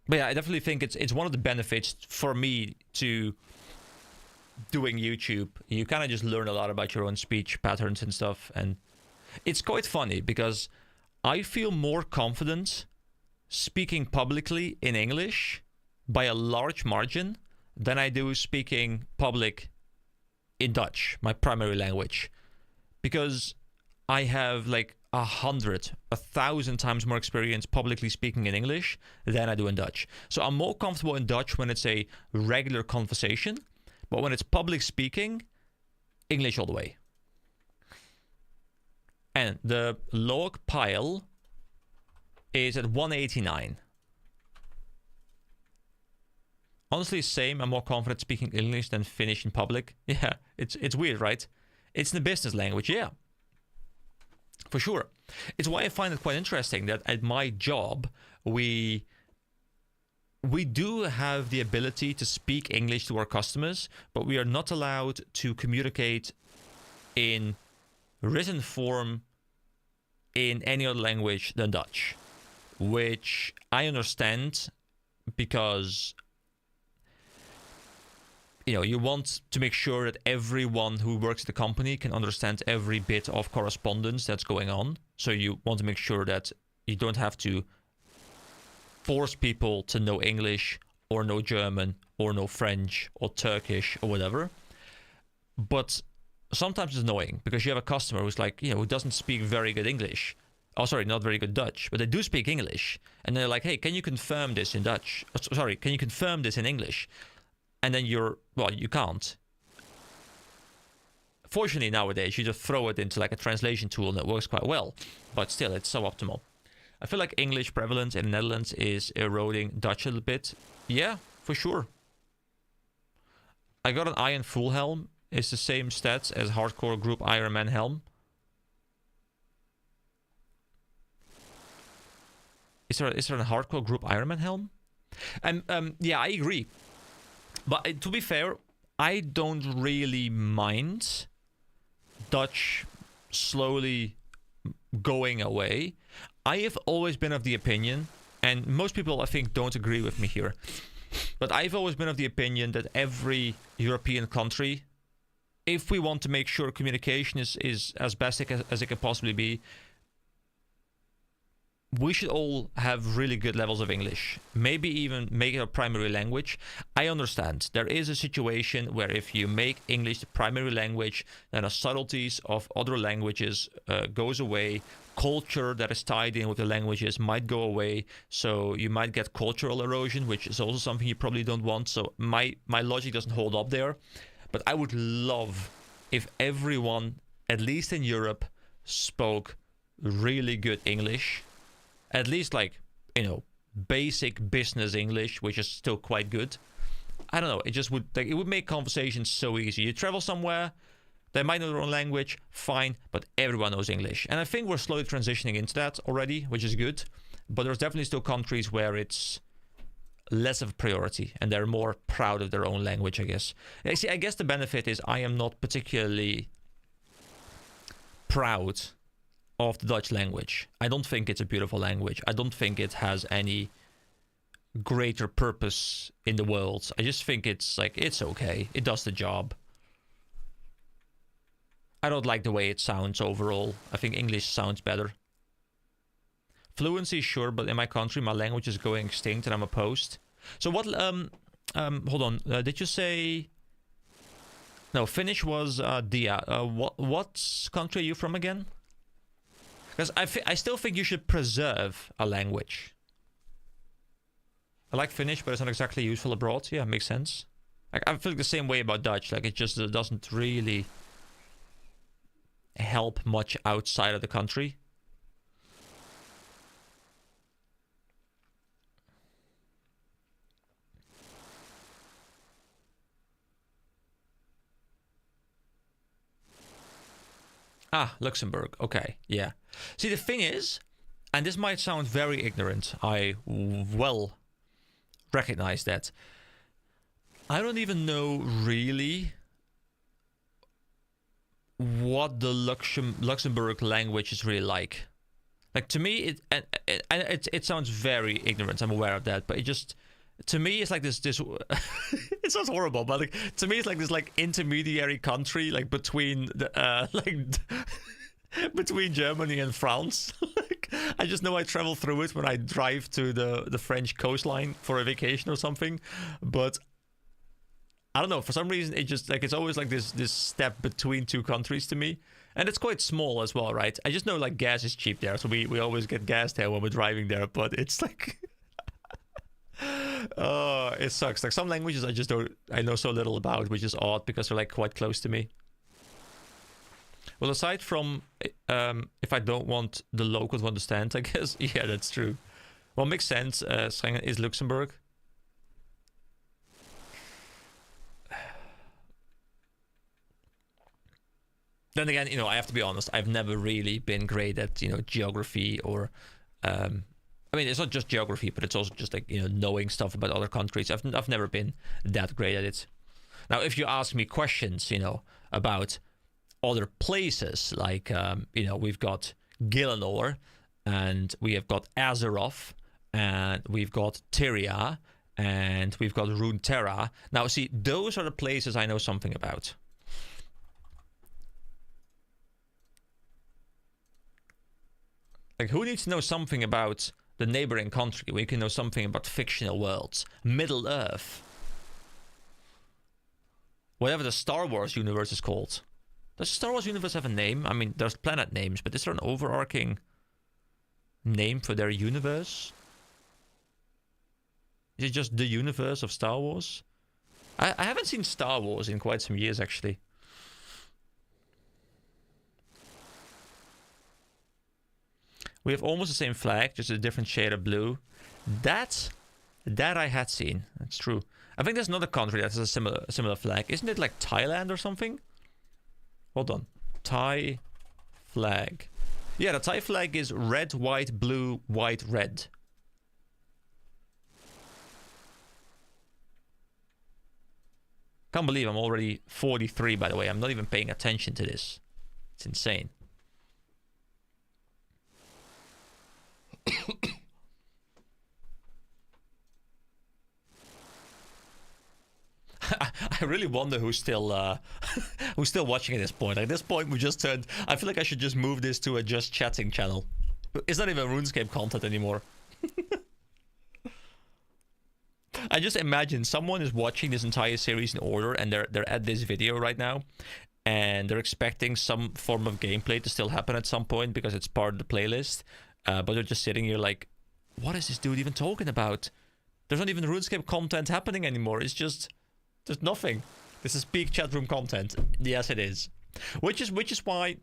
But yeah, I definitely think it's one of the benefits for me to doing YouTube. You kind of just learn a lot about your own speech patterns and stuff, and it's quite funny because I feel more confident speaking publicly in English by a large margin than I do speaking public in Dutch, my primary language, because I have like 1,000 times more experience publicly speaking in English than I do in Dutch. So I'm more comfortable in Dutch when it's a regular conversation, but when it's public speaking, English all the way. And the log pile is at 189. Honestly, same. I'm more confident speaking English than Finnish in public. Yeah, it's weird, right? It's the business language, yeah. For sure. It's why I find it quite interesting that at my job, we do have the ability to speak English to our customers, but we are not allowed to communicate in written form in any other language than Dutch. which I understand because, you want to make sure that everyone who works at the company can understand every bit of correspondence that's going on. So you want to make sure that you don't have to force people to know English or know German or know French or Turkish or whatever. But sometimes it's annoying because you have a customer who's like, who doesn't speak very good English. Oh, sorry, not very good Dutch, but they do speak English. And they're like, hey, can you confirm this in Dutch? Sorry, can you confirm this in English? And then you can't. Fortunately, nowadays, you just throw it into like a translation tool and it works quite well. But still, it's suboptimal. I feel like English prevalence in the Netherlands is eroding Dutch a little bit. Yeah, for sure. I got an Iron Full helm. It's the same stats as hardcore group Iron Man helm. Is there a hardcore group Iron Man helm? Yeah, I agree. But to be fair, I don't really mind Dutch slowly going away. I have always been of the opinion, and most people I think don't agree with me here, but I've always been of the opinion that every European country, if we want to make sure communication is as basic as it can possibly be, we should all have really good levels of English. Maybe even make it a primary language. I understand there is a situation where if you make English the primary language, then the subtleties of other languages goes away. Culture that is tied in with the languages might go away. So you might get cultural erosion, which is also something you probably don't want. So my logic doesn't hold up there. But I would love if everyone, at least in Europe, spoke really good English. At least like, basic business English, which is still quite good. I don't know. It just would it would make conversations so easy. You travel somewhere, they might know their own language, fine, but everyone knows English. And I think we're slowly transitioning into that already, which is good. But there's definitely still countries where it's less of a priority and they're more proud of their own language, I guess. See, I guess the benefit is I am not particularly proud of the Dutch language. I don't think it's a beautiful language. I don't think it has any greater purpose in the world. I just think it's okay. It does the job. I don't like the way it sounds overall. I think English sounds better. Fluency, sure, but in my country, my language is going extinct and I'm opposed. So what, hold on, did you say... No, Finnish was Dia. What country are you from again? Because I still think you should preserve a language. I like Finnish, but it's not exactly useful abroad. Yeah, makes sense. I feel the same way about Dutch. Like, it just doesn't really help much outside of the country. Ah, Luxembourg. Okay, yeah. See, the thing is, and this might sound very ignorant, I well recognize that. I don't even know really what the Luxembourg language is really like. Like, to me, it sounds very ignorant, I'm aware of that, but it just... To me, it's like this it sounds horrible, but like, to me, it's like this like intermediary country, like between the between Germany and France. Like, I just know I travel through it when I drive to the French coastline for a vacation or something. But I don't know, for some reason, it just like it's always like this step between two countries to me, and it's quite small as well, right? I just know like gas is cheap there, so we always get gas there when we're driving there. But it's like. It sucks. Like, some languages I know so little about, which is odd because they're like quite close to me. Well, aside from if I don't want the locals to understand, I guess. Yeah, that's true. Well, makes sense. Schengen is Luxembourg. Then again, I have to be honest. I've never really been great at geography or. I mean, it's not just geography, but it's also just like, knowing stuff about other countries. I've never been that great at it. Now, if you ask me questions, about other places, like, we've got Gillinor, and we have got Azeroth, and we've got Tyria, and we've got Runeterra. Now, see, those are the places I know something about. Like, who needs to know something about the neighboring country when you can know something about fictional worlds? Middle Earth. Whatever the Star Wars universe is called. Does Star Wars universe have a name? I mean, there's planet names, but is there an overarching name for their universe? Is it just the universe of Star Wars? I haven't seen Star Wars in quite some years, actually. We have almost the same flag, just a different shade of blue. That I had seen. That's true. I think there's another country that has a similar flag. Isn't it like Thailand or something? Hold on. Thai flag. Yeah, the Thai flag is red, white, blue, white, red. Can't believe I'm already 43, by the way. I'm not even paying attention to this. It's insane. I really wonder who's still watching at this point. At this point, we just turned. I feel like I should just move this to a just chatting channel. It's not even RuneScape content anymore. I just imagine someone is watching this entire series in order, and they're at this video right now, and they're expecting some form of gameplay to still happen at some point because it's part of the playlist. But they're just sitting here like, what is this dude even talking about? There's not even RuneScape content happening anymore. It's just, there's nothing. This is peak chat room content. Yes, it is. Which is why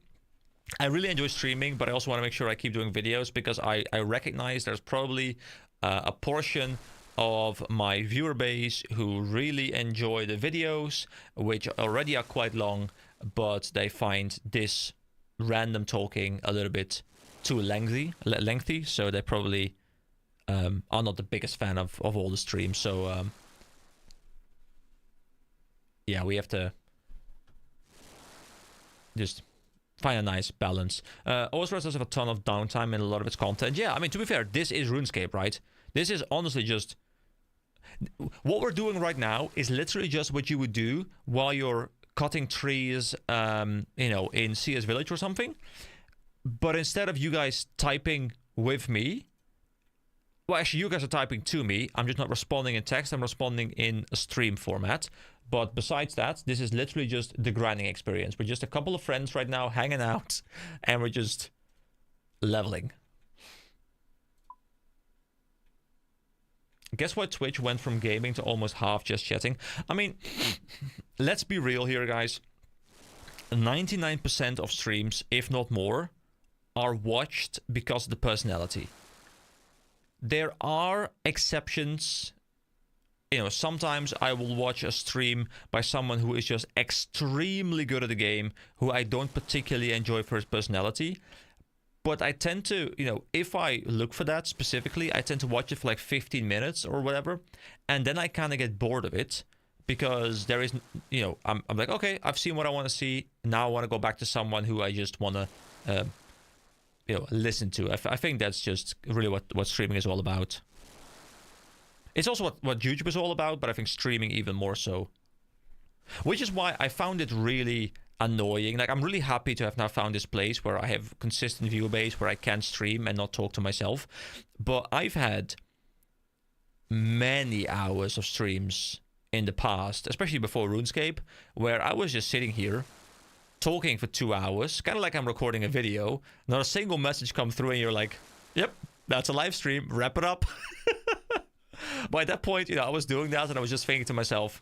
I really enjoy streaming, but I also want to make sure I keep doing videos, because I recognize there's probably a portion of my viewer base who really enjoy the videos, which already are quite long, but they find this random talking a little bit too lengthy, so they probably are not the biggest fan of all the streams. So yeah, we have to just find a nice balance. OSRS does have a ton of downtime in a lot of its content. Yeah, I mean, to be fair, this is RuneScape, right? This is honestly just... What we're doing right now is literally just what you would do while you're cutting trees, you know, in CS Village or something. But instead of you guys typing with me, well, actually, you guys are typing to me. I'm just not responding in text. I'm responding in a stream format. But besides that, this is literally just the grinding experience. We're just a couple of friends right now hanging out, and we're just leveling. Guess what? Twitch went from gaming to almost half just chatting. I mean, let's be real here, guys. 99% of streams, if not more, are watched because of the personality. There are exceptions. You know, sometimes I will watch a stream by someone who is just extremely good at the game, who I don't particularly enjoy for his personality. But I tend to, you know, if I look for that specifically, I tend to watch it for like 15 minutes or whatever. And then I kind of get bored of it because there is, you know, I'm like, okay, I've seen what I want to see. Now I want to go back to someone who I just want to, you know, listen to. I think that's just really what streaming is all about. It's also what YouTube is all about, but I think streaming even more so. Which is why I found it really annoying. Like, I'm really happy to have now found this place where I have consistent viewer base, where I can stream and not talk to myself. But I've had many hours of streams in the past, especially before RuneScape, where I was just sitting here talking for 2 hours, kind of like I'm recording a video. Not a single message come through, and you're like, yep, that's a live stream, wrap it up. But at that point, you know, I was doing that, and I was just thinking to myself,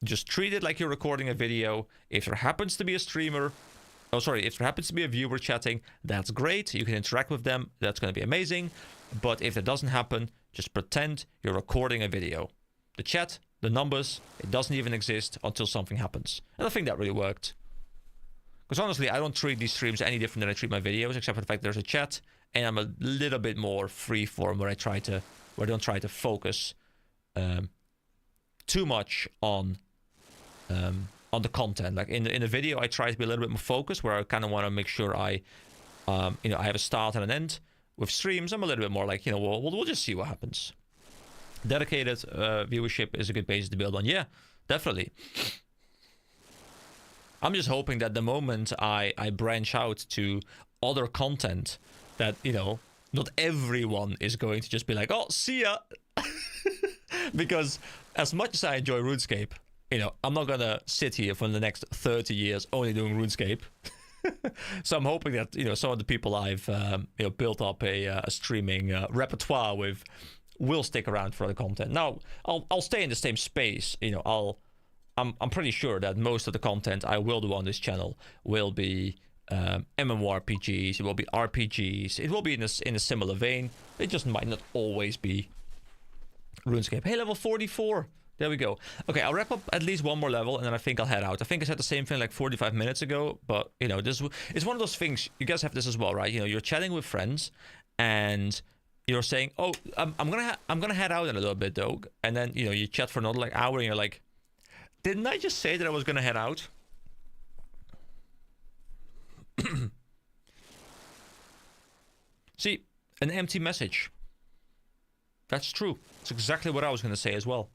just treat it like you're recording a video. If there happens to be a streamer, if there happens to be a viewer chatting, that's great. You can interact with them. That's going to be amazing. But if that doesn't happen, just pretend you're recording a video. The chat, the numbers, it doesn't even exist until something happens. And I think that really worked. Because honestly, I don't treat these streams any different than I treat my videos, except for the fact there's a chat, and I'm a little bit more freeform where I don't try to focus too much on the content. Like in the video, I try to be a little bit more focused, where I kind of want to make sure I, you know, I have a start and an end. with streams, I'm a little bit more like, you know, we'll just see what happens. Dedicated viewership is a good basis to build on. Yeah, definitely. I'm just hoping that the moment I branch out to other content, that, you know, not everyone is going to just be like, oh, see ya. Because as much as I enjoy RuneScape, you know, I'm not gonna sit here for the next 30 years only doing RuneScape. So I'm hoping that, you know, some of the people I've you know, built up a streaming repertoire with will stick around for the content. Now, I'll stay in the same space. You know, I'm pretty sure that most of the content I will do on this channel will be MMORPGs. It will be RPGs. It will be in a similar vein. It just might not always be RuneScape. Hey, level 44. There we go. Okay, I'll wrap up at least one more level, and then I think I'll head out. I think I said the same thing like 45 minutes ago, but, you know, it's one of those things. You guys have this as well, right? You know, you're chatting with friends, and you're saying, oh, I'm gonna head out in a little bit, though. And then, you know, you chat for another like hour, and you're like, didn't I just say that I was gonna head out? See, an empty message. That's true. It's exactly what I was gonna say as well.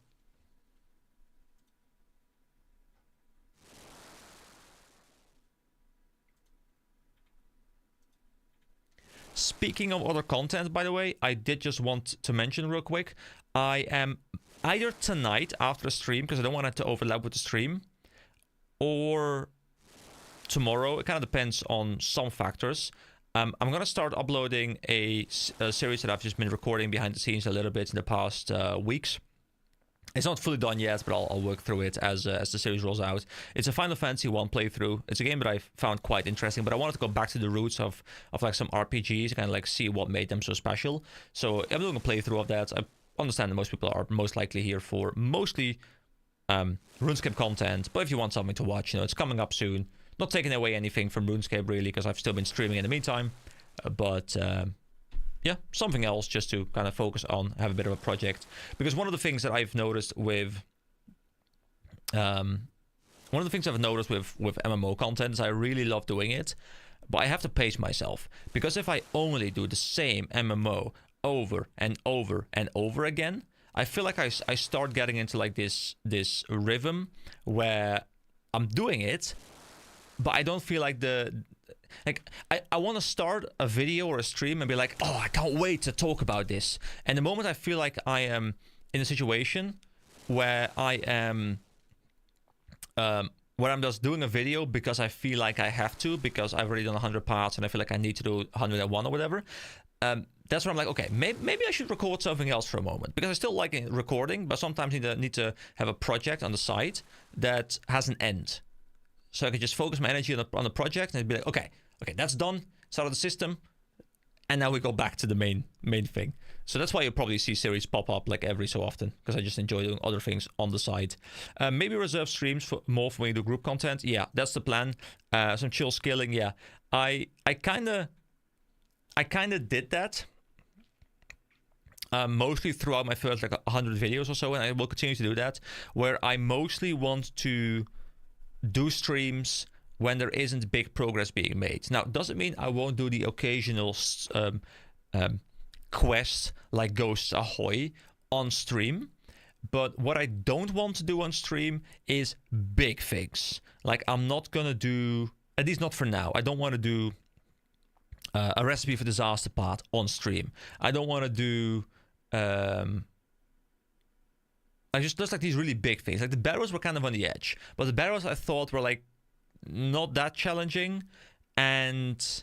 Speaking of other content, by the way, I did just want to mention real quick, I am either tonight after the stream, because I don't want it to overlap with the stream, or tomorrow. It kind of depends on some factors. I'm going to start uploading a series that I've just been recording behind the scenes a little bit in the past weeks. It's not fully done yet, but I'll work through it as the series rolls out. It's a Final Fantasy 1 playthrough. It's a game that I found quite interesting, but I wanted to go back to the roots of like some RPGs, kind of like see what made them so special. So I'm doing a playthrough of that. I understand that most people are most likely here for mostly RuneScape content, but if you want something to watch, you know, it's coming up soon. Not taking away anything from RuneScape really, because I've still been streaming in the meantime, but yeah, something else just to kind of focus on, have a bit of a project. Because one of the things that I've noticed with MMO content is I really love doing it, but I have to pace myself, because if I only do the same MMO over and over and over again, I feel like I start getting into like this rhythm where I'm doing it, but I don't feel like I want to start a video or a stream and be like, oh, I can't wait to talk about this. And the moment I feel like I am in a situation where I am, where I'm just doing a video because I feel like I have to, because I've already done 100 parts and I feel like I need to do 101 or whatever, that's where I'm like, okay, maybe I should record something else for a moment, because I still like recording, but sometimes need to have a project on the side that has an end. So I could just focus my energy on the project and be like, okay, that's done. It's out of the system, and now we go back to the main thing. So that's why you'll probably see series pop up like every so often, because I just enjoy doing other things on the side. Maybe reserve streams more for when you do group content. Yeah, that's the plan. Some chill skilling. Yeah, I kind of did that. Mostly throughout my first like 100 videos or so, and I will continue to do that, where I mostly want to do streams when there isn't big progress being made. Now, doesn't mean I won't do the occasional quest like Ghosts Ahoy on stream, but what I don't want to do on stream is big things. Like, I'm not gonna do, at least not for now, I don't want to do a recipe for disaster part on stream. I don't want to do just like these really big things. Like the barrows were kind of on the edge, but the barrows I thought were like not that challenging and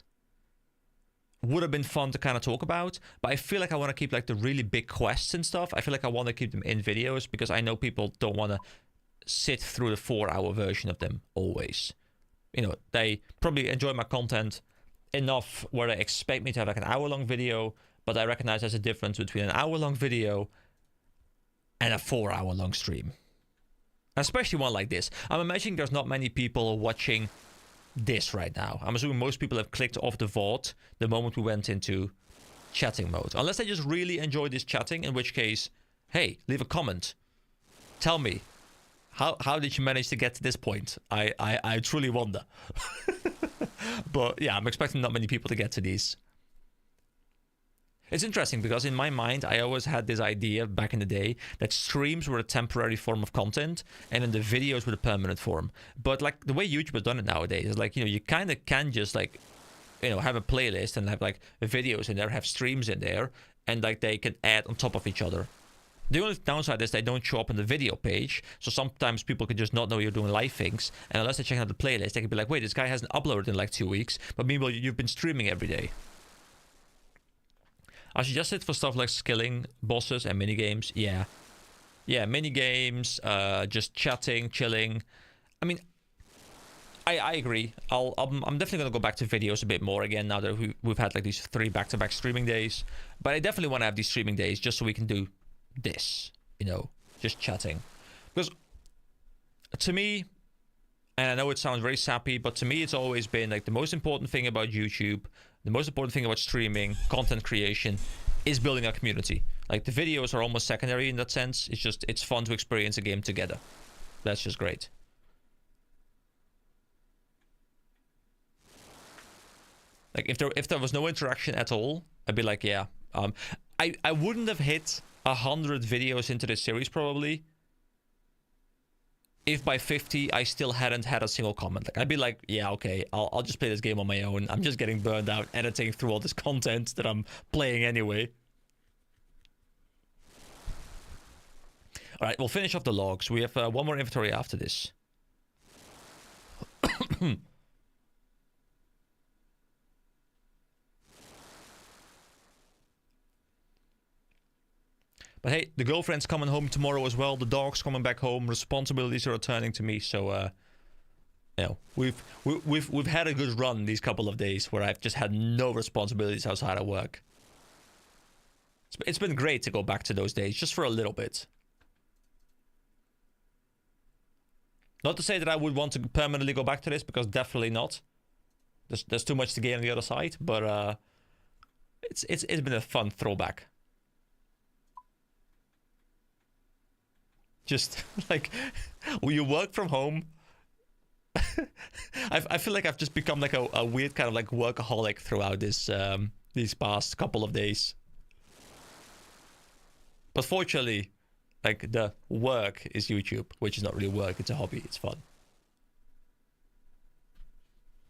would have been fun to kind of talk about. But I feel like I want to keep like the really big quests and stuff. I feel like I want to keep them in videos, because I know people don't want to sit through the 4-hour version of them always. You know, they probably enjoy my content enough where they expect me to have like an hour-long video, but I recognize there's a difference between an hour-long video and a 4-hour-long stream. Especially one like this. I'm imagining there's not many people watching this right now. I'm assuming most people have clicked off the VOD the moment we went into chatting mode. Unless they just really enjoy this chatting, in which case, hey, leave a comment. Tell me, how did you manage to get to this point? I truly wonder. But yeah, I'm expecting not many people to get to these. It's interesting because in my mind, I always had this idea back in the day that streams were a temporary form of content and then the videos were the permanent form. But like the way YouTube has done it nowadays is like, you know, you kind of can just like, you know, have a playlist and have like videos in there, have streams in there, and like they can add on top of each other. The only downside is they don't show up on the video page, so sometimes people could just not know you're doing live things, and unless they check out the playlist, they could be like, wait, this guy hasn't uploaded in like 2 weeks, but meanwhile you've been streaming every day. I suggested for stuff like skilling, bosses, and minigames. Yeah, minigames, just chatting, chilling. I mean, I agree. I'm definitely gonna go back to videos a bit more again now that we've had like these 3 back-to-back streaming days. But I definitely want to have these streaming days just so we can do this, you know, just chatting. Because to me, and I know it sounds very sappy, but to me it's always been like the most important thing about YouTube, the most important thing about streaming, content creation, is building a community. Like the videos are almost secondary in that sense. It's just, it's fun to experience a game together. That's just great. Like if there was no interaction at all, I'd be like, yeah. I wouldn't have hit 100 videos into this series probably if by 50 I still hadn't had a single comment. Like I'd be like, yeah, okay, I'll just play this game on my own. I'm just getting burned out editing through all this content that I'm playing anyway. All right, we'll finish off the logs. We have one more inventory after this. But hey, the girlfriend's coming home tomorrow as well. The dog's coming back home. Responsibilities are returning to me. So, you know, we've had a good run these couple of days where I've just had no responsibilities outside of work. It's been great to go back to those days, just for a little bit. Not to say that I would want to permanently go back to this, because definitely not. There's too much to gain on the other side, but it's been a fun throwback. Just like when you work from home, I feel like I've just become like a weird kind of like workaholic throughout this these past couple of days. But fortunately, like the work is YouTube, which is not really work, it's a hobby, it's fun.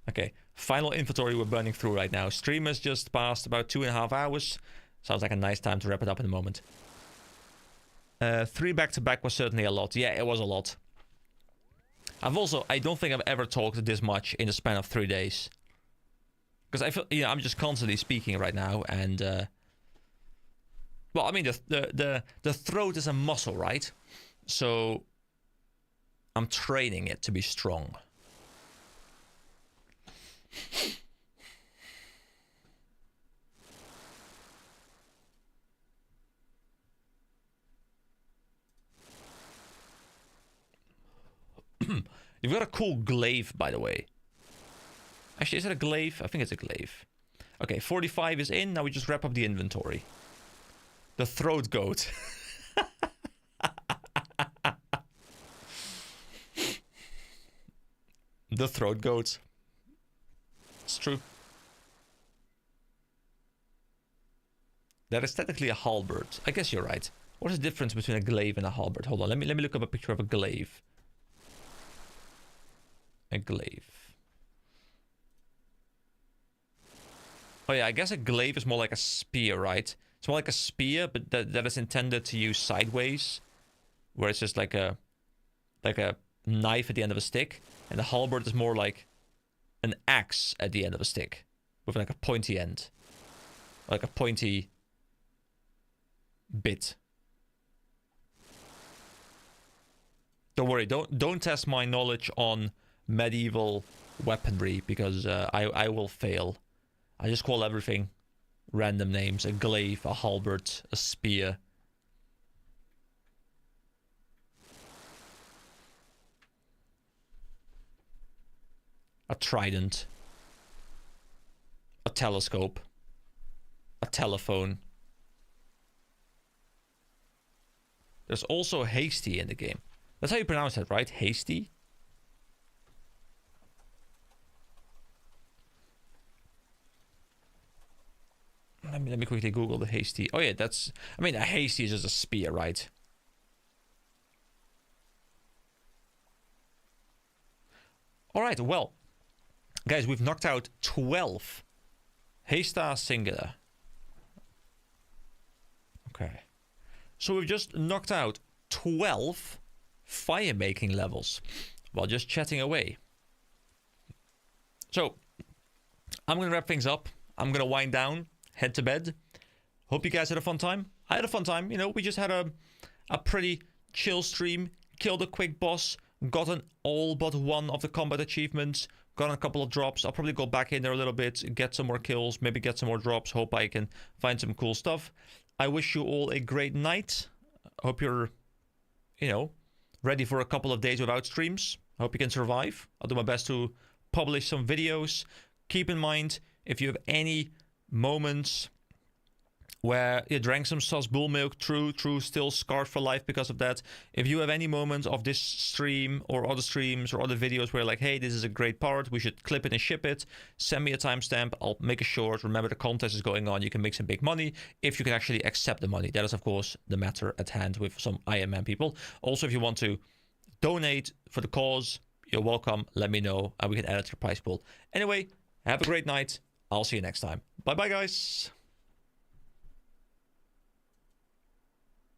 Okay, final inventory we're burning through right now. Stream has just passed about 2.5 hours. Sounds like a nice time to wrap it up in a moment. 3 back-to-back was certainly a lot. Yeah, it was a lot. I don't think I've ever talked this much in the span of 3 days. Because I feel, you know, I'm just constantly speaking right now, and well, I mean, the throat is a muscle, right? So I'm training it to be strong. You've got a cool glaive, by the way. Actually, is it a glaive? I think it's a glaive. Okay, 45 is in. Now we just wrap up the inventory. The throat goat. The throat goat. It's true. That is technically a halberd. I guess you're right. What is the difference between a glaive and a halberd? Hold on, let me look up a picture of a glaive. A glaive. Oh yeah, I guess a glaive is more like a spear, right? It's more like a spear, but that is intended to use sideways, where it's just like a knife at the end of a stick, and the halberd is more like an axe at the end of a stick, with like a pointy end, like a pointy bit. Don't worry, don't test my knowledge on medieval weaponry, because I will fail. I just call everything random names: a glaive, a halberd, a spear. A trident. A telescope. A telephone. There's also hasty in the game. That's how you pronounce it, right? Hasty? Let me quickly Google the hasty. Oh yeah, that's... I mean, a hasty is just a spear, right? Alright, well. Guys, we've knocked out 12. Hasta singular. Okay. So we've just knocked out 12 fire making levels while just chatting away. So, I'm going to wrap things up. I'm going to wind down, head to bed. Hope you guys had a fun time. I had a fun time. You know, we just had a pretty chill stream. Killed a quick boss. Gotten all but one of the combat achievements. Got a couple of drops. I'll probably go back in there a little bit, get some more kills, maybe get some more drops. Hope I can find some cool stuff. I wish you all a great night. Hope you're, you know, ready for a couple of days without streams. Hope you can survive. I'll do my best to publish some videos. Keep in mind, if you have any moments where you drank some sus bull milk, true, still scarred for life because of that. If you have any moments of this stream or other streams or other videos where like, hey, this is a great part, we should clip it and ship it, send me a timestamp. I'll make a short. Remember, the contest is going on. You can make some big money if you can actually accept the money. That is, of course, the matter at hand with some IMM people. Also, if you want to donate for the cause, you're welcome. Let me know and we can add it to the prize pool. Anyway, have a great night. I'll see you next time. Bye-bye, guys.